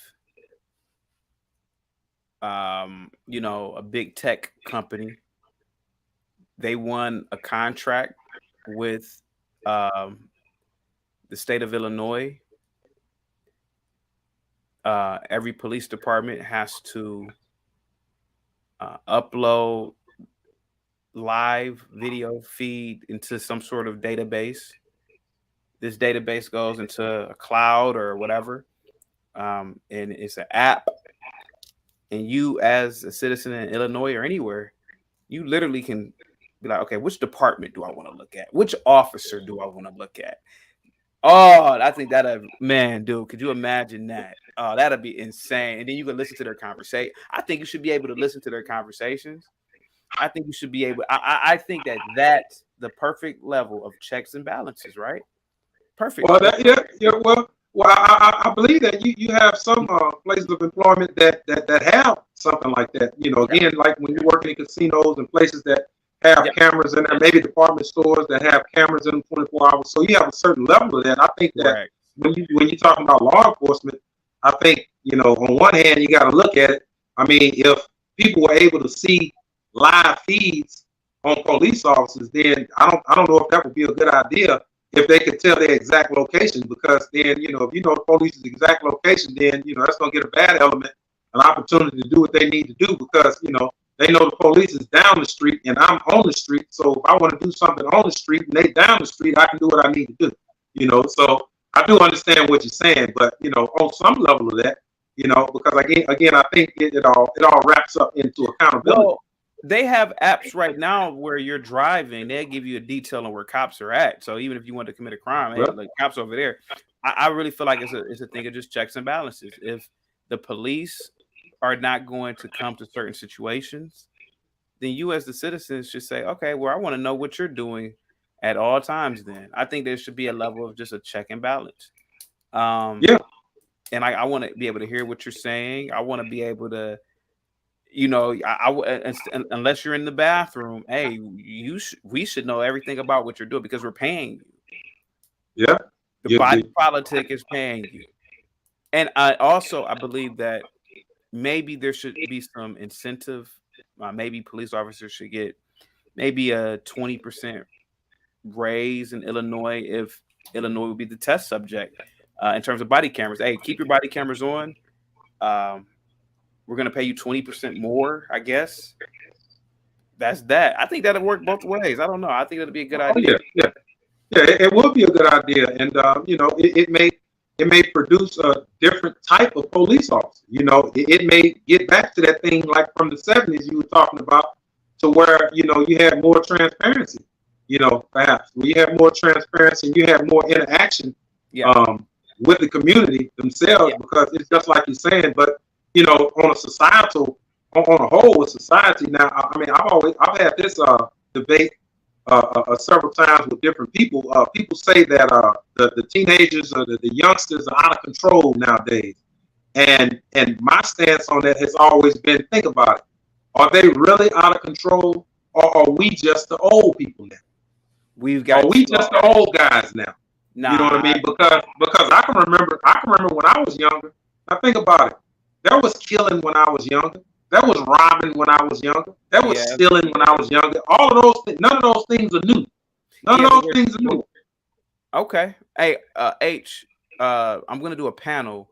a big tech company, they won a contract with the state of Illinois? Every police department has to upload live video feed into some sort of database. This database goes into a cloud or whatever, and it's an app. And you, as a citizen in Illinois or anywhere, you literally can be like, okay, which department do I want to look at? Which officer do I want to look at? Oh, I think man, dude, could you imagine that? Oh, that'd be insane. And then you can listen to their conversation. I think you should be able to listen to their conversations. I think you should be able. I think that's the perfect level of checks and balances, right? Perfect. Well, I believe that you have some places of employment that have something like that. Again, like when you're working in casinos and places that have cameras in there, maybe department stores that have cameras in them 24 hours. So you have a certain level of that. I think that when you're talking about law enforcement, I think, on one hand, you got to look at it. If people were able to see live feeds on police officers, then I don't know if that would be a good idea if they could tell their exact location, because then, if the police's exact location, then, that's going to get a bad element an opportunity to do what they need to do, because, they know the police is down the street and I'm on the street. So if I want to do something on the street and they down the street, I can do what I need to do, So I do understand what you're saying, but, on some level of that, because again, I think it all wraps up into accountability. Well, they have apps right now where you're driving, they give you a detail on where cops are at. So even if you want to commit a crime, hey, like cops over there. I really feel like it's a thing of just checks and balances. If the police are not going to come to certain situations, then you as the citizens should say, okay, well, I want to know what you're doing at all times. Then I think there should be a level of just a check and balance. And I want to be able to hear what you're saying. I want to be able to, unless you're in the bathroom, hey, we should know everything about what you're doing because we're paying you. Yeah. The body politic is paying you. And I believe that maybe there should be some incentive. Maybe police officers should get maybe a 20% raise in Illinois if Illinois would be the test subject in terms of body cameras. Hey, keep your body cameras on. We're going to pay you 20% more, I guess. That's that. I think that'll work both ways. I don't know. I think it'll be a good idea. Yeah, it would be a good idea. And, it may produce a different type of police officer. It may get back to that thing like from the 70s you were talking about, to where, you had more transparency, perhaps. Where you have more transparency and you have more interaction with the community themselves, because it's just like you're saying. But you know, on a societal, on a whole, with society now. I mean, I've had this debate several times with different people. People say that the teenagers or the youngsters are out of control nowadays, and my stance on that has always been: think about it. Are they really out of control, or are we just the old people now? Are we just the old guys now? Nah, you know what I mean? Because I can remember when I was younger. Now think about it. There was killing when I was younger. There was robbing when I was younger. There was stealing when I was younger. All of those things, none of those things are new. None of those things are new. Okay. Hey, H, I'm gonna do a panel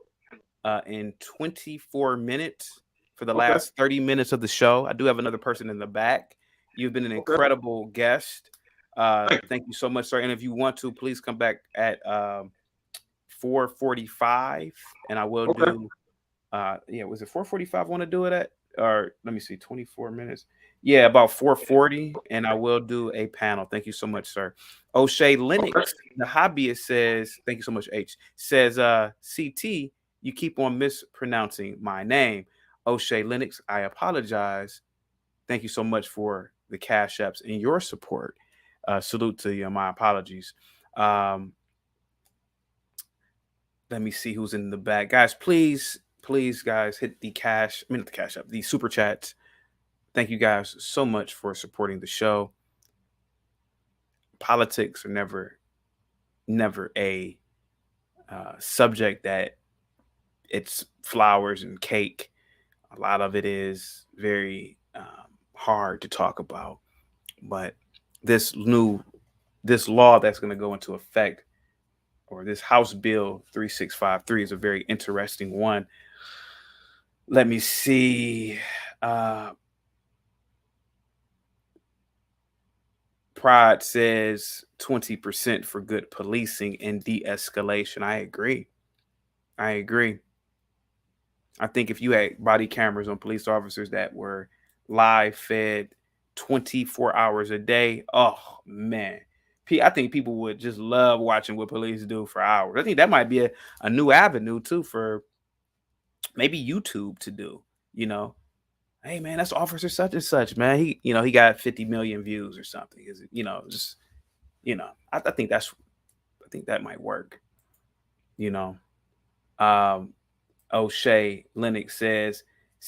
in 24 minutes for the last 30 minutes of the show. I do have another person in the back. You've been an incredible guest. Thank you so much, sir. And if you want to, please come back at 4:45, and I will do. Was it 4:45? Want to do it at? Or let me see, 24 minutes. Yeah, about 4:40, and I will do a panel. Thank you so much, sir. O'Shea Lennox, the hobbyist, says, thank you so much, H. Says, CT, you keep on mispronouncing my name. O'Shea Lennox, I apologize. Thank you so much for the cash apps and your support. Salute to you. My apologies. Let me see who's in the back. Guys, please, guys, hit the the super chats. Thank you guys so much for supporting the show. Politics are never a subject that it's flowers and cake. A lot of it is very hard to talk about. But this law that's going to go into effect, or this House Bill 3653, is a very interesting one. Let me see. Pride says 20% for good policing and de-escalation. I agree. I think if you had body cameras on police officers that were live fed 24 hours a day, oh man, I think people would just love watching what police do for hours. I think that might be a new avenue too for maybe YouTube to do. You know, hey man, that's Officer such and such, man. He got 50 million views or something. Is it, I think that might work. O'Shea Lennox says,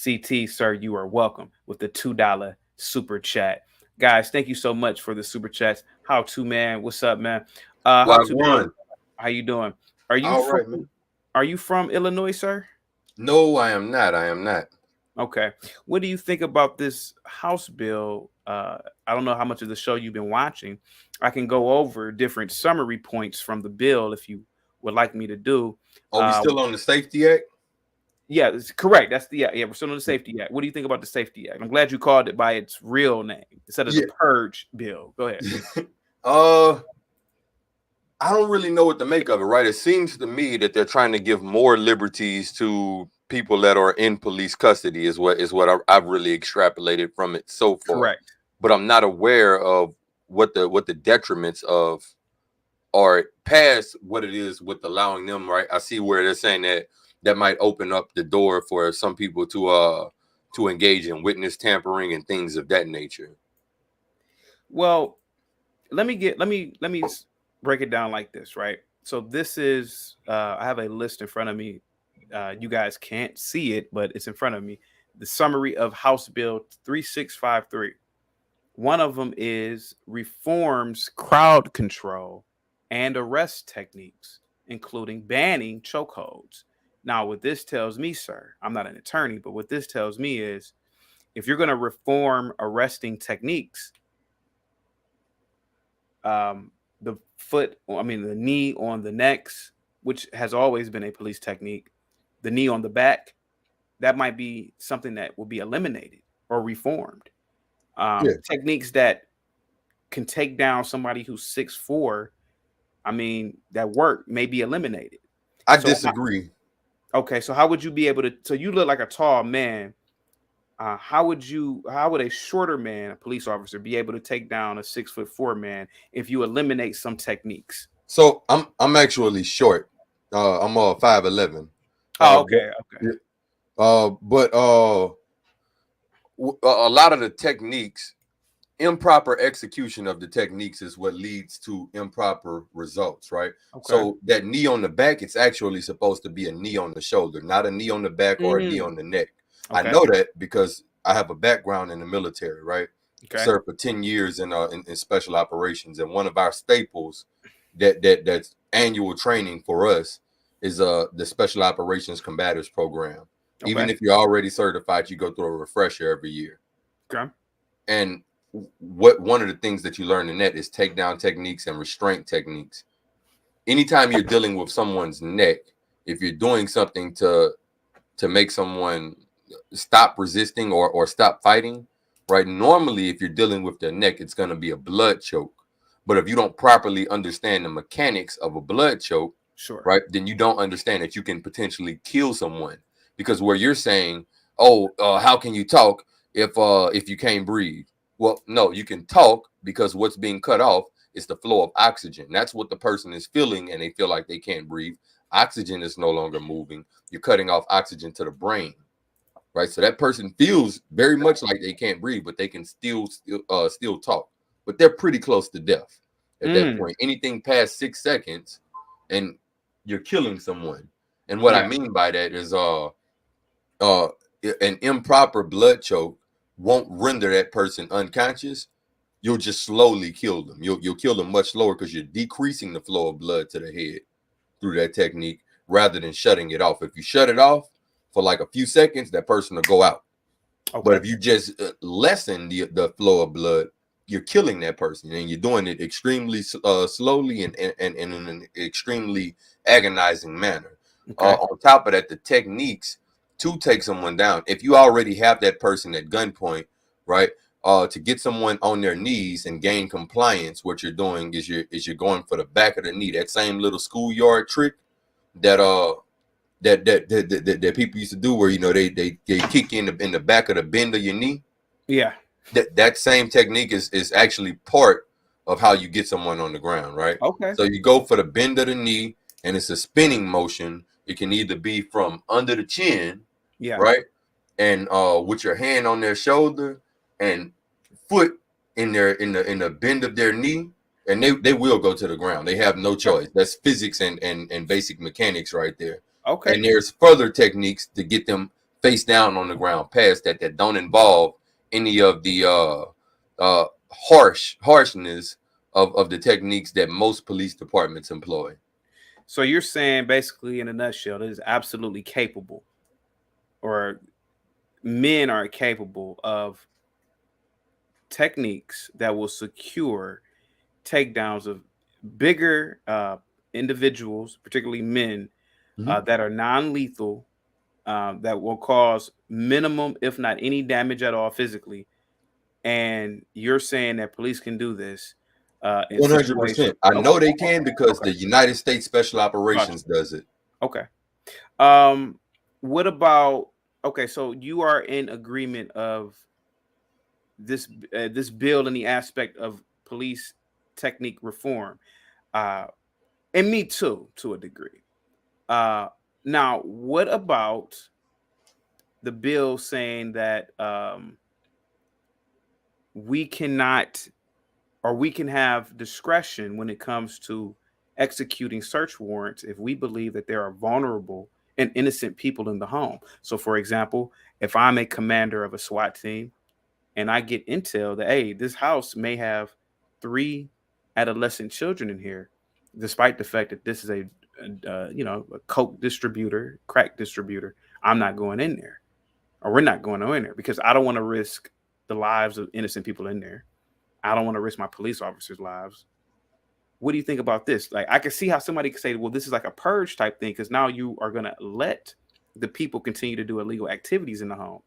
CT, sir, you are welcome, with the $2 super chat. Guys, thank you so much for the super chats. How to, man? What's up, man? How you doing? Are you from Illinois, sir? No, I am not. Okay. What do you think about this House bill? I don't know how much of the show you've been watching. I can go over different summary points from the bill if you would like me to do. Are we still on the Safety Act? Yeah, it's correct. That's we're still on the Safety Act. What do you think about the Safety Act? I'm glad you called it by its real name instead of the Purge bill. Go ahead. I don't really know what to make of it, right? It seems to me that they're trying to give more liberties to people that are in police custody is what I've really extrapolated from it so far. Correct. But I'm not aware of what the detriments of are past what it is with allowing them, right? I see where they're saying that might open up the door for some people to engage in witness tampering and things of that nature. Well, let me break it down like this, right? So this is I have a list in front of me. You guys can't see it, but it's in front of me. The summary of House Bill 3653. One of them is reforms crowd control and arrest techniques, including banning chokeholds. Now, what this tells me, sir, I'm not an attorney, but what this tells me is if you're going to reform arresting techniques, the knee on the necks, which has always been a police technique, the knee on the back, that might be something that will be eliminated or reformed. Techniques that can take down somebody who's 6'4", that work may be eliminated. I disagree. Okay, so how would you be able to? So you look like a tall man. How would a shorter man, a police officer, be able to take down a 6'4" man if you eliminate some techniques? So I'm actually short, I'm 5'11". Oh, okay, okay. But a lot of the techniques, improper execution of the techniques is what leads to improper results, right? Okay. So that knee on the back, it's actually supposed to be a knee on the shoulder, not a knee on the back or a knee on the neck. Okay. I know that because I have a background in the military, right? Okay. Served for 10 years in special operations, and one of our staples that's annual training for us is the Special Operations Combatives Program. Okay. Even if you're already certified, you go through a refresher every year. Okay. And one of the things that you learn in that is takedown techniques and restraint techniques. Anytime you're dealing with someone's neck, if you're doing something to make someone stop resisting or stop fighting, right? Normally, if you're dealing with their neck, it's going to be a blood choke. But if you don't properly understand the mechanics of a blood choke, sure, right, then you don't understand that you can potentially kill someone. Because where you're saying, oh, how can you talk if you can't breathe? Well, no, you can talk because what's being cut off is the flow of oxygen. That's what the person is feeling, and they feel like they can't breathe. Oxygen is no longer moving. You're cutting off oxygen to the brain, right? So that person feels very much like they can't breathe, but they can still talk. But they're pretty close to death at that point. Anything past 6 seconds, and you're killing someone. And what I mean by that is an improper blood choke won't render that person unconscious. You'll just slowly kill them. You'll kill them much slower because you're decreasing the flow of blood to the head through that technique rather than shutting it off. If you shut it off for like a few seconds, that person will go out. Okay. But if you just lessen the flow of blood, you're killing that person, and you're doing it extremely slowly and in an extremely agonizing manner. Okay. On top of that, the techniques to take someone down, if you already have that person at gunpoint, right? To get someone on their knees and gain compliance, what you're doing is you're going for the back of the knee. That same little schoolyard trick that that people used to do, where they kick you in the back of the bend of your knee. Yeah. That same technique is actually part of how you get someone on the ground, right? Okay. So you go for the bend of the knee, and it's a spinning motion. It can either be from under the chin, right, and with your hand on their shoulder and foot in the bend of their knee, and they will go to the ground. They have no choice. That's physics and basic mechanics right there. Okay. And there's further techniques to get them face down on the ground past that don't involve any of the harshness of the techniques that most police departments employ. So you're saying, basically, in a nutshell, that is absolutely capable, or men are capable of techniques that will secure takedowns of bigger individuals, particularly men, that are non-lethal, that will cause minimum, if not any damage at all physically. And you're saying that police can do this 100%. I know they can because the United States Special Operations does it. Okay. What about, okay, so you are in agreement of this bill in the aspect of police technique reform, and me too, to a degree. Now, what about the bill saying that we cannot, or we can have discretion when it comes to executing search warrants if we believe that there are vulnerable and innocent people in the home? So, for example, if I'm a commander of a SWAT team and I get intel that, hey, this house may have 3 adolescent children in here, despite the fact that this is a coke distributor, crack distributor, I'm not going in there, or we're not going in there, because I don't want to risk the lives of innocent people in there. I don't want to risk my police officers' lives. What do you think about this? Like, I can see how somebody could say, well, this is like a purge type thing, because now you are going to let the people continue to do illegal activities in the home.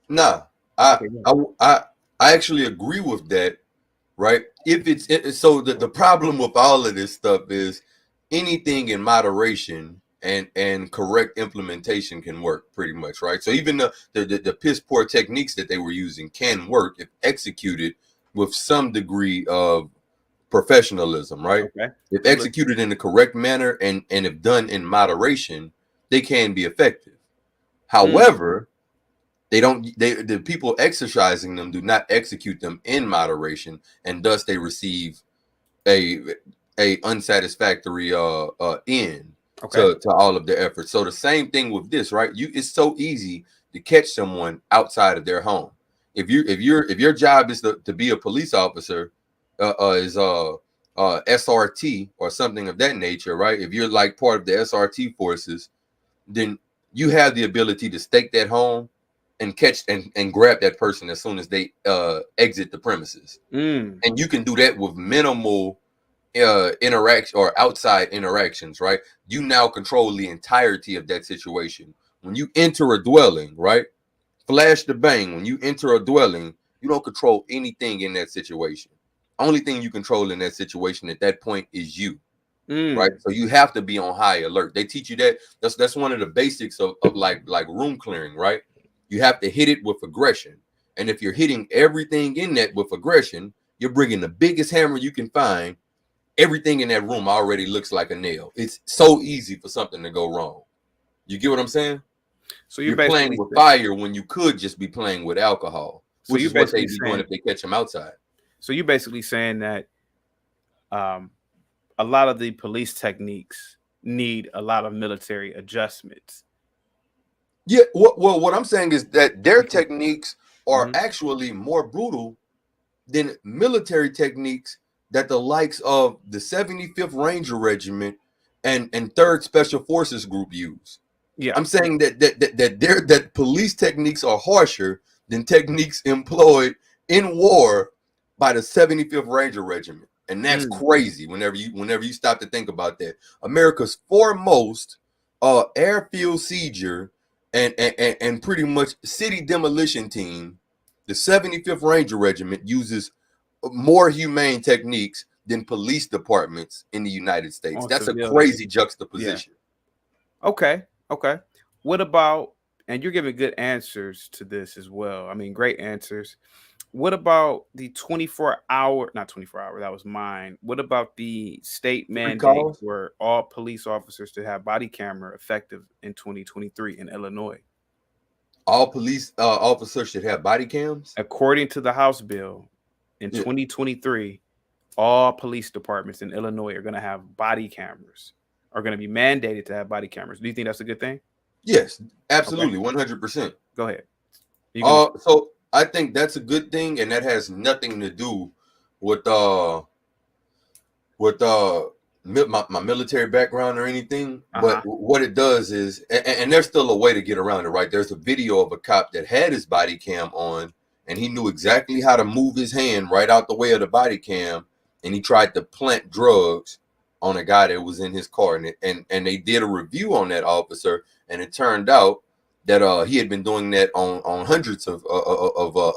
No, I actually agree with that, right? If so the problem with all of this stuff is anything in moderation and correct implementation can work, pretty much, right? So even the piss poor techniques that they were using can work if executed with some degree of professionalism, right? Okay. If executed in the correct manner and if done in moderation, they can be effective. However, the people exercising them do not execute them in moderation, and thus they receive a unsatisfactory end to all of their efforts. So the same thing with this, right? It's so easy to catch someone outside of their home. If your job is to be a police officer, is SRT or something of that nature, right? If you're like part of the SRT forces, then you have the ability to stake that home and catch and grab that person as soon as they exit the premises. And you can do that with minimal interaction or outside interactions, right? You now control the entirety of that situation. When you enter a dwelling, right? Flash the bang. When you enter a dwelling, you don't control anything in that situation. Only thing you control in that situation at that point is you. Right. So you have to be on high alert. They teach you that. That's one of the basics of like room clearing, right? You have to hit it with aggression. And if you're hitting everything in that with aggression, you're bringing the biggest hammer you can find. Everything in that room already looks like a nail. It's so easy for something to go wrong. You get what I'm saying? So you're playing with fire when you could just be playing with alcohol, which is what they'd be doing if they catch them outside. So you're basically saying that a lot of the police techniques need a lot of military adjustments. Yeah, well, what I'm saying is that their techniques are actually more brutal than military techniques that the likes of the 75th Ranger Regiment and 3rd Special Forces Group use. Yeah, I'm saying that police techniques are harsher than techniques employed in war by the 75th Ranger Regiment. And that's crazy whenever you stop to think about that. America's foremost airfield sieger and pretty much city demolition team, the 75th Ranger Regiment, uses more humane techniques than police departments in the United States. That's a crazy juxtaposition. Yeah. Okay. What about, and you're giving good answers to this as well. I mean, great answers. What about the 24-hour, not 24-hour, that was mine. What about the state mandate for all police officers to have body camera effective in 2023 in Illinois? All police officers should have body cams? According to the House bill, in 2023, all police departments in Illinois are going to have body cameras, are going to be mandated to have body cameras. Do you think that's a good thing? Yes, absolutely, 100%. Go ahead. So I think that's a good thing, and that has nothing to do with my military background or anything. But what it does is, and there's still a way to get around it, right? There's a video of a cop that had his body cam on, and he knew exactly how to move his hand right out the way of the body cam, and he tried to plant drugs on a guy that was in his car, and they did a review on that officer, and it turned out that he had been doing that on hundreds of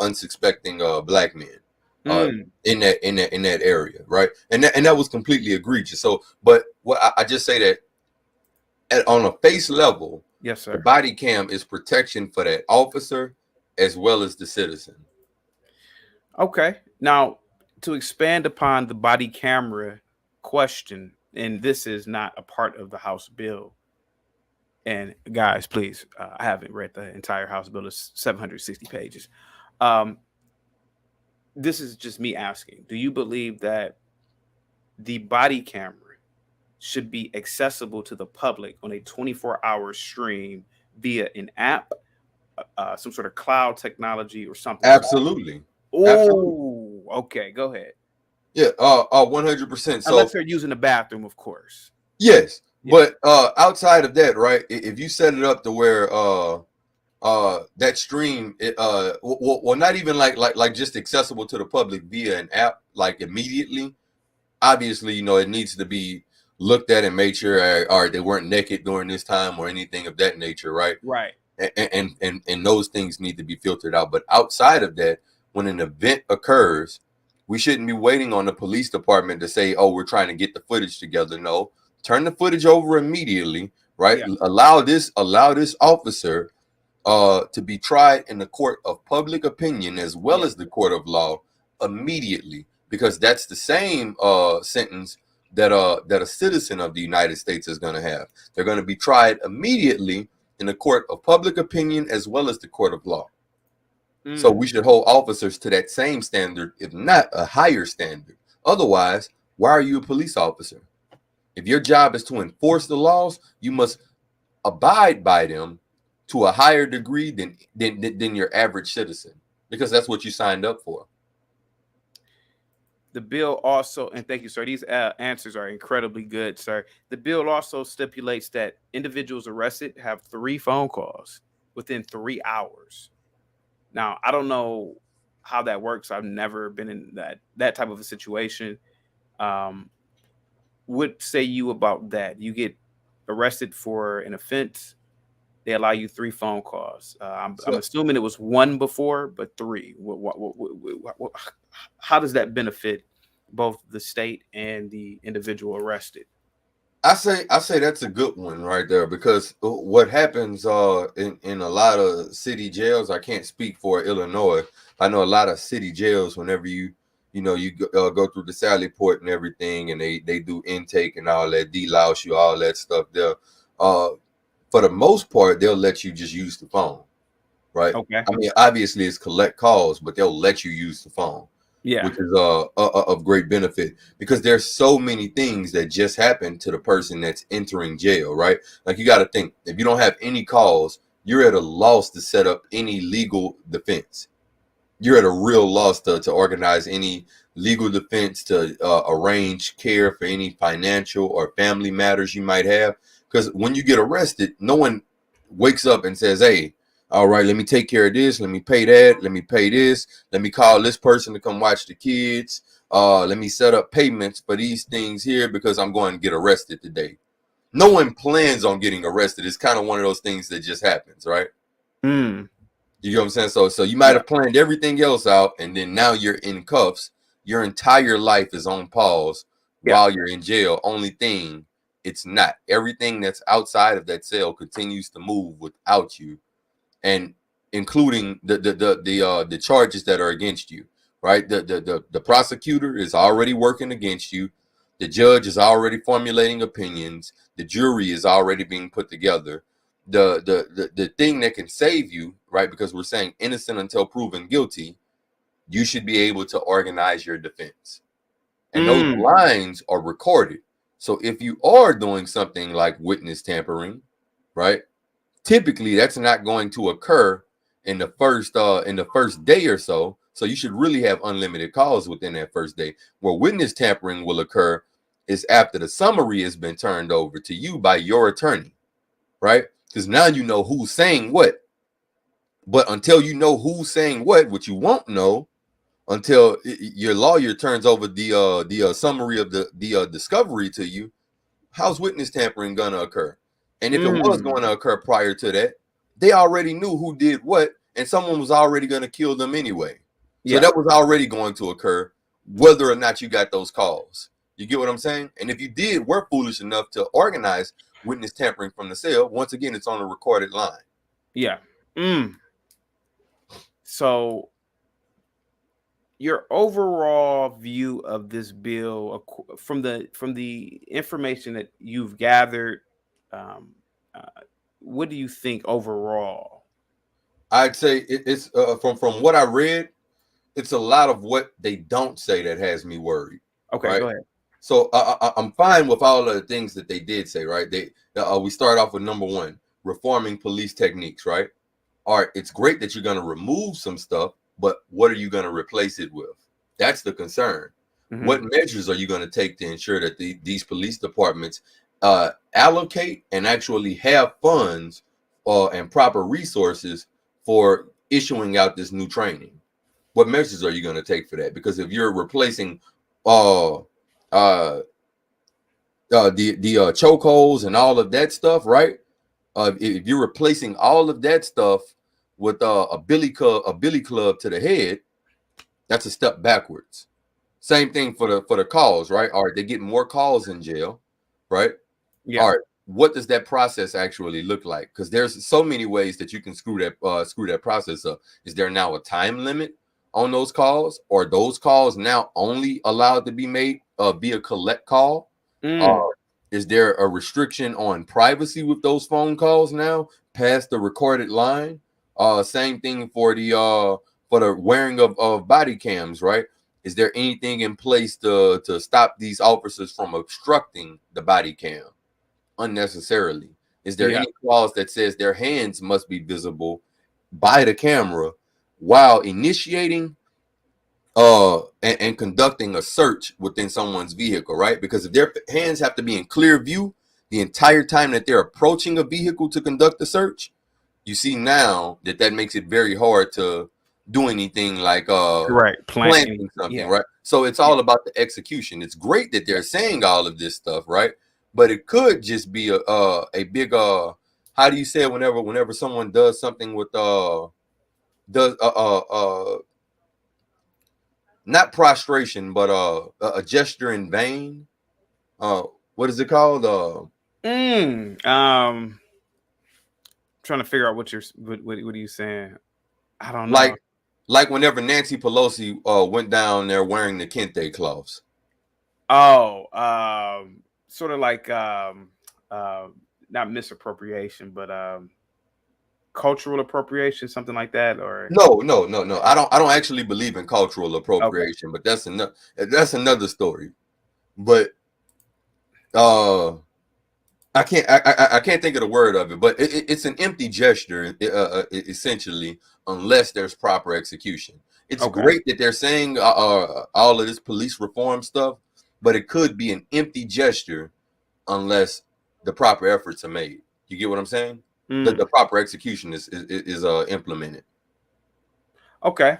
unsuspecting black men in that area, right? And that was completely egregious. So, but what I just say that on a face level, yes, sir, the body cam is protection for that officer as well as the citizen. Okay, now to expand upon the body camera question, and this is not a part of the House bill. And guys, please, I haven't read the entire House bill. It's 760 pages. This is just me asking. Do you believe that the body camera should be accessible to the public on a 24-hour stream via an app, some sort of cloud technology or something? Absolutely. Oh, okay. Go ahead. Yeah, 100%. So unless they're using the bathroom, of course. Yes. Yeah. But outside of that, right? If you set it up to where that stream, well, not even like just accessible to the public via an app, like immediately. Obviously, it needs to be looked at and made sure, all right, they weren't naked during this time or anything of that nature, right? Right. And those things need to be filtered out. But outside of that, when an event occurs, we shouldn't be waiting on the police department to say, oh, we're trying to get the footage together. No. Turn the footage over immediately, right? Yeah. Allow this officer to be tried in the court of public opinion as well as the court of law immediately, because that's the same sentence that a citizen of the United States is going to have. They're going to be tried immediately in the court of public opinion as well as the court of law. So we should hold officers to that same standard, if not a higher standard. Otherwise, why are you a police officer? If your job is to enforce the laws, you must abide by them to a higher degree than your average citizen, because that's what you signed up for. The bill also, and thank you, sir, these answers are incredibly good, sir. The bill also stipulates that individuals arrested have 3 phone calls within 3 hours. Now, I don't know how that works. I've never been in that type of a situation. What say you about that? You get arrested for an offense, they allow you 3 phone calls. I'm assuming it was 1 before, but 3. How does that benefit both the state and the individual arrested? I say that's a good one right there, because what happens in a lot of city jails, I can't speak for Illinois. I know a lot of city jails, whenever you go through the Sally Port and everything, and they do intake and all that, delouse you, all that stuff there. For the most part, they'll let you just use the phone, right? Okay. I mean, obviously it's collect calls, but they'll let you use the phone. Yeah, which is of great benefit, because there's so many things that just happen to the person that's entering jail, right? Like, you got to think, if you don't have any calls, you're at a loss to set up any legal defense. You're at a real loss to organize any legal defense, to arrange care for any financial or family matters you might have. Because when you get arrested, no one wakes up and says, hey, all right, let me take care of this. Let me pay that. Let me pay this. Let me call this person to come watch the kids. Let me set up payments for these things here because I'm going to get arrested today. No one plans on getting arrested. It's kind of one of those things that just happens, right? You know what I'm saying? So you might have planned everything else out, and then now you're in cuffs. Your entire life is on pause while you're in jail. Only thing, it's not. Everything that's outside of that cell continues to move without you, and including the charges that are against you, right? The prosecutor is already working against you. The judge is already formulating opinions. The jury is already being put together. The thing that can save you, right? Because we're saying innocent until proven guilty, you should be able to organize your defense. And those lines are recorded. So if you are doing something like witness tampering, right? Typically, that's not going to occur in the first day or so. So you should really have unlimited calls within that first day. Where witness tampering will occur is after the summary has been turned over to you by your attorney, right? Because now you know who's saying what. But until you know who's saying what you won't know until your lawyer turns over the summary of the discovery to you, how's witness tampering gonna occur? And if it was going to occur prior to that, they already knew who did what, and someone was already going to kill them anyway. So that was already going to occur, whether or not you got those calls. You get what I'm saying? And if you were foolish enough to organize witness tampering from the cell, once again, it's on a recorded line. Yeah. So your overall view of this bill, from the information that you've gathered, what do you think overall? I'd say it's from what I read, it's a lot of what they don't say that has me worried. Okay, right? Go ahead. So I'm fine with all of the things that they did say, right? We start off with number 1, reforming police techniques, right? All right, it's great that you're going to remove some stuff, but what are you going to replace it with? That's the concern. What measures are you going to take to ensure that these police departments allocate and actually have funds and proper resources for issuing out this new training? What measures are you going to take for that? Because if you're replacing the chokeholds and all of that stuff, right? If you're replacing all of that stuff with a billy club to the head, that's a step backwards. Same thing for the calls, right? All right, they get more calls in jail, right? Yeah. All right, what does that process actually look like? Because there's so many ways that you can screw that process up. Is there now a time limit on those calls, or those calls now only allowed to be made via collect call? Is there a restriction on privacy with those phone calls now past the recorded line? Same thing for the wearing of body cams, right? Is there anything in place to stop these officers from obstructing the body cam unnecessarily? Is there any clause that says their hands must be visible by the camera while initiating and conducting a search within someone's vehicle, right? Because if their hands have to be in clear view the entire time that they're approaching a vehicle to conduct the search, you see now that makes it very hard to do anything like planting something, right? So it's all about the execution. It's great that they're saying all of this stuff, right? But it could just be a big how do you say it whenever someone does something with not prostration, but a gesture in vain. What is it called? Trying to figure out what are you saying? I don't know. Like whenever Nancy Pelosi went down there wearing the kente cloths. Oh, sort of like not misappropriation, but cultural appropriation, something like that, or no. I don't actually believe in cultural appropriation, but that's another story. But I can't think of the word of it, but it's an empty gesture essentially, unless there's proper execution. It's great that they're saying all of this police reform stuff, but it could be an empty gesture unless the proper efforts are made. You get what I'm saying? The proper execution is implemented. Okay.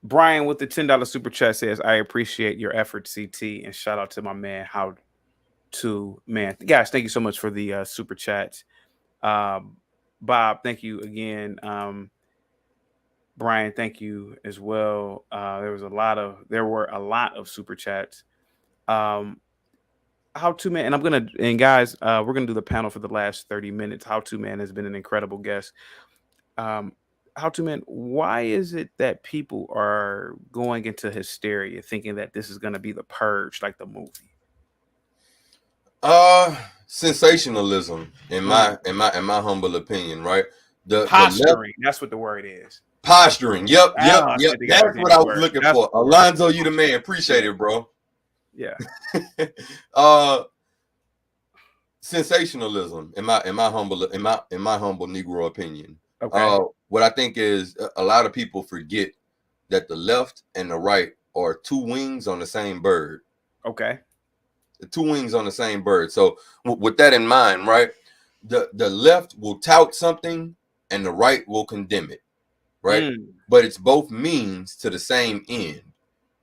Brian with the $10 super chat says, I appreciate your effort, CT, and shout out to my man, guys, thank you so much for the super chats. Bob, thank you again. Brian, thank you as well. There were a lot of super chats. How to Man, and guys, we're gonna do the panel for the last 30 minutes. How to Man has been an incredible guest. How to Man, why is it that people are going into hysteria thinking that this is gonna be the Purge, like the movie? Sensationalism, in my humble opinion, right? Posturing, that's what the word is. Posturing. Yep. That's what I was looking for. Alonzo, you the man. Appreciate it, bro. Yeah. Sensationalism, in my humble Negro opinion. Okay. What I think is a lot of people forget that the left and the right are two wings on the same bird. Okay. The two wings on the same bird. So with that in mind, right, the left will tout something and the right will condemn it, right? But it's both means to the same end.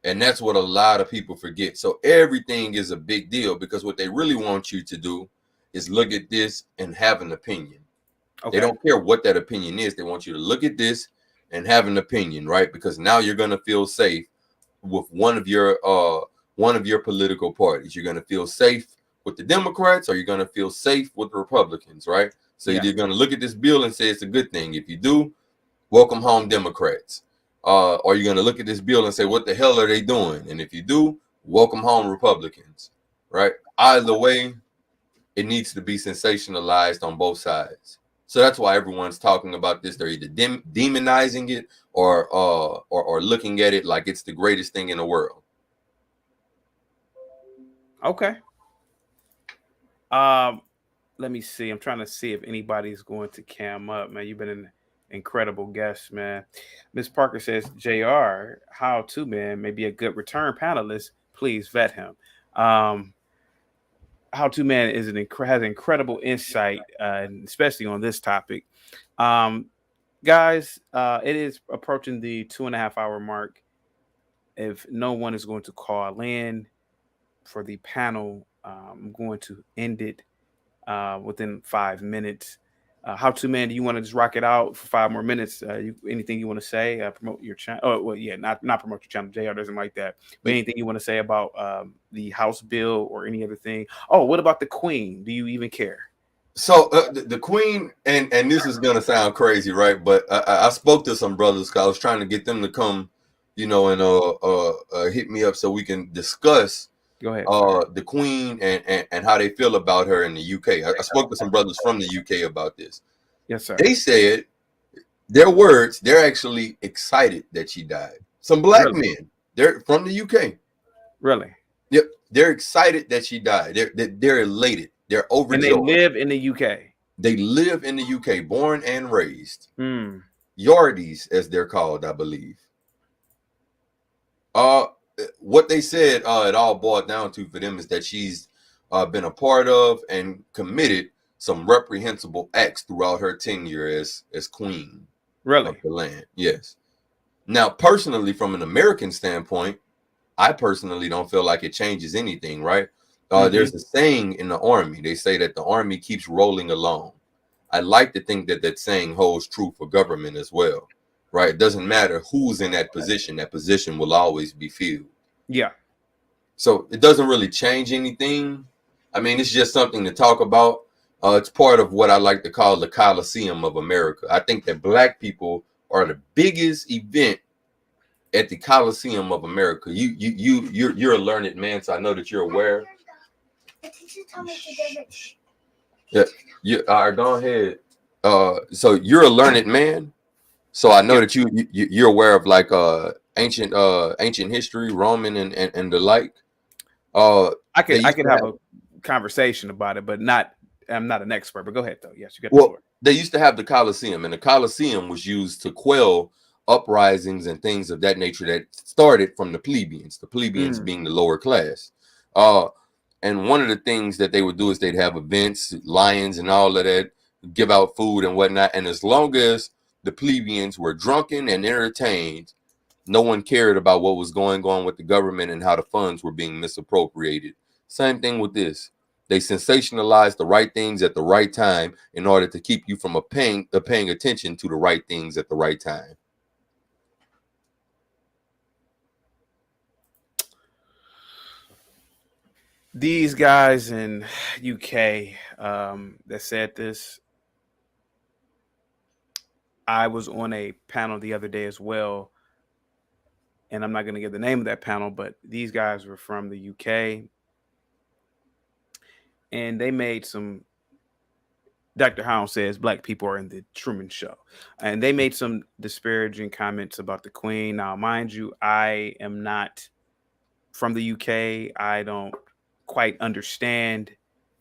And that's what a lot of people forget. So everything is a big deal, because what they really want you to do is look at this and have an opinion. Okay. They don't care what that opinion is. They want you to look at this and have an opinion, right? Because now you're going to feel safe with one of your political parties. You're going to feel safe with the Democrats, or you're going to feel safe with the Republicans, right? So you're going to look at this bill and say it's a good thing. If you do, welcome home, Democrats. Or you're going to look at this bill and say, what the hell are they doing? And if you do, welcome home, Republicans, right? Either way, it needs to be sensationalized on both sides. So that's why everyone's talking about this. They're either demonizing it or looking at it like it's the greatest thing in the world. Okay. Let me see. I'm trying to see if anybody's going to cam up, man. You've been an incredible guest, man. Miss Parker says, JR, How To Man may be a good return panelist. Please vet him. How To Man has incredible insight, especially on this topic. Guys, it is approaching the 2.5 hour mark. If no one is going to call in for the panel, I'm going to end it within 5 minutes. How To Man, do you want to just rock it out for 5 more minutes? Anything you want to say? Promote your channel? Oh, well, yeah, not promote your channel. JR doesn't like that. But anything you want to say about the House bill or any other thing? Oh, what about the Queen? Do you even care? So the queen, and this is gonna sound crazy, right? But I spoke to some brothers because I was trying to get them to come, you know, and hit me up so we can discuss Go ahead. the queen and how they feel about her in the UK. I spoke to some brothers from the UK about this. Yes, sir. They said their words, they're actually excited that she died. Some black men, they're from the UK. Really? Yep, they're excited that she died. They're elated. They're overjoyed. And they live in the UK. They live in the UK, born and raised. Mm. Yardies, as they're called, I believe. What they said it all boiled down to for them is that she's been a part of and committed some reprehensible acts throughout her tenure as queen of the land. Yes. Now, personally, from an American standpoint, I personally don't feel like it changes anything, right? There's a saying in the Army. They say that the Army keeps rolling along. I like to think that that saying holds true for government as well, right? It doesn't matter who's in that position will always be filled. Yeah. So it doesn't really change anything. I mean, it's just something to talk about. It's part of what I like to call the Coliseum of America. I think that black people are the biggest event at the Coliseum of America. You're a learned man, so I know that you're aware. Yeah, you all right, go ahead. So you're a learned man, so I know that you're aware of like ancient history, Roman and the like. I could have a conversation about it, but I'm not an expert. But go ahead though. Yes, you got the floor. They used to have the Coliseum, and the Coliseum was used to quell uprisings and things of that nature that started from the plebeians being the lower class. And one of the things that they would do is they'd have events, lions and all of that, give out food and whatnot. And as long as the plebeians were drunken and entertained, no one cared about what was going on with the government and how the funds were being misappropriated. Same thing with this. They sensationalized the right things at the right time in order to keep you from paying attention to the right things at the right time. These guys in UK that said this, I was on a panel the other day as well, and I'm not going to give the name of that panel, but these guys were from the UK, and they made some, Dr. Hound says black people are in the Truman Show, and they made some disparaging comments about the Queen. Now, mind you, I am not from the UK. I don't quite understand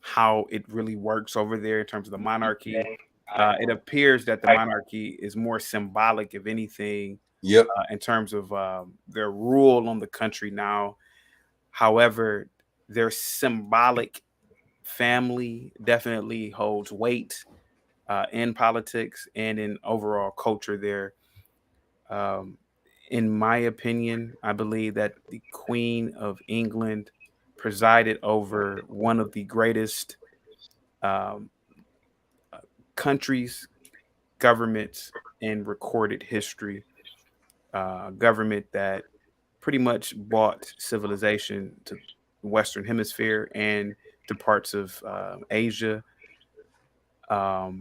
how it really works over there in terms of the monarchy. It appears that the monarchy is more symbolic, if anything, in terms of their rule on the country now. However, their symbolic family definitely holds weight in politics and in overall culture there. In my opinion, I believe that the Queen of England presided over one of the greatest countries, governments in recorded history. Government that pretty much brought civilization to the Western Hemisphere and to parts of Asia. The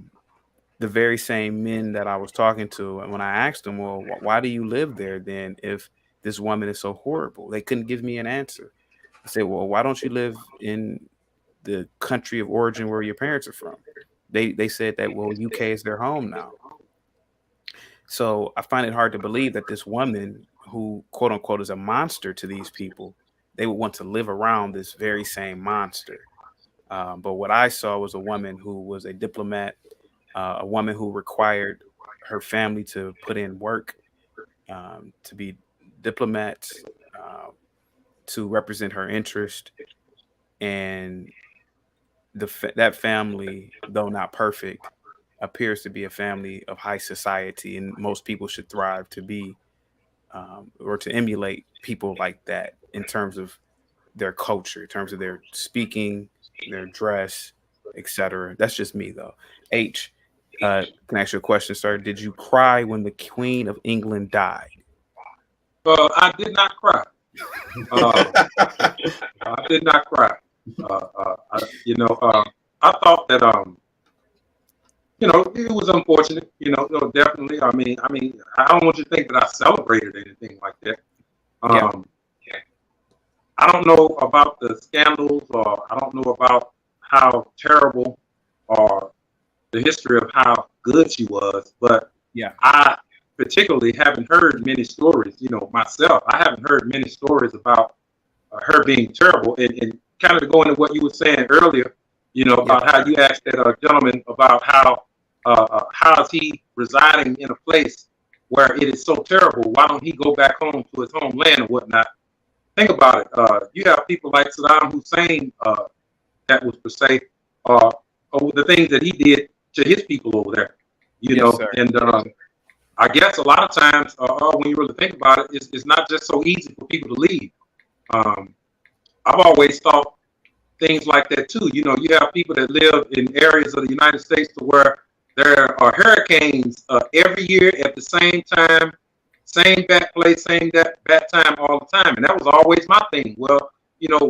very same men that I was talking to, and when I asked them, well, why do you live there then if this woman is so horrible? They couldn't give me an answer. I said, well, why don't you live in the country of origin where your parents are from? They said that, well, UK is their home now. So I find it hard to believe that this woman who, quote unquote, is a monster to these people, they would want to live around this very same monster. But what I saw was a woman who was a diplomat, a woman who required her family to put in work, to be diplomats, to represent her interest. And that family, though not perfect, appears to be a family of high society, and most people should thrive to be or to emulate people like that in terms of their culture, in terms of their speaking, their dress, etc. That's just me, though. H, can I ask you a question, sir? Did you cry when the Queen of England died? I did not cry. I did not cry. I thought that it was unfortunate. No, definitely. I mean, I don't want you to think that I celebrated anything like that. I don't know about the scandals, or I don't know about how terrible or the history of how good she was, but I particularly haven't heard many stories. Myself, I haven't heard many stories about her being terrible. And kind of going to what you were saying earlier, about how you asked that gentleman about how is he residing in a place where it is so terrible? Why don't he go back home to his homeland or whatnot? Think about it. You have people like Saddam Hussein, that was per se, the things that he did to his people over there. And I guess a lot of times, when you really think about it, it's not just so easy for people to leave. I've always thought things like that too. You have people that live in areas of the United States to where there are hurricanes every year at the same time, same bad place, same bad time all the time. And that was always my thing. Well,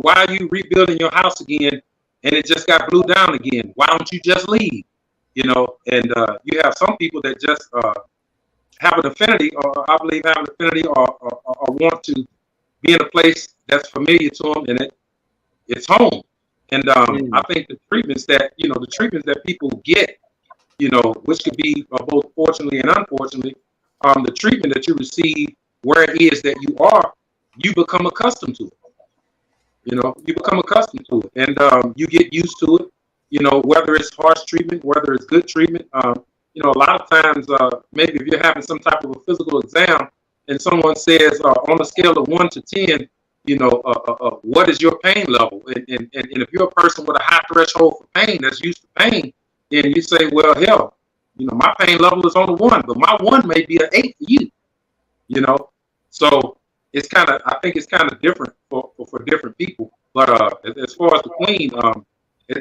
why are you rebuilding your house again and it just got blew down again? Why don't you just leave? And you have some people that just have an affinity, or I believe have an affinity, or want to be in a place that's familiar to them, and it's home. And I think the treatments that people get, which could be both fortunately and unfortunately, the treatment that you receive where it is that you are, you become accustomed to it. You become accustomed to it, and you get used to it. Whether it's harsh treatment, whether it's good treatment. A lot of times, maybe if you're having some type of a physical exam, and someone says on a scale of 1 to 10, what is your pain level? And if you're a person with a high threshold for pain, that's used to pain, then you say, well, hell, my pain level is on a 1, but my 1 may be an 8 for you. So it's I think it's kind of different for different people. But as far as the Queen,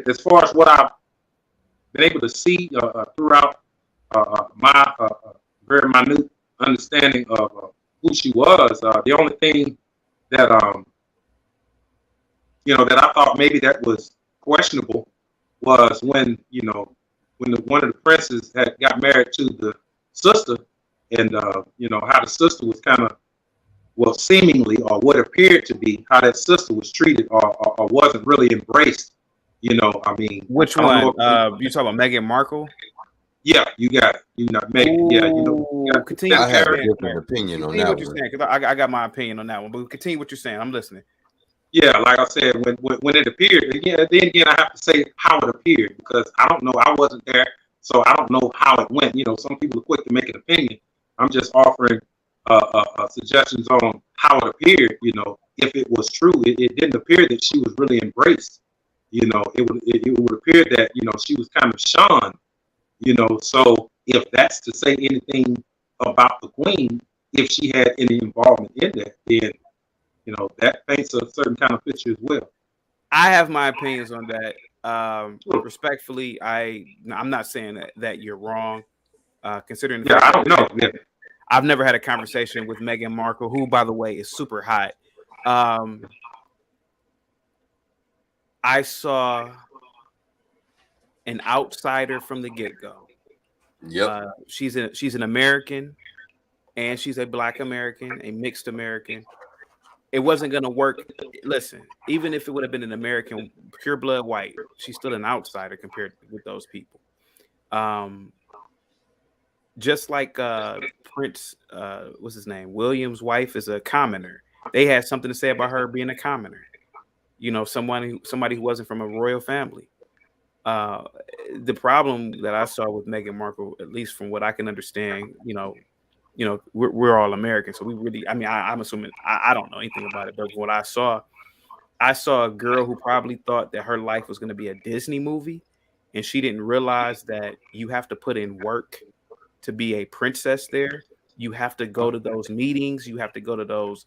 as far as what I've been able to see throughout my very minute understanding of who she was, the only thing that that I thought maybe that was questionable was when one of the princes had got married to the sister, and how the sister was kind of, well, seemingly, or what appeared to be, how that sister was treated, or wasn't really embraced. I mean, which one? You talking about Meghan Markle? Yeah, you got it. Meghan. Yeah, continue. I have a different opinion on that what you're saying, because I got my opinion on that one. But continue what you're saying. I'm listening. Yeah, like I said, when it appeared, then again, I have to say how it appeared, because I don't know. I wasn't there, so I don't know how it went. Some people are quick to make an opinion. I'm just offering suggestions on how it appeared. If it was true, it didn't appear that she was really embraced. It would appear that she was kind of shunned. So if that's to say anything about the Queen, if she had any involvement in that, then that paints a certain kind of picture as well. I have my opinions on that. Respectfully, I'm not saying that you're wrong. Considering the fact I don't know. Yeah. I've never had a conversation with Meghan Markle, who, by the way, is super hot. I saw an outsider from the get-go. Yep. She's an American, and she's a Black American, a mixed American. It wasn't going to work. Listen, even if it would have been an American, pure blood white, she's still an outsider compared with those people. Just like Prince, what's his name? William's wife is a commoner. They had something to say about her being a commoner. Somebody who wasn't from a royal family. The problem that I saw with Meghan Markle, at least from what I can understand, we're all American, so we really, I'm assuming, I don't know anything about it, but what I saw a girl who probably thought that her life was going to be a Disney movie, and she didn't realize that you have to put in work to be a princess there. You have to go to those meetings. You have to go to those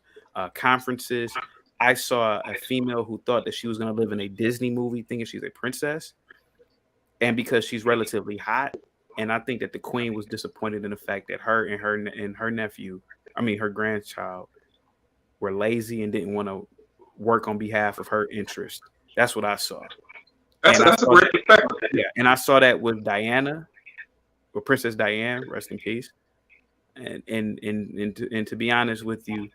conferences. I saw a female who thought that she was going to live in a Disney movie thinking she's a princess. And because she's relatively hot, and I think that the Queen was disappointed in the fact that her and her nephew, her grandchild, were lazy and didn't want to work on behalf of her interest. That's what I saw. That's a great perspective. Yeah, and I saw that with Diana. well, Princess Diane, rest in peace. And to be honest with you,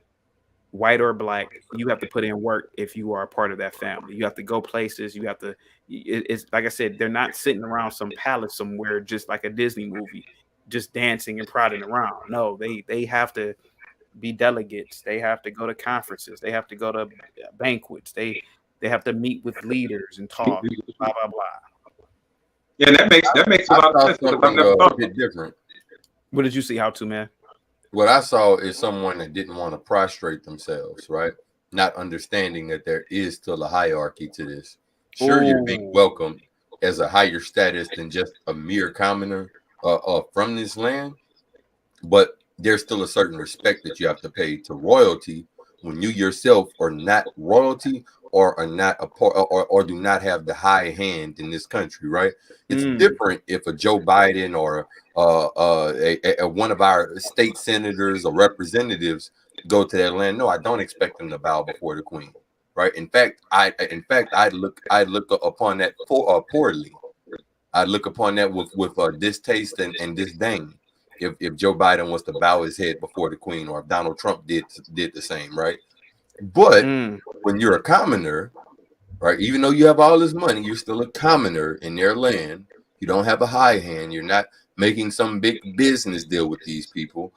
white or black, you have to put in work if you are a part of that family. You have to go places. You have to. It's like I said, they're not sitting around some palace somewhere, just like a Disney movie, just dancing and prodding around. No, they have to be delegates. They have to go to conferences. They have to go to banquets. They have to meet with leaders and talk. Blah blah blah. Yeah, that makes a lot of sense because I've never thought a bit different. What did you see? How to, man? What I saw is someone that didn't want to prostrate themselves, right? Not understanding that there is still a hierarchy to this. Sure, you're being welcomed as a higher status than just a mere commoner from this land, but there's still a certain respect that you have to pay to royalty when you yourself are not royalty or are not a part or do not have the high hand in this country, right? It's different if a Joe Biden or one of our state senators or representatives go to that land. No, I don't expect them to bow before the queen, right? In fact, I'd look upon that poorly. I'd look upon that with distaste and disdain. If Joe Biden was to bow his head before the queen, or if Donald Trump did the same, right? But when you're a commoner, right, even though you have all this money, you're still a commoner in their land. You don't have a high hand. You're not making some big business deal with these people.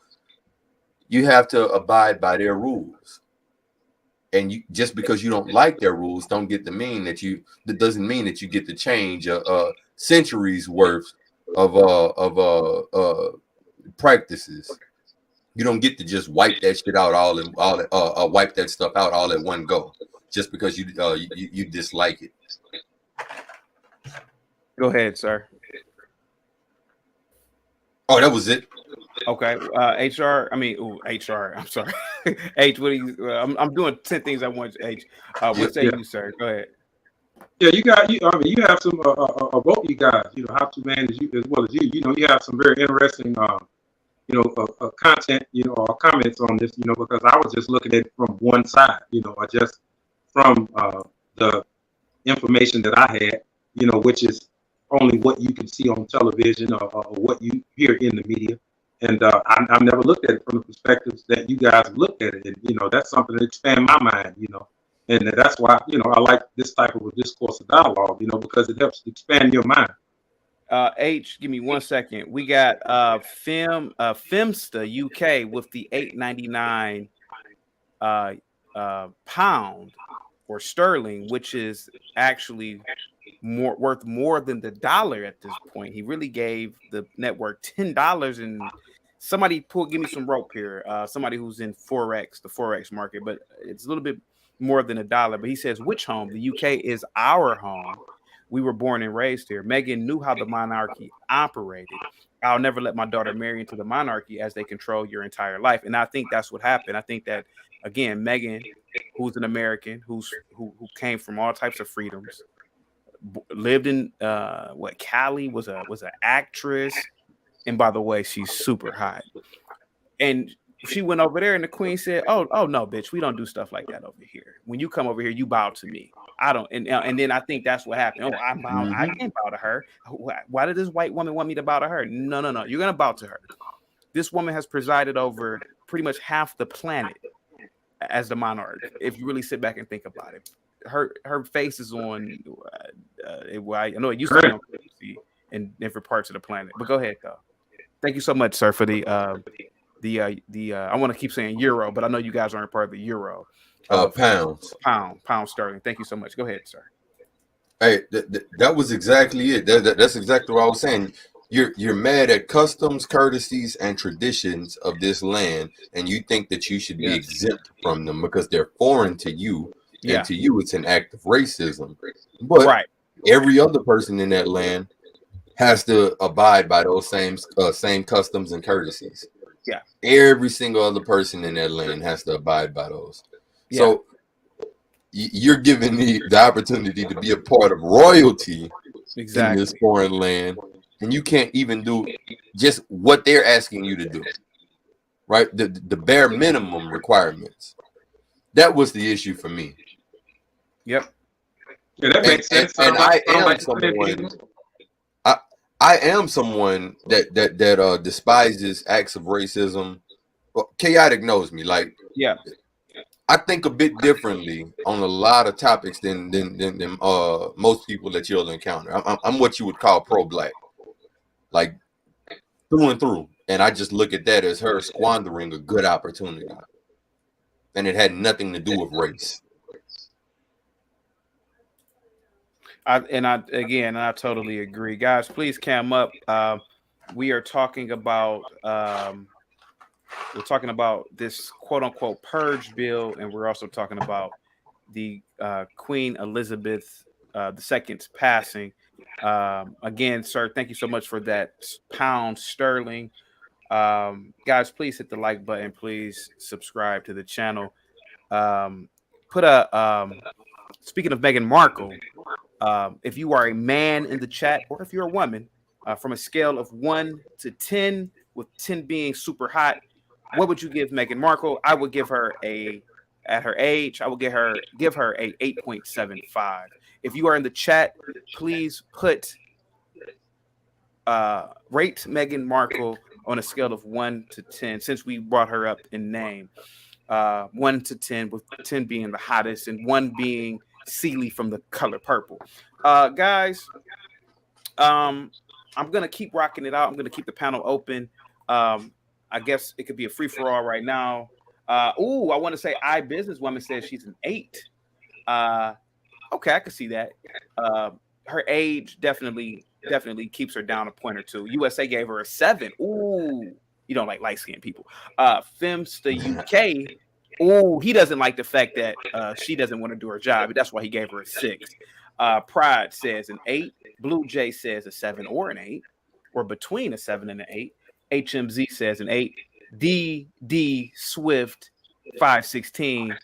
You have to abide by their rules. And just because you don't like their rules, don't get to mean that that doesn't mean that you get to change centuries worth of practices. You don't get to just wipe that shit out wipe that stuff out all at one go, just because you dislike it. Go ahead, sir. Oh, that was it. Okay. HR. I mean, HR. I'm sorry. H. What do you? I'm doing 10 things I want. H. What say you, sir? Go ahead. Yeah, you have some both you guys, how to manage you as well as you. You have some very interesting content, or comments on this, because I was just looking at it from one side, or just from the information that I had, which is only what you can see on television or what you hear in the media. And I've never looked at it from the perspectives that you guys looked at it. And, that's something that expand my mind, and that's why, I like this type of a discourse of dialogue, because it helps expand your mind. H, give me 1 second. We got Femsta UK with the $8.99 pound or sterling, which is actually worth more than the dollar at this point. He really gave the network $10, and somebody give me some rope here. Somebody who's in the Forex market, but it's a little bit more than $1. But he says, which home? The UK is our home. We were born and raised here. Meghan knew how the monarchy operated. I'll never let my daughter marry into the monarchy, as they control your entire life. And I think that's what happened. I think that, again, Meghan, who's an American, who came from all types of freedoms, lived in Cali, was an actress, and by the way, she's super hot. And she went over there, and the queen said, "Oh no, bitch, we don't do stuff like that over here. When you come over here, you bow to me. I don't." And then I think that's what happened. Oh, I'm bound. I can't bow to her. Why did this white woman want me to bow to her? No. You're gonna bow to her. This woman has presided over pretty much half the planet as the monarch. If you really sit back and think about it, her face is on. I know it used to be on BBC in different parts of the planet. But go ahead, though. Thank you so much, sir, for the I want to keep saying euro, but I know you guys aren't part of the euro. Pound sterling. Thank you so much. Go ahead, sir. Hey, that was exactly it. That's exactly what I was saying. You're mad at customs, courtesies, and traditions of this land, and you think that you should be exempt from them because they're foreign to you, and to you it's an act of racism. But every other person in that land has to abide by those same customs and courtesies. Yeah. Every single other person in that land has to abide by those. Yeah. So you're giving me the opportunity to be a part of royalty in this foreign land, and you can't even do just what they're asking you to do. Right? The bare minimum requirements. That was the issue for me. Yep. Yeah, that makes sense. And I am someone. I am someone that despises acts of racism. Well, chaotic knows me. Like, Yeah. I think a bit differently on a lot of topics than most people that you'll encounter. I'm what you would call pro-black, like through and through. And I just look at that as her squandering a good opportunity, and it had nothing to do with race. I totally agree, guys. Please cam up. We are talking about this quote unquote purge bill, and we're also talking about the Queen Elizabeth II's passing. Again, sir, thank you so much for that pound sterling. Guys, please hit the like button. Please subscribe to the channel. Speaking of Meghan Markle, if you are a man in the chat, or if you're a woman, from a scale of 1 to 10, with 10 being super hot, what would you give Meghan Markle? I would give her at her age, I would give her a 8.75. If you are in the chat, please put rate Meghan Markle on a scale of 1 to 10, since we brought her up in name. 1 to 10, with 10 being the hottest and 1 being Sealy from The Color Purple. Guys, I'm gonna keep rocking it out. I'm gonna keep the panel open. I guess it could be a free-for-all right now. I want to say iBusinesswoman says she's an 8. Okay, I can see that. Her age definitely keeps her down a point or two. USA gave her a 7. Ooh, you don't like light-skinned people. Femsta UK. Oh, he doesn't like the fact that she doesn't want to do her job. That's why he gave her a 6. Pride says an 8. Blue Jay says a 7 or an 8, or between a 7 and an 8. HMZ says an 8. D Swift 516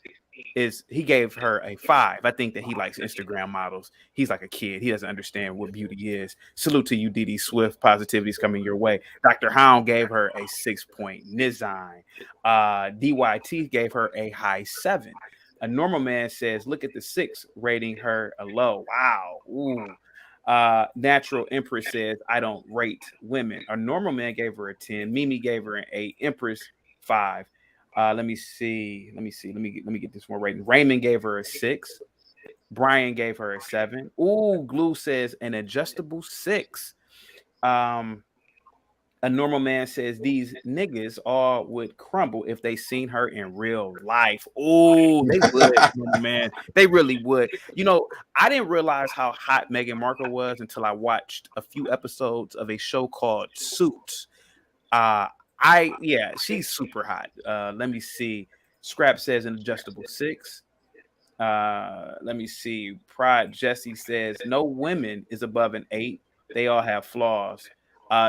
he gave her a 5. I think that he likes Instagram models. He's like a kid. He doesn't understand what beauty is. Salute to you, DD Swift. Positivity is coming your way. Dr. Hound gave her a 6-point. Nizine. DYT gave her a high 7. A normal man says, look at the 6, rating her a low. Wow. Ooh. Natural Empress says, I don't rate women. A normal man gave her a 10. Mimi gave her an 8. Empress 5. Let me see. Let me get this more rating. Raymond gave her a 6. Brian gave her a 7. Ooh, Glue says an adjustable 6. A normal man says these niggas all would crumble if they seen her in real life. Oh, they would, man. They really would. You know, I didn't realize how hot Meghan Markle was until I watched a few episodes of a show called Suits. She's super hot. Let me see. Scrap says an adjustable 6. Let me see. Pride Jesse says no women is above an 8. They all have flaws.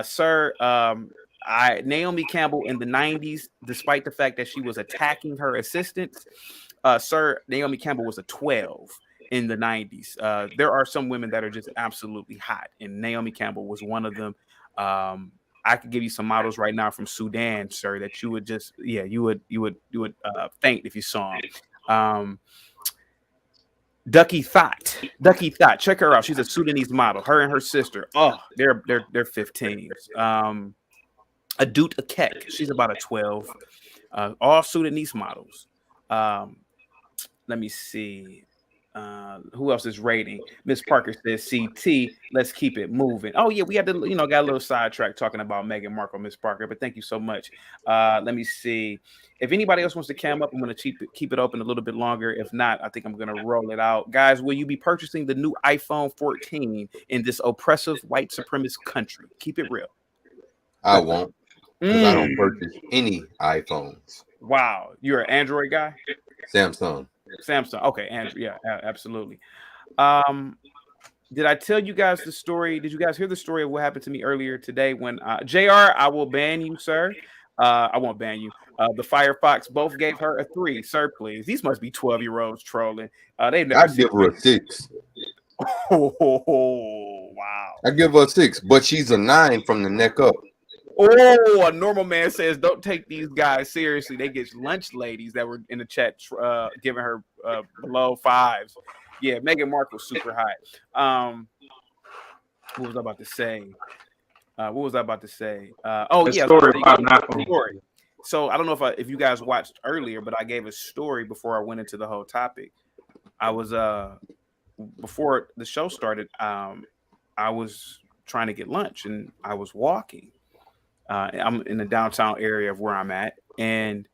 Sir, Naomi Campbell in the 90s, despite the fact that she was attacking her assistants, sir, Naomi Campbell was a 12 in the 90s. There are some women that are just absolutely hot, and Naomi Campbell was one of them. I could give you some models right now from Sudan, sir, that you would just, you would faint if you saw them. Ducky Thought, check her out. She's a Sudanese model. Her and her sister. Oh, they're 15s. Adut Akek, she's about a 12. All Sudanese models. Let me see. Who else is rating? Miss Parker says CT. Let's keep it moving. Oh yeah, we had to, got a little sidetrack talking about Meghan Markle, Miss Parker. But thank you so much. Let me see. If anybody else wants to cam up, I'm going to keep it open a little bit longer. If not, I think I'm going to roll it out. Guys, will you be purchasing the new iPhone 14 in this oppressive white supremacist country? Keep it real. I won't, because I don't purchase any iPhones. Wow, you're an Android guy? Samsung. Okay, Andrew. Yeah, absolutely. Did I tell you guys the story? Did you guys hear the story of what happened to me earlier today when JR, I will ban you, sir. I won't ban you. The Firefox both gave her a 3, sir, please. These must be 12-year-olds trolling. They've never I'd give her a 6. Oh, wow. I give her a 6, but she's a 9 from the neck up. Oh, a normal man says, don't take these guys seriously. They get lunch ladies that were in the chat giving her below 5s. Yeah, Meghan Markle's super high. What was I about to say? What was I about to say? Oh The yeah, story about an iPhone. story. So I don't know if you guys watched earlier, but I gave a story before I went into the whole topic. I was before the show started, I was trying to get lunch and I was walking. I'm in the downtown area of where I'm at, and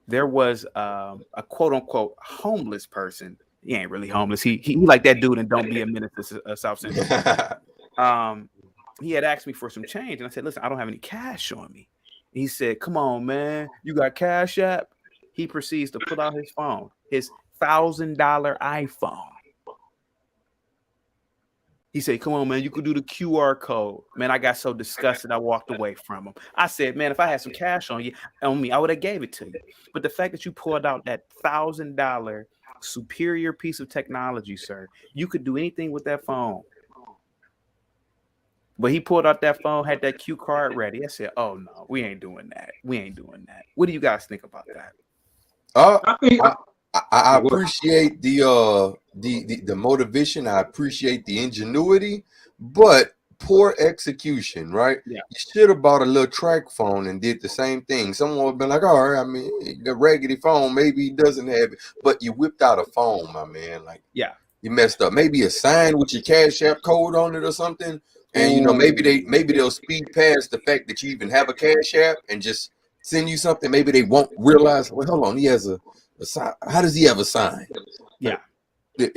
there was a quote unquote homeless person. He ain't really homeless. He like that dude and don't be a menace to South Central. He had asked me for some change, and I said, "Listen, I don't have any cash on me." He said, "Come on, man, you got Cash App?" He proceeds to pull out his phone, his $1,000 iPhone. He said, "Come on, man, you could do the QR code." Man, I got so disgusted, I walked away from him. I said, "Man, if I had some cash on me, I would have gave it to you." But the fact that you pulled out that $1,000 superior piece of technology, sir, you could do anything with that phone. But he pulled out that phone, had that Q card ready. I said, "Oh no, we ain't doing that. We ain't doing that." What do you guys think about that? I appreciate the motivation. I appreciate the ingenuity, but poor execution, right? Yeah. You should have bought a little track phone and did the same thing. Someone would have been like, all right, I mean, the raggedy phone, maybe he doesn't have it, but you whipped out a phone, my man. Like, yeah, you messed up. Maybe a sign with your Cash App code on it or something. And you know, maybe they'll speed past the fact that you even have a Cash App and just send you something. Maybe they won't realize, well, hold on, he has a sign. How does he have a sign? Yeah.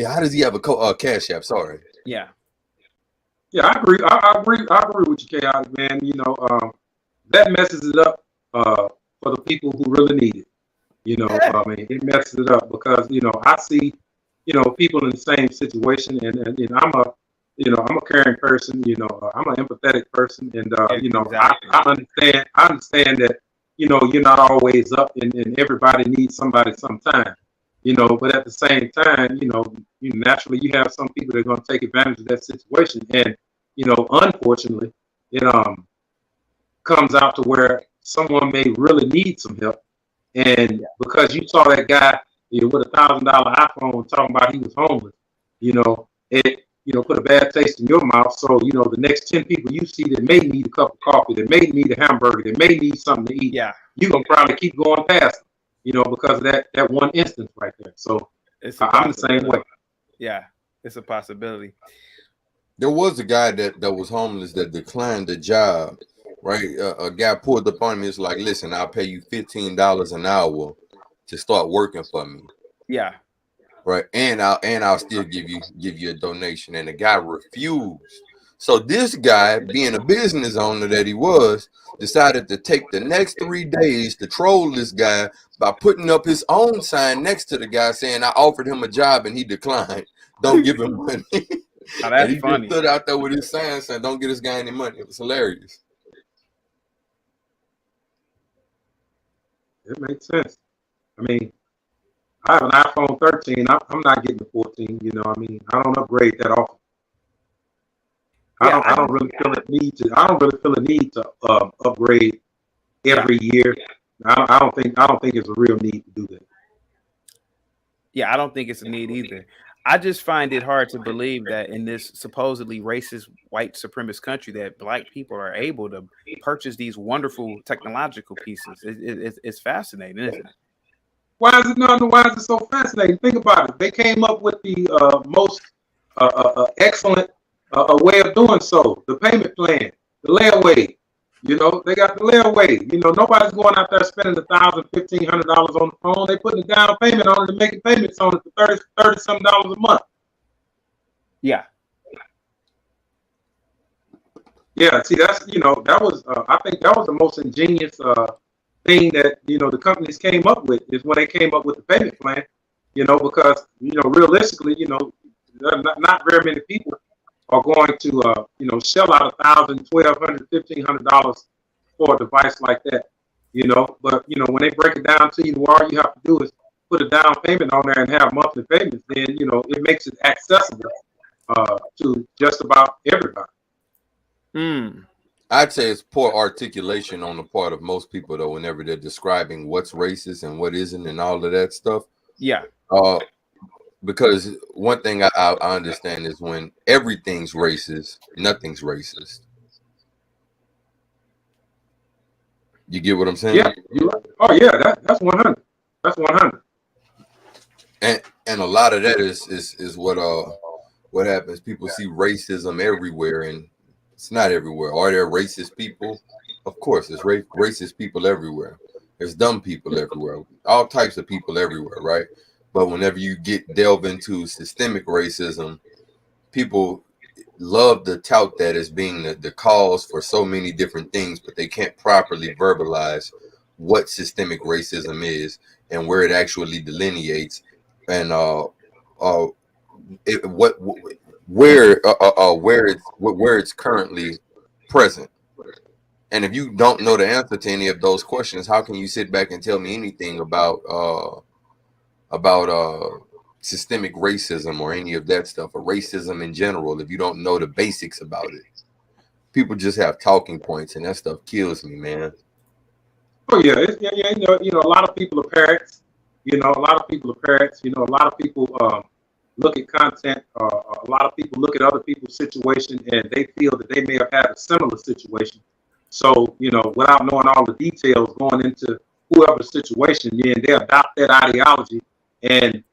How does he have a Cash App? Sorry. Yeah. Yeah, I agree. I agree with you, Chaotic, man. You know, that messes it up for the people who really need it. You know, I mean, it messes it up because, you know, I see, you know, people in the same situation, and you know, I'm a caring person. You know, I'm an empathetic person, and you know, Exactly. I understand that, you know, you're not always up, and everybody needs somebody sometime. You know, but at the same time, you know, naturally you have some people that are going to take advantage of that situation, and you know, unfortunately, it comes out to where someone may really need some help, and because you saw that guy, you know, with $1,000 iPhone talking about he was homeless, you know, it, you know, put a bad taste in your mouth. So, you know, the next 10 people you see that may need a cup of coffee, that may need a hamburger, that may need something to eat, you're gonna probably keep going past them, you know, because of that one instance right there. So I'm the same way. Yeah, it's a possibility. There was a guy that was homeless that declined the job, right? A guy pulled up on me. It's like, listen, I'll pay you $15 an hour to start working for me. Yeah. Right. And I'll still give you a donation. And the guy refused. So this guy, being a business owner that he was, decided to take the next 3 days to troll this guy by putting up his own sign next to the guy saying, I offered him a job and he declined. Don't give him money. Now, and he funny. just stood out there with his sign saying, don't get this guy any money. It was hilarious. It makes sense. I mean, I have an iPhone 13. I'm not getting the 14. You know, I mean, I don't upgrade that often. I don't really feel a need to. I don't really feel a need to upgrade every year. I don't think it's a real need to do that. Yeah, I don't think it's a need either. I just find it hard to believe that in this supposedly racist white supremacist country that black people are able to purchase these wonderful technological pieces. It's fascinating, isn't it? Why is it so fascinating? Think about it. They came up with the most excellent way of doing so. The payment plan, the layaway. You know, they got the layaway. You know, nobody's going out there spending $1,000, $1,500 on the phone. They putting a down payment on it and making payments on it for $30 a month. Yeah. Yeah. See, that's, you know, that was I think that was the most ingenious thing that, you know, the companies came up with, is when they came up with the payment plan. You know, because, you know, realistically, you know, not very many people are going to, you know, shell out $1,000, $1,200, $1,500 for a device like that, you know. But, you know, when they break it down to you, all you have to do is put a down payment on there and have monthly payments. Then, you know, it makes it accessible to just about everybody. I'd say it's poor articulation on the part of most people, though, whenever they're describing what's racist and what isn't and all of that stuff. Yeah. Because one thing I understand is when everything's racist, nothing's racist. You get what I'm saying? Yeah. Oh yeah, that's 100. That's 100. And a lot of that is what happens. People see racism everywhere, and it's not everywhere. Are there racist people? Of course, there's racist people everywhere. There's dumb people everywhere. All types of people everywhere, right? But whenever you delve into systemic racism, people love to tout that as being the cause for so many different things, but they can't properly verbalize what systemic racism is and where it actually delineates, and where it's currently present. And if you don't know the answer to any of those questions, how can you sit back and tell me anything about systemic racism or any of that stuff, or racism in general, if you don't know the basics about it? People just have talking points, and that stuff kills me, man. Oh yeah, a lot of people are parrots. A lot of people are parrots. A lot of people look at content. A lot of people look at other people's situation, and they feel that they may have had a similar situation. So, without knowing all the details going into whoever's situation, then they adopt that ideology. And,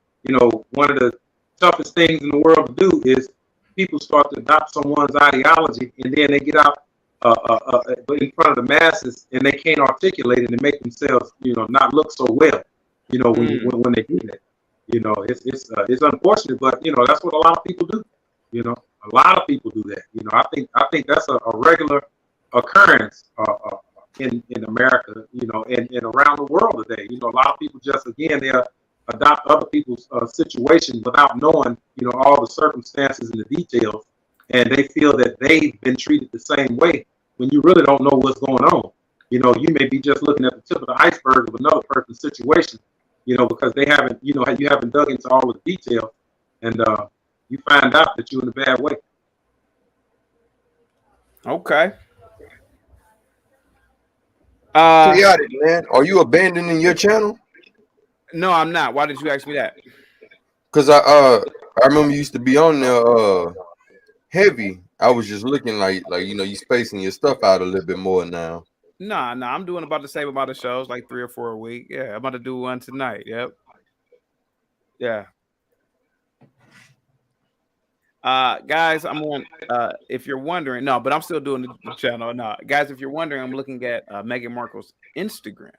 one of the toughest things in the world to do is people start to adopt someone's ideology, and then they get out in front of the masses, and they can't articulate it and make themselves, not look so well, when they do that. It's unfortunate, but that's what a lot of people do. A lot of people do that. I think that's a regular occurrence in America, and around the world today. A lot of people just, again, they adopt other people's situation without knowing, all the circumstances and the details, and they feel that they've been treated the same way when you really don't know what's going on. You may be just looking at the tip of the iceberg of another person's situation, because they haven't, you haven't dug into all the details, and you find out that you're in a bad way. Okay. Chaotic, man. Are you abandoning your channel? No, I'm not. Why did you ask me that? Because I remember you used to be on there heavy. I was just looking like you spacing your stuff out a little bit more now. Nah, I'm doing about the same amount of shows, like 3 or 4 a week. Yeah, I'm about to do one tonight. Yep. Yeah. Guys, I'm on. If you're wondering, no, but I'm still doing the channel. No, guys, if you're wondering, I'm looking at Meghan Markle's Instagram.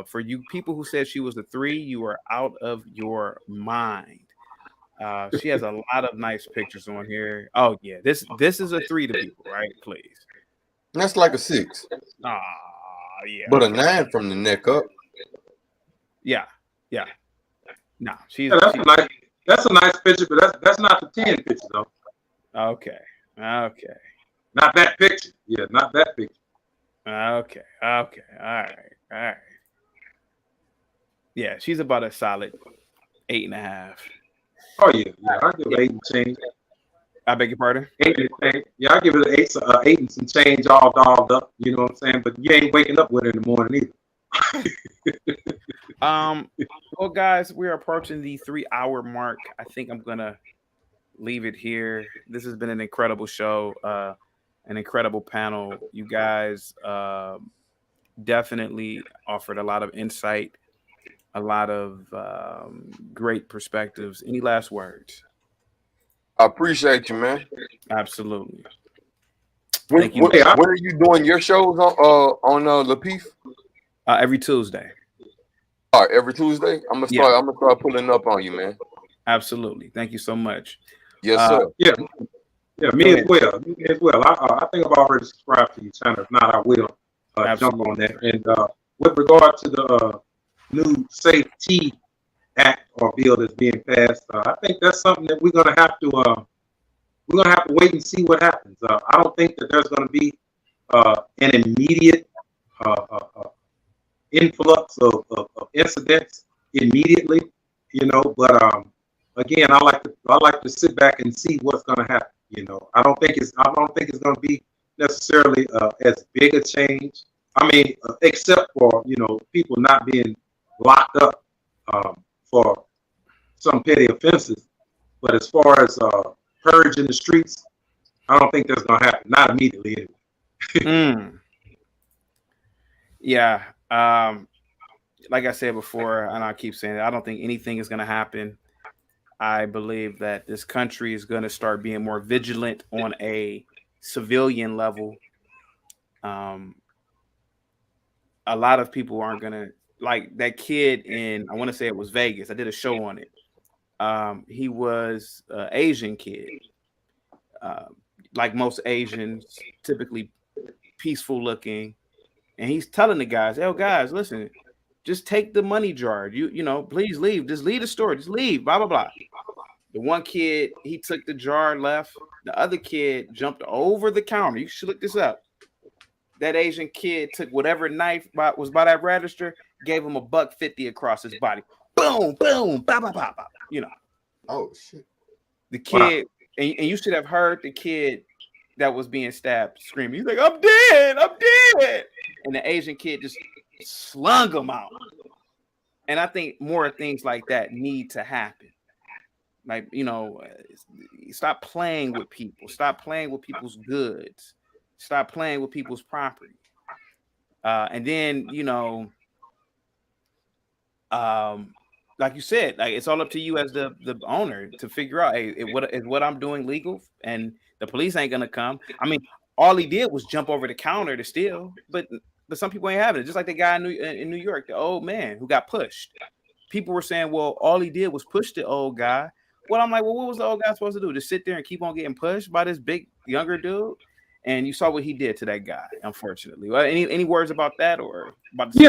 For you people who said she was a 3, you are out of your mind. She has a lot of nice pictures on here. Oh yeah, this is a 3 to people, right? Please. That's like a 6. Yeah. But a 9 from the neck up. Yeah. No, she's. Yeah, that's a nice picture, but that's not the 10 picture though. Okay. Not that picture. Yeah, not that picture. Okay. All right. Yeah, she's about a solid 8.5. Oh yeah. I'll give it 8 and change. I beg your pardon? 8 and change. Yeah, I'll give it an 8 and some change, all dolled up. You know what I'm saying? But you ain't waking up with it in the morning either. Well, guys, we're approaching the 3-hour mark. I think I'm gonna leave it here. This has been an incredible show, an incredible panel. You guys definitely offered a lot of insight, a lot of great perspectives. Any last words? I appreciate you, man. Absolutely. When Thank you. are you doing your shows on Lapeef? Every Tuesday. All right, every Tuesday. I'm gonna start pulling up on you, man. Absolutely. Thank you so much. Yes, sir. Yeah, me as well. I think I've already subscribed to your channel. If not, I will jump on that. And with regard to the new Safety Act or bill that's being passed, I think that's something that we're gonna have to wait and see what happens. I don't think that there's gonna be an immediate influx of incidents immediately, but again, I like to sit back and see what's going to happen. I don't think it's going to be necessarily as big a change. I mean, except for people not being locked up for some petty offenses. But as far as purge in the streets, I don't think that's going to happen. Not immediately anyway. Yeah. Like I said before, and I keep saying it, I don't think anything is going to happen. I believe that this country is going to start being more vigilant on a civilian level. Um, a lot of people aren't going to like that kid in, I want to say it was Vegas. I did a show on it. He was an Asian kid. Uh, like most Asians, typically peaceful looking. And he's telling the guys, "Oh, guys, listen, just take the money jar. Please leave. Just leave the store. Just leave. Blah blah blah." The one kid, he took the jar, left. The other kid jumped over the counter. You should look this up. That Asian kid took whatever knife was by that register, gave him $1.50 across his body. Boom, boom, ba ba ba ba. Oh shit. The kid, wow. and you should have heard the kid that was being stabbed screaming. He's like, "I'm dead, I'm dead." And the Asian kid just slung him out. And I think more things like that need to happen. Like, stop playing with people. Stop playing with people's goods. Stop playing with people's property. And then, like you said, like it's all up to you as the owner to figure out, hey, what I'm doing legal, and the police ain't gonna come. I mean, all he did was jump over the counter to steal, but some people ain't having it. Just like the guy in New York, the old man who got pushed. People were saying, well, all he did was push the old guy. Well, I'm like, well, what was the old guy supposed to do? Just sit there and keep on getting pushed by this big younger dude? And you saw what he did to that guy, unfortunately. Well, any words about that or about the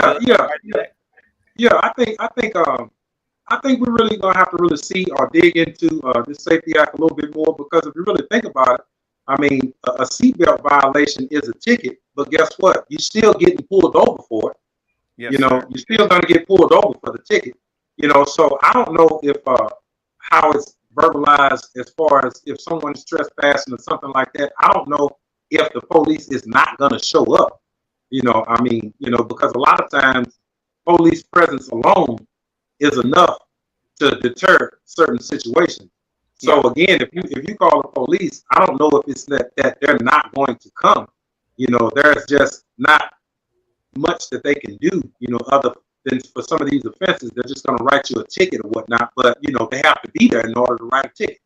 I think we're really gonna have to really see or dig into this safety act a little bit more, because if you really think about it, I mean, a seatbelt violation is a ticket, but guess what? You're still getting pulled over for it. Yes, you're still gonna get pulled over for the ticket. So I don't know if how it's verbalized as far as if someone's trespassing or something like that. I don't know if the police is not gonna show up. Because a lot of times police presence alone is enough to deter certain situations. So again, if you call the police, I don't know if it's that they're not going to come. There's just not much that they can do, other than for some of these offenses, they're just going to write you a ticket or whatnot. But they have to be there in order to write a ticket.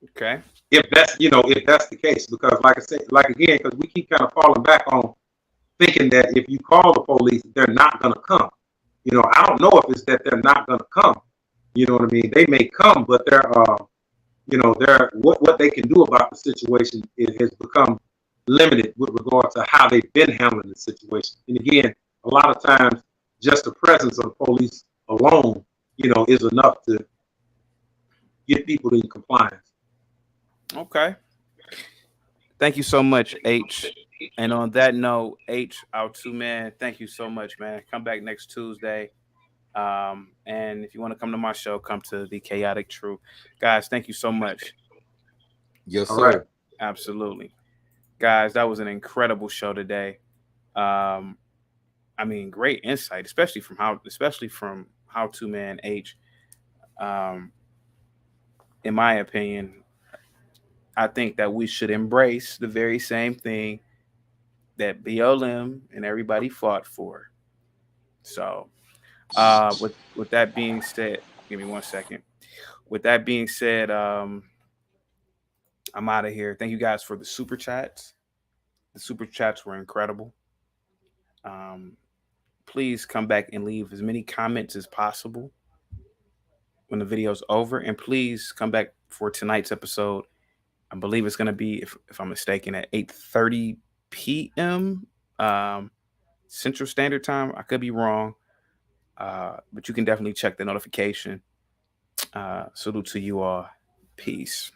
Okay. If that's the case, because like I said, because we keep kind of falling back on thinking that if you call the police, they're not going to come. I don't know if it's that they're not going to come. You know what I mean? They may come, but they're what they can do about the situation has become limited with regard to how they've been handling the situation. And again, a lot of times, just the presence of the police alone, is enough to get people in compliance. Okay. Thank you so much, H. And on that note, H, our two man, thank you so much, man. Come back next Tuesday. And if you want to come to my show, come to the Chaotic Truth. Guys, thank you so much. Yes, sir. Right. Absolutely. Guys, that was an incredible show today. Great insight, especially from how two man H. In my opinion, I think that we should embrace the very same thing that BLM and everybody fought for. So, with that being said, give me 1 second. With that being said, I'm out of here. Thank you guys for the super chats. The super chats were incredible. Please come back and leave as many comments as possible when the video's over, and please come back for tonight's episode. I believe it's going to be, if I'm mistaken, at 8:30 p.m. Central Standard Time. I could be wrong, but you can definitely check the notification. Salute to you all. Peace.